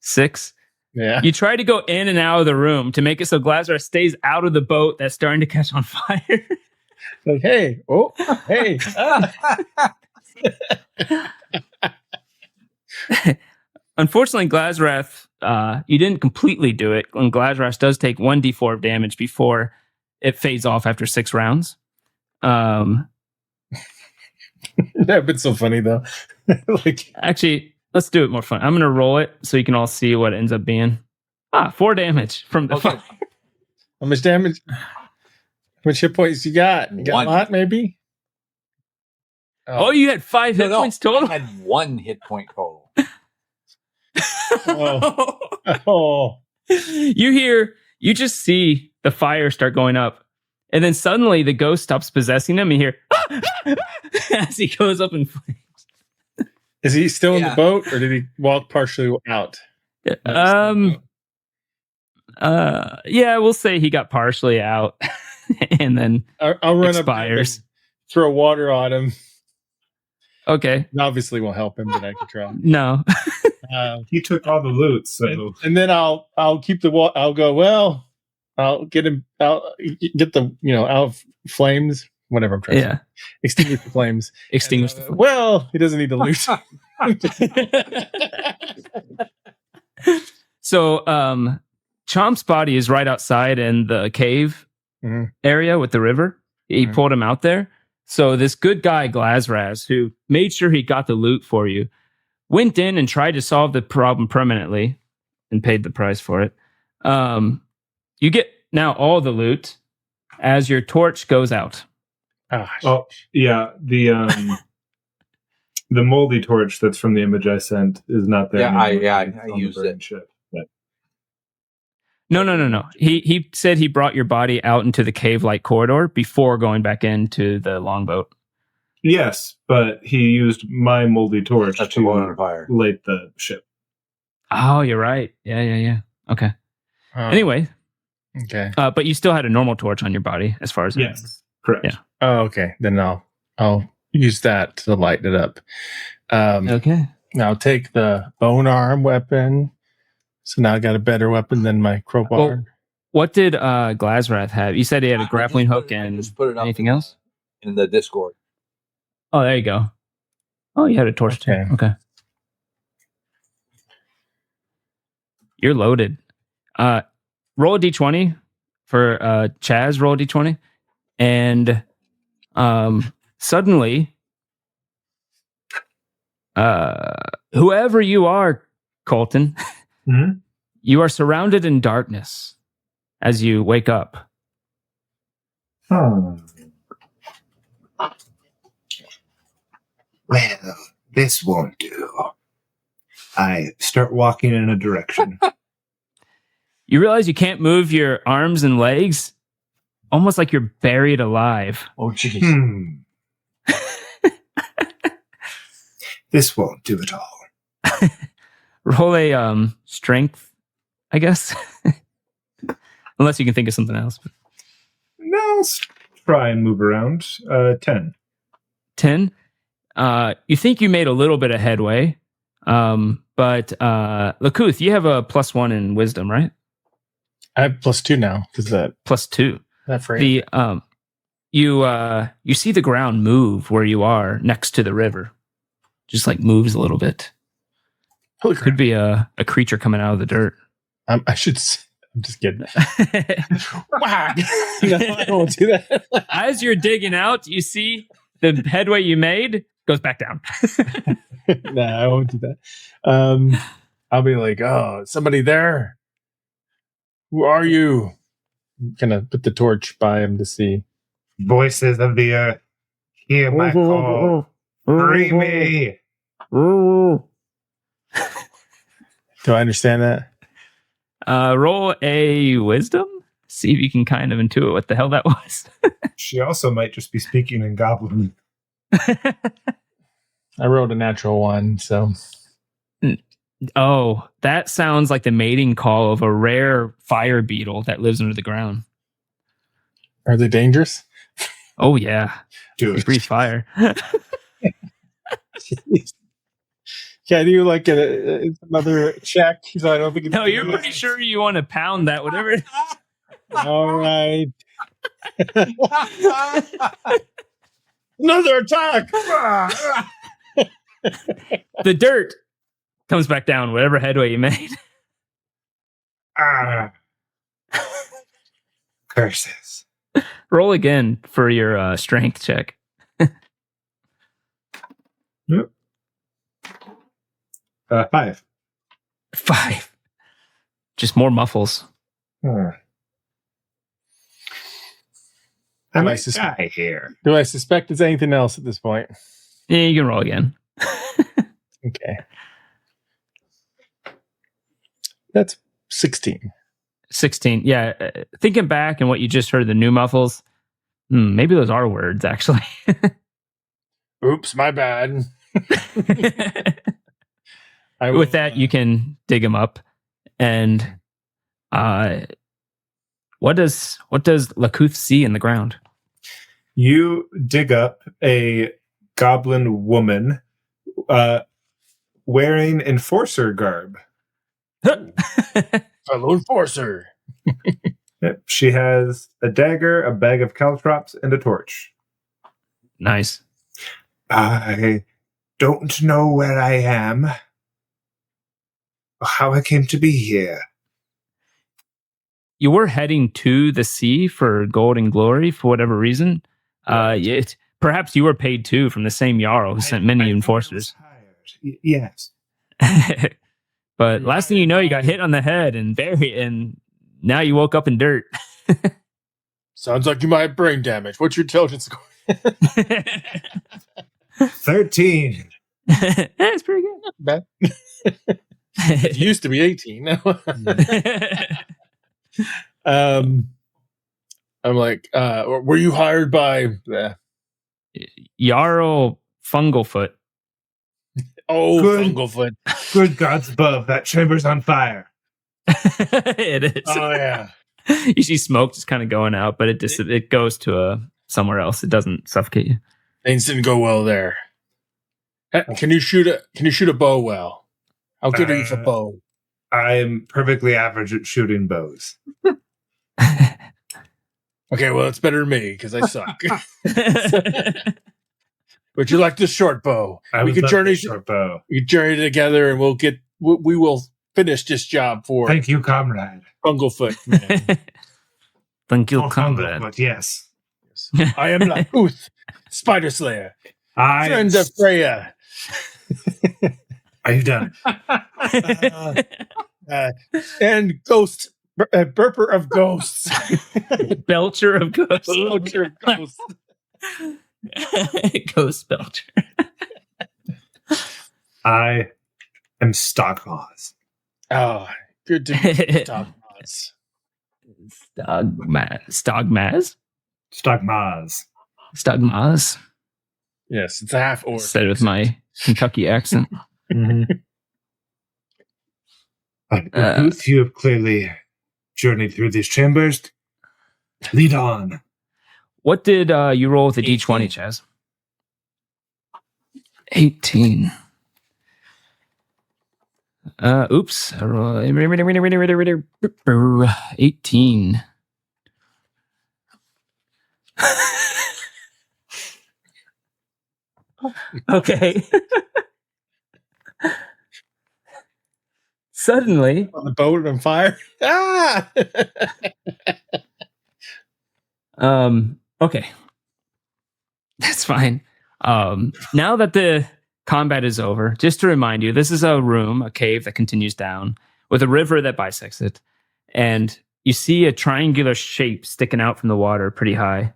6? Yeah. You try to go in and out of the room to make it so Glazrar stays out of the boat that's starting to catch on fire. Like, hey. Unfortunately, Glazrath, you didn't completely do it. And Glazrath does take 1d4 of damage before it fades off after 6 rounds. That'd been so funny, though. Actually, let's do it more fun. I'm going to roll it so you can all see what it ends up being. 4 damage from the fire. How much damage? How much hit points you got? You got 1. a lot, maybe? Oh, you had 5 hit points total? I had 1 hit point total. You just see the fire start going up, and then suddenly the ghost stops possessing him, and you hear as he goes up in flames. Is he still in the boat, or did he walk partially out? Yeah, we'll say he got partially out, and then I'll run expires. up and throw water on him. Okay. It obviously won't help him, but I could try. No. He took all the loot, so and then I'll keep the water. I'll go, well, I'll get him. I'll get the out of flames. Whatever I'm trying to say. Extinguish the flames. Extinguish the flames. Well, he doesn't need the loot. So, Chomp's body is right outside in the cave area with the river. He pulled him out there. So this good guy, Glazraz, who made sure he got the loot for you, went in and tried to solve the problem permanently and paid the price for it. You get now all the loot as your torch goes out. Oh, yeah. The moldy torch that's from the image I sent is not there. I used it. No. He said he brought your body out into the cave-like corridor before going back into the longboat. Yes, but he used my moldy torch to light the ship. Oh, you're right. Yeah. Okay. Anyway. Okay. But you still had a normal torch on your body, as far as I remember. Correct. Yeah. Oh, okay. Then I'll use that to light it up. Okay. Now I'll take the bone arm weapon. So now I got a better weapon than my crowbar. Well, what did Glazrath have? You said he had a grappling hook and anything else? In the Discord. Oh, there you go. Oh, you had a torch too. Okay. You're loaded. Roll a d20 for Chaz. Roll a d20. And suddenly, whoever you are, Colton, you are surrounded in darkness as you wake up. Well, this won't do. I start walking in a direction. You realize you can't move your arms and legs, almost like you're buried alive. Oh, jeez. This won't do at all. Roll a strength, I guess. Unless you can think of something else. No, let's try and move around. 10. 10? You think you made a little bit of headway. But Lakuth, you have a +1 in wisdom, right? I have +2 now because that +2. That frame. You see the ground move where you are next to the river, just like moves a little bit. Could be a creature coming out of the dirt. I'm just kidding. Wow. No, I won't do that. As you're digging out, you see the headway you made goes back down. Nah, I won't do that. I'll be like, oh, somebody there? Who are you? I'm gonna put the torch by him to see. Voices of the earth, hear my call. Free me. Do I understand that? Roll a wisdom. See if you can kind of intuit what the hell that was. She also might just be speaking in Goblin. I rolled a natural 1, so. Oh, that sounds like the mating call of a rare fire beetle that lives under the ground. Are they dangerous? Oh, yeah. Do They breathe fire. Can you like get another check? So I don't think. No, you're pretty sure you want to pound that, whatever. All right. Another attack. The dirt comes back down, whatever headway you made. Curses. Roll again for your strength check. Yep. 5. 5. Just more muffles. I might die here. Do I suspect it's anything else at this point? Yeah, you can roll again. Okay. That's 16. 16. Yeah. Thinking back and what you just heard, the new muffles, maybe those are words, actually. Oops, my bad. With that, you can dig them up. And what does Lakuth see in the ground? You dig up a goblin woman wearing enforcer garb. Fellow enforcer. Yep. She has a dagger, a bag of caltrops, and a torch. Nice. I don't know where I am, or how I came to be here. You were heading to the sea for gold and glory for whatever reason. Perhaps you were paid too from the same Jarl who sent many enforcers. Yes, But last thing you know, you got hit on the head and buried, and now you woke up in dirt. Sounds like you might have brain damage. What's your intelligence score? 13. That's pretty good. Not bad. It used to be 18. I'm like, were you hired by Jarl Funglefoot? Oh, Good. Funglefoot. Good gods above, that chamber's on fire. It is. Oh yeah. You see smoke just kind of going out, but it goes to somewhere else. It doesn't suffocate you. Things didn't go well there. Can you shoot a bow well? How good are you for bow? I'm perfectly average at shooting bows. Okay, well, it's better than me because I suck. Would you like this short bow? We could journey short bow. We journey together, and we will finish this job for. Thank you, comrade. Funglefoot, man. Thank you, comrade. But yes. I am Lahuth, Spider Slayer, friend of Freya. Are you done? And ghost, burper of ghosts. Belcher of ghosts. Belcher of ghosts. Ghost Belcher. I am Stockmaws. Oh, good to meet you, Stockmaws. Stogmaz? Stockmaws. Yes, it's a half orc. Said with my Kentucky accent. Mm-hmm. Ruth, you have clearly journeyed through these chambers. Lead on. What did you roll with the D20, Chaz? 18. Oops. 18. Okay. Suddenly, on the boat on fire. Ah. Okay. That's fine. Now that the combat is over, just to remind you, this is a room, a cave that continues down with a river that bisects it. And you see a triangular shape sticking out from the water pretty high.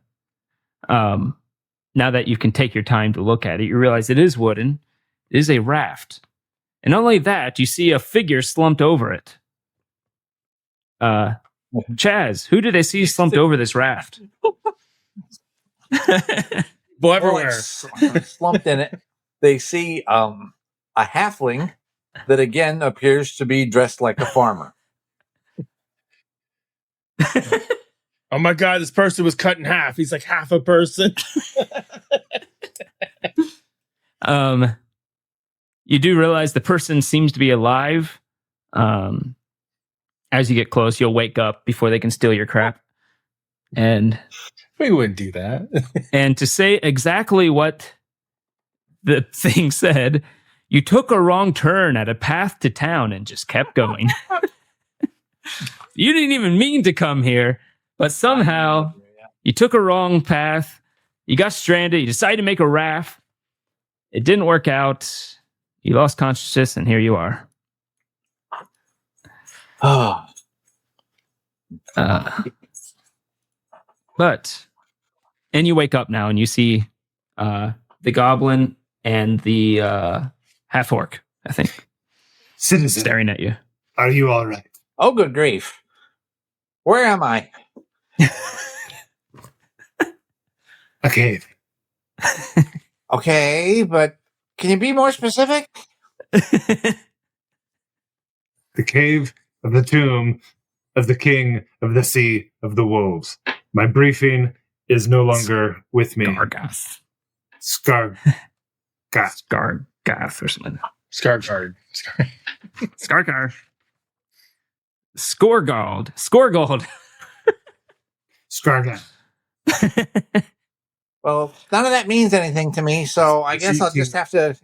Now that you can take your time to look at it, you realize it is wooden. It is a raft. And not only that, you see a figure slumped over it. Chaz, who did they see slumped over this raft? Boy, everywhere. Slumped in it. They see a halfling that again appears to be dressed like a farmer. Oh my God, this person was cut in half. He's like half a person. You do realize the person seems to be alive. As you get close, you'll wake up before they can steal your crap. And we wouldn't do that. And to say exactly what the thing said, you took a wrong turn at a path to town and just kept going. You didn't even mean to come here, but somehow you took a wrong path. You got stranded. You decided to make a raft. It didn't work out. You lost consciousness, and here you are. And you wake up now, and you see the goblin and the half orc, I think, citizen, staring at you. Are you all right? Oh, good grief! Where am I? A cave. Okay, but can you be more specific? The cave of the tomb of the king of the sea of the wolves. My briefing is no longer with me. Skargath. Skargath or something. Skargard. Skargar. Skorgold. Skargath. Well, none of that means anything to me, so I guess I'll just have to...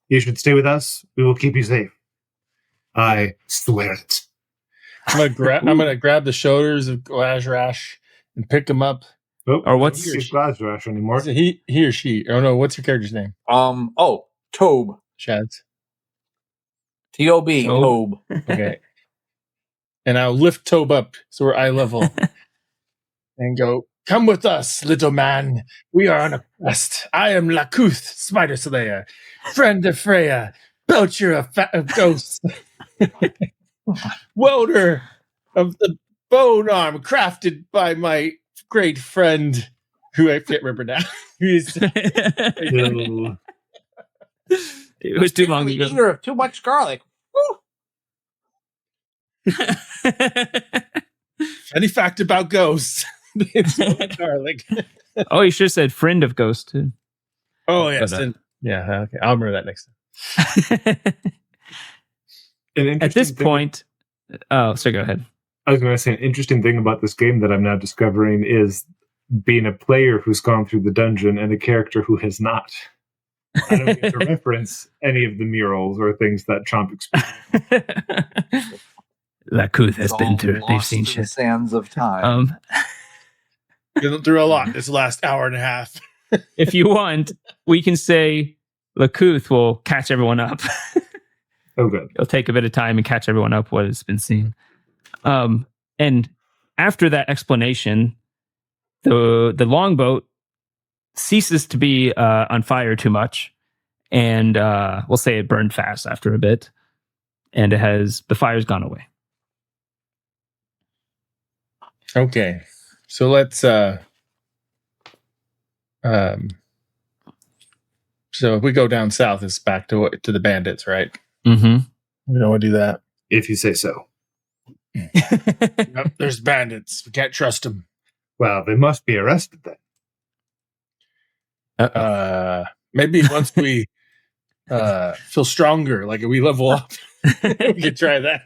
You should stay with us. We will keep you safe. I swear it. I'm gonna grab the shoulders of Glazrash and pick him up Oh, Or what's his Glazrash anymore? Is it he or she? Oh no, what's your character's name? Tobe. Shads. T-O-B. Tobe. Okay. And I'll lift Tobe up so we're eye level and go, come with us, little man. We are on a quest. I am Lakuth, Spider Slayer, friend of Freya, belcher of ghosts, welder of the bone arm crafted by my great friend, who I can't remember now. It was too long ago. Eater of too much garlic. Any fact about ghosts? It's garlic. Oh, you should have said friend of ghost too. Oh yes, yeah. Okay, I'll remember that next time. At this point, so go ahead. I was going to say an interesting thing about this game that I'm now discovering is being a player who's gone through the dungeon and a character who has not. I don't get to reference any of the murals or things that Chomp experienced. Lakuth has been through. They've seen shit. The sands of time. Been through a lot this last hour and a half. If you want, we can say Lakuth will catch everyone up. Oh, good. It'll take a bit of time and catch everyone up what has been seen. And after that explanation, the longboat ceases to be on fire too much, and we'll say it burned fast after a bit, and the fire's gone away. Okay, so let's so if we go down south, it's back to the bandits, right? Mm-hmm. We don't want to do that. If you say so. Yep, there's bandits. We can't trust them. Well, they must be arrested then. Maybe once we feel stronger, like we level up, we could try that.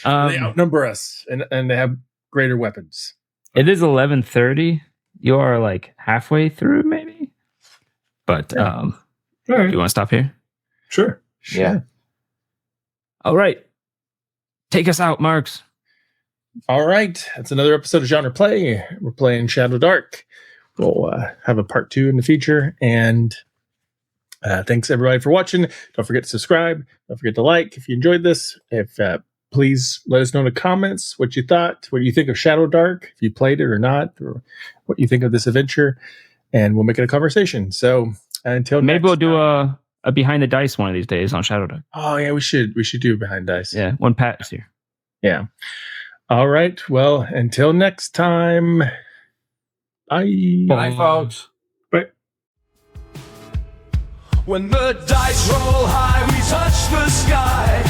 They outnumber us, and they have greater weapons. It is 11:30. You are like halfway through, maybe. But Right. Do you want to stop here? Sure. Yeah. All right. Take us out, Marks. All right, that's another episode of GenrePlay. We're playing Shadowdark. We'll have a part 2 in the future, and thanks everybody for watching. Don't forget to subscribe. Don't forget to like if you enjoyed this. If please let us know in the comments what you thought. What do you think of Shadowdark? If you played it or not, or what you think of this adventure, and we'll make it a conversation. So until maybe we'll do time, a behind the dice one of these days on Shadowdark. Oh yeah, we should do behind dice. Yeah, when Pat is here. Yeah. All right. Well, until next time. Bye. Bye, folks. Bye. When the dice roll high, we touch the sky.